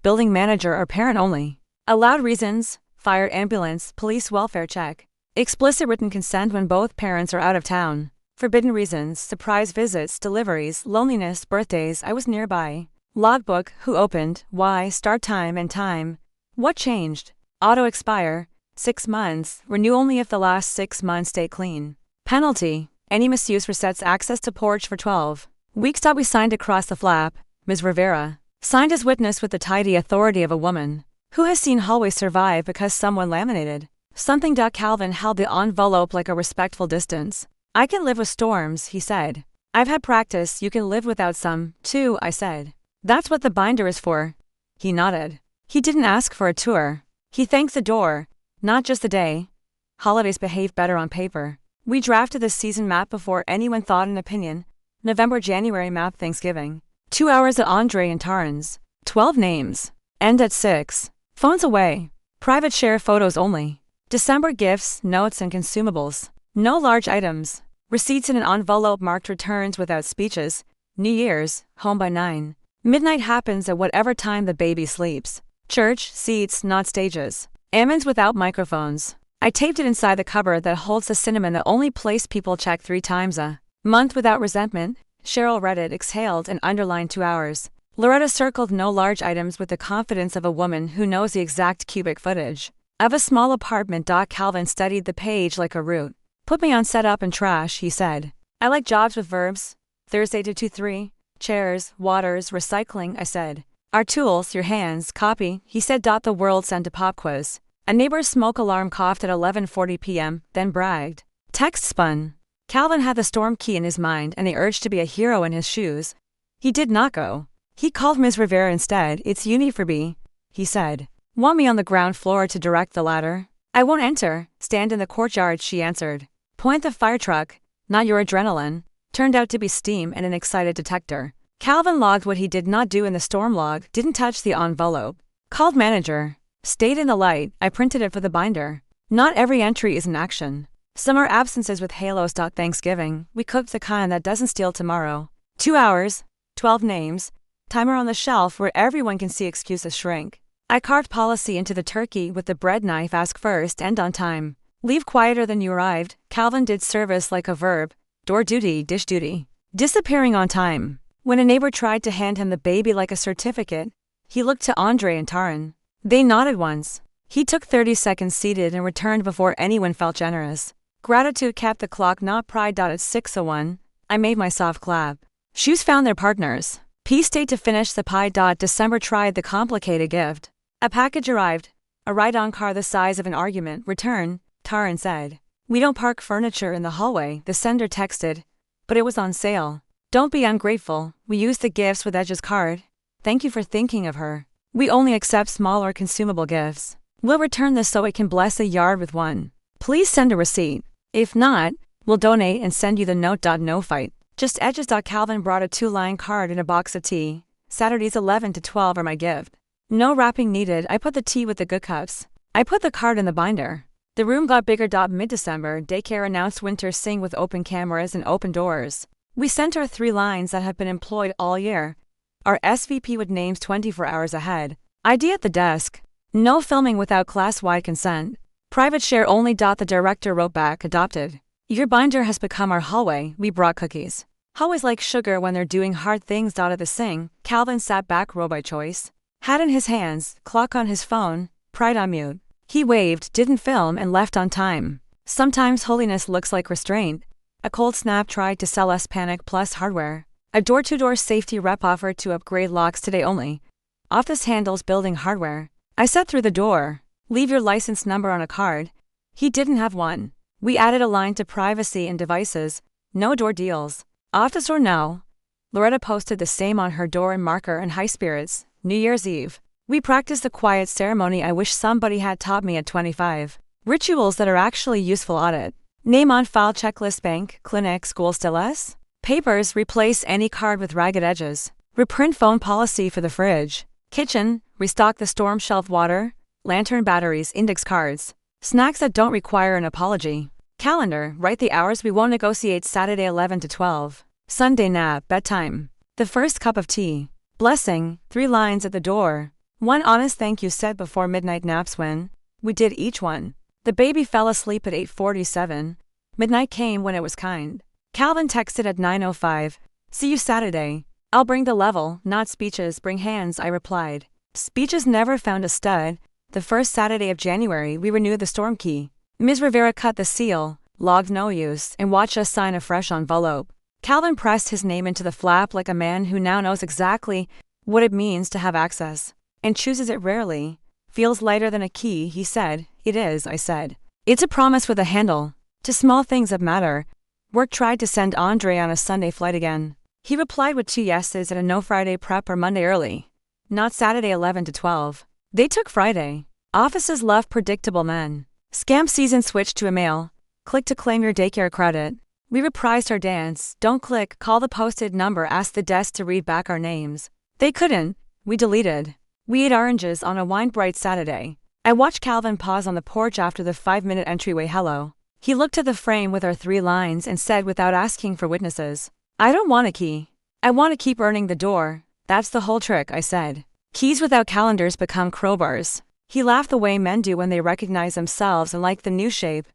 Building manager or parent only. Allowed reasons, fire, ambulance, police welfare check. Explicit written consent when both parents are out of town. Forbidden reasons, surprise visits, deliveries, loneliness, birthdays. I was nearby. Logbook, who opened, why, start time and time. What changed? Auto expire, 6 months, renew only if the last 6 months stay clean. Penalty, any misuse resets access to porch for 12 weeks. We signed across the flap, Ms. Rivera. Signed as witness with the tidy authority of a woman who has seen hallways survive because someone laminated something. Calvin held the envelope like a respectful distance. I can live with storms, he said. I've had practice. You can live without some, too, I said. That's what the binder is for. He nodded. He didn't ask for a tour. He thanked the door, not just the day. Holidays behave better on paper. We drafted the season map before anyone thought an opinion. November, January map, Thanksgiving. 2 hours at Andre and Tarn's. 12 names. End at 6. Phones away. Private share photos only. December gifts, notes and consumables. No large items. Receipts in an envelope marked returns without speeches. New Year's, home by 9. Midnight happens at whatever time the baby sleeps. Church, seats, not stages. Ammons without microphones. I taped it inside the cupboard that holds the cinnamon, the only place people check 3 times a month without resentment. Cheryl read it, exhaled, and underlined 2 hours. Loretta circled no large items with the confidence of a woman who knows the exact cubic footage of a small apartment. Calvin studied the page like a root. Put me on setup and trash, he said. I like jobs with verbs. Thursday to 2-3. Chairs, waters, recycling, I said. Our tools, your hands, copy, he said. The world sent a pop quiz. A neighbor's smoke alarm coughed at 11:40 p.m., then bragged. Text spun. Calvin had the storm key in his mind and the urge to be a hero in his shoes. He did not go. He called Ms. Rivera instead. It's uni for B, he said. Want me on the ground floor to direct the ladder? I won't enter. Stand in the courtyard, she answered. Point the fire truck, not your adrenaline. Turned out to be steam and an excited detector. Calvin logged what he did not do in the storm log, didn't touch the envelope. Called manager. Stayed in the light, I printed it for the binder. Not every entry is an action. Some are absences with halos. Thanksgiving, we cooked the kind that doesn't steal tomorrow. 2 hours, 12 names, timer on the shelf where everyone can see. Excuses shrink. I carved policy into the turkey with the bread knife. Ask first, end on time. Leave quieter than you arrived. Calvin did service like a verb. Door duty, dish duty. Disappearing on time. When a neighbor tried to hand him the baby like a certificate, he looked to Andre and Taryn. They nodded once. He took 30 seconds seated and returned before anyone felt generous. Gratitude kept the clock, not pride. At 6:01, I made my soft clap. Shoes found their partners. P stayed to finish the pie. December tried the complicated gift. A package arrived. A ride-on car the size of an argument. Return, Taryn said. We don't park furniture in the hallway, the sender texted. But it was on sale. Don't be ungrateful. We used the gifts with Edge's card. Thank you for thinking of her. We only accept small or consumable gifts. We'll return this so it can bless a yard with one. Please send a receipt. If not, we'll donate and send you the note. No fight. Just Edges. Calvin brought a 2-line card and a box of tea. Saturdays 11 to 12 are my gift. No wrapping needed. I put the tea with the good cups. I put the card in the binder. The room got bigger. Mid-December, daycare announced winter sing with open cameras and open doors. We sent our 3 lines that had been employed all year. Our SVP with names 24 hours ahead. ID at the desk. No filming without class-wide consent. Private share only. The director wrote back, adopted. Your binder has become our hallway. We brought cookies. Hallways like sugar when they're doing hard things. At the sing, Calvin sat back row by choice. Hat in his hands, clock on his phone, pride on mute. He waved, didn't film, and left on time. Sometimes holiness looks like restraint. A cold snap tried to sell us Panic Plus hardware. A door-to-door safety rep offered to upgrade locks today only. Office handles building hardware. I said through the door, leave your license number on a card. He didn't have one. We added a line to privacy and devices. No door deals. Office or no. Loretta posted the same on her door in marker and high spirits. New Year's Eve. We practiced the quiet ceremony I wish somebody had taught me at 25. Rituals that are actually useful. Audit. Name on file checklist. Bank, clinic, school. Still S. Papers. Replace any card with ragged edges. Reprint phone policy for the fridge. Kitchen. Restock the storm shelf. Water, lantern batteries. Index cards. Snacks that don't require an apology. Calendar. Write the hours we won't negotiate. Saturday 11 to 12. Sunday nap. Bedtime. The first cup of tea. Blessing. 3 lines at the door. 1 honest thank you said before midnight naps. When we did each one. The baby fell asleep at 8:47. Midnight came when it was kind. Calvin texted at 9:05. See you Saturday. I'll bring the level, not speeches. Bring hands, I replied. Speeches never found a stud. The first Saturday of January we renewed the storm key. Ms. Rivera cut the seal, logged no use, and watched us sign a fresh envelope. Calvin pressed his name into the flap like a man who now knows exactly what it means to have access, and chooses it rarely. Feels lighter than a key, he said. It is, I said. It's a promise with a handle. To small things that matter. Work tried to send Andre on a Sunday flight again. He replied with 2 yeses and a no Friday prep or Monday early. Not Saturday 11 to 12. They took Friday. Offices love predictable men. Scam season switched to email. Click to claim your daycare credit. We reprised our dance. Don't click, call the posted number, ask the desk to read back our names. They couldn't. We deleted. We ate oranges on a wine-bright Saturday. I watched Calvin pause on the porch after the 5-minute entryway hello. He looked at the frame with our 3 lines and said without asking for witnesses, I don't want a key. I want to keep earning the door. That's the whole trick, I said. Keys without calendars become crowbars. He laughed the way men do when they recognize themselves and like the new shape.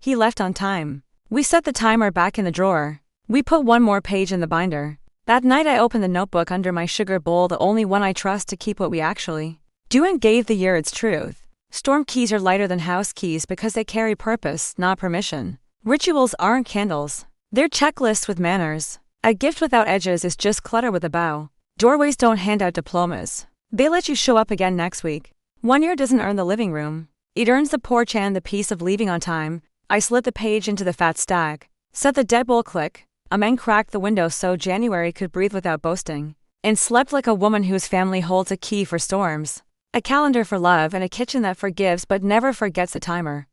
He left on time. We set the timer back in the drawer. We put 1 more page in the binder. That night I opened the notebook under my sugar bowl, the only one I trust to keep what we actually do, and gave the year its truth. Storm keys are lighter than house keys because they carry purpose, not permission. Rituals aren't candles. They're checklists with manners. A gift without edges is just clutter with a bow. Doorways don't hand out diplomas. They let you show up again next week. 1 year doesn't earn the living room. It earns the porch and the peace of leaving on time. I slid the page into the fat stack. Set the deadbolt click. A man cracked the window so January could breathe without boasting. And slept like a woman whose family holds a key for storms. A calendar for love and a kitchen that forgives but never forgets a timer.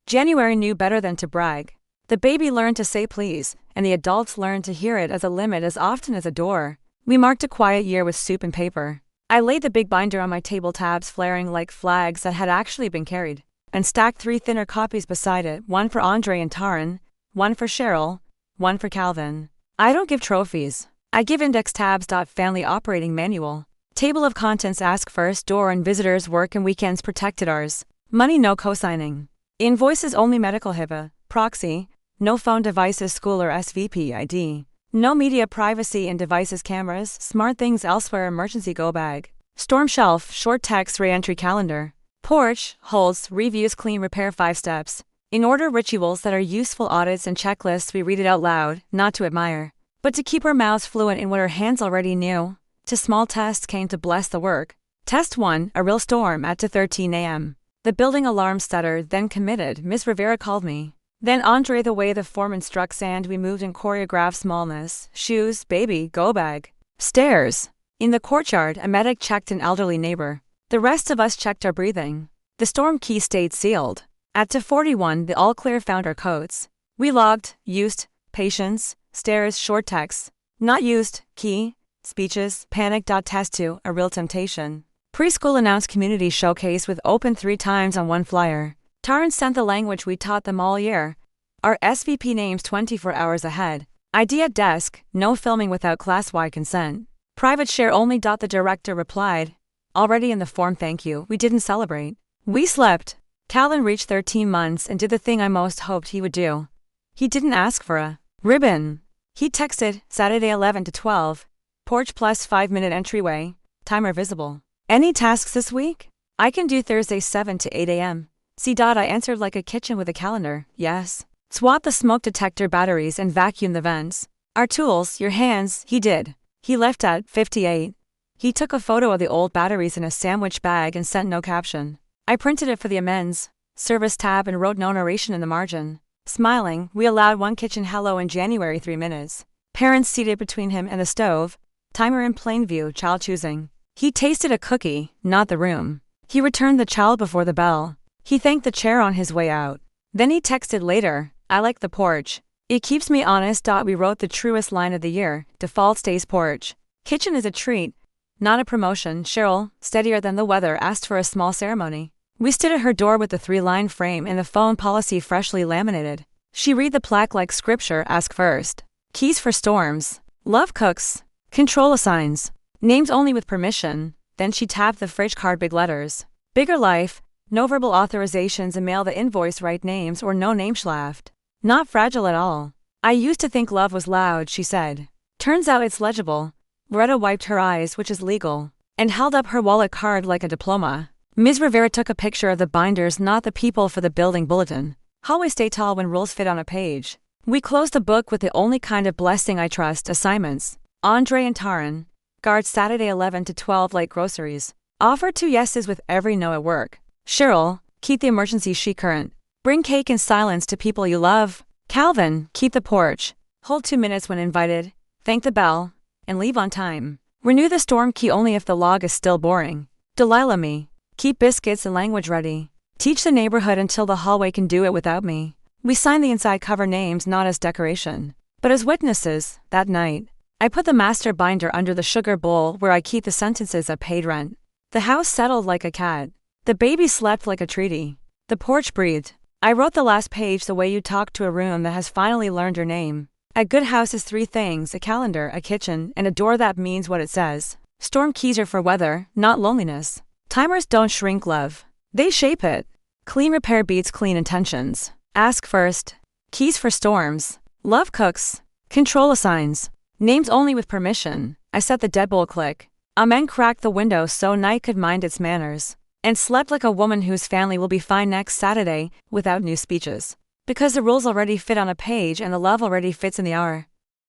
January knew better than to brag. The baby learned to say please, and the adults learned to hear it as a limit as often as a door. We marked a quiet year with soup and paper. I laid the big binder on my table, tabs flaring like flags that had actually been carried, and stacked 3 thinner copies beside it, 1 for Andre and Taryn, 1 for Cheryl, 1 for Calvin. I don't give trophies. I give index tabs. Family operating manual. Table of contents. Ask first, door and visitors, work and weekends protected ours. Money no co-signing. Invoices only, medical HIPAA, proxy, no phone devices, school or SVP ID. No media, privacy and devices, cameras, smart things elsewhere, emergency go bag. Storm shelf, short text, re-entry calendar. Porch, holds, reviews, clean, repair, 5 steps. In order, rituals that are useful, audits and checklists. We read it out loud, not to admire, but to keep our mouths fluent in what our hands already knew. To small tests came to bless the work. Test 1, a real storm at 2:13 a.m. The building alarm stuttered, then committed. Miss Rivera called me. Then Andre, the way the foreman struck sand, we moved and choreographed smallness. Shoes, baby, go bag. Stairs. In the courtyard, a medic checked an elderly neighbor. The rest of us checked our breathing. The storm key stayed sealed. At 2:41, the all clear found our codes. We logged, used, patience, stairs, short text, not used, key, speeches, panic. Test 2, a real temptation. Preschool announced community showcase with open 3 times on one flyer. Taryn sent the language we taught them all year. Our SVP names 24 hours ahead. ID at desk, no filming without class-wide consent. Private share only. The director replied. Already in the form, thank you, we didn't celebrate. We slept. Calvin reached 13 months and did the thing I most hoped he would do. He didn't ask for a ribbon. He texted, Saturday 11 to 12. Porch plus 5-minute entryway. Timer visible. Any tasks this week? I can do Thursday 7 to 8 a.m. See. I answered like a kitchen with a calendar, yes. Swap the smoke detector batteries and vacuum the vents. Our tools, your hands, he did. He left at 58. He took a photo of the old batteries in a sandwich bag and sent no caption. I printed it for the amends service tab and wrote no narration in the margin. Smiling, we allowed one kitchen hello in January 3 minutes. Parents seated between him and the stove. Timer in plain view, child choosing. He tasted a cookie, not the room. He returned the child before the bell. He thanked the chair on his way out. Then he texted later, I like the porch. It keeps me honest. We wrote the truest line of the year, default stays porch. Kitchen is a treat, not a promotion. Cheryl, steadier than the weather, asked for a small ceremony. We stood at her door with the 3-line frame and the phone policy freshly laminated. She read the plaque like scripture, ask first. Keys for storms. Love cooks. Control assigns. Names only with permission. Then she tapped the fridge card, big letters. Bigger life. No verbal authorizations and mail the invoice, right names or no name schlaft. Not fragile at all. I used to think love was loud, she said. Turns out it's legible. Loretta wiped her eyes, which is legal, and held up her wallet card like a diploma. Ms. Rivera took a picture of the binders, not the people, for the building bulletin. Hallway stay tall when rules fit on a page. We closed the book with the only kind of blessing I trust, assignments. Andre and Taryn. Guard Saturday 11 to 12 like groceries. Offer 2 yeses with every no at work. Cheryl, keep the emergency sheet current. Bring cake in silence to people you love. Calvin, keep the porch. Hold 2 minutes when invited. Thank the bell. And leave on time. Renew the storm key only if the log is still boring. Delilah me. Keep biscuits and language ready. Teach the neighborhood until the hallway can do it without me. We signed the inside cover names not as decoration, but as witnesses. That night, I put the master binder under the sugar bowl where I keep the sentences of paid rent. The house settled like a cat. The baby slept like a treaty. The porch breathed. I wrote the last page the way you talk to a room that has finally learned your name. A good house is 3 things: a calendar, a kitchen, and a door that means what it says. Storm keys are for weather, not loneliness. Timers don't shrink love. They shape it. Clean repair beats clean intentions. Ask first. Keys for storms. Love cooks. Control assigns. Names only with permission. I set the deadbolt click. Amen cracked the window so night could mind its manners. And slept like a woman whose family will be fine next Saturday, without new speeches. Because the rules already fit on a page and the love already fits in the hour.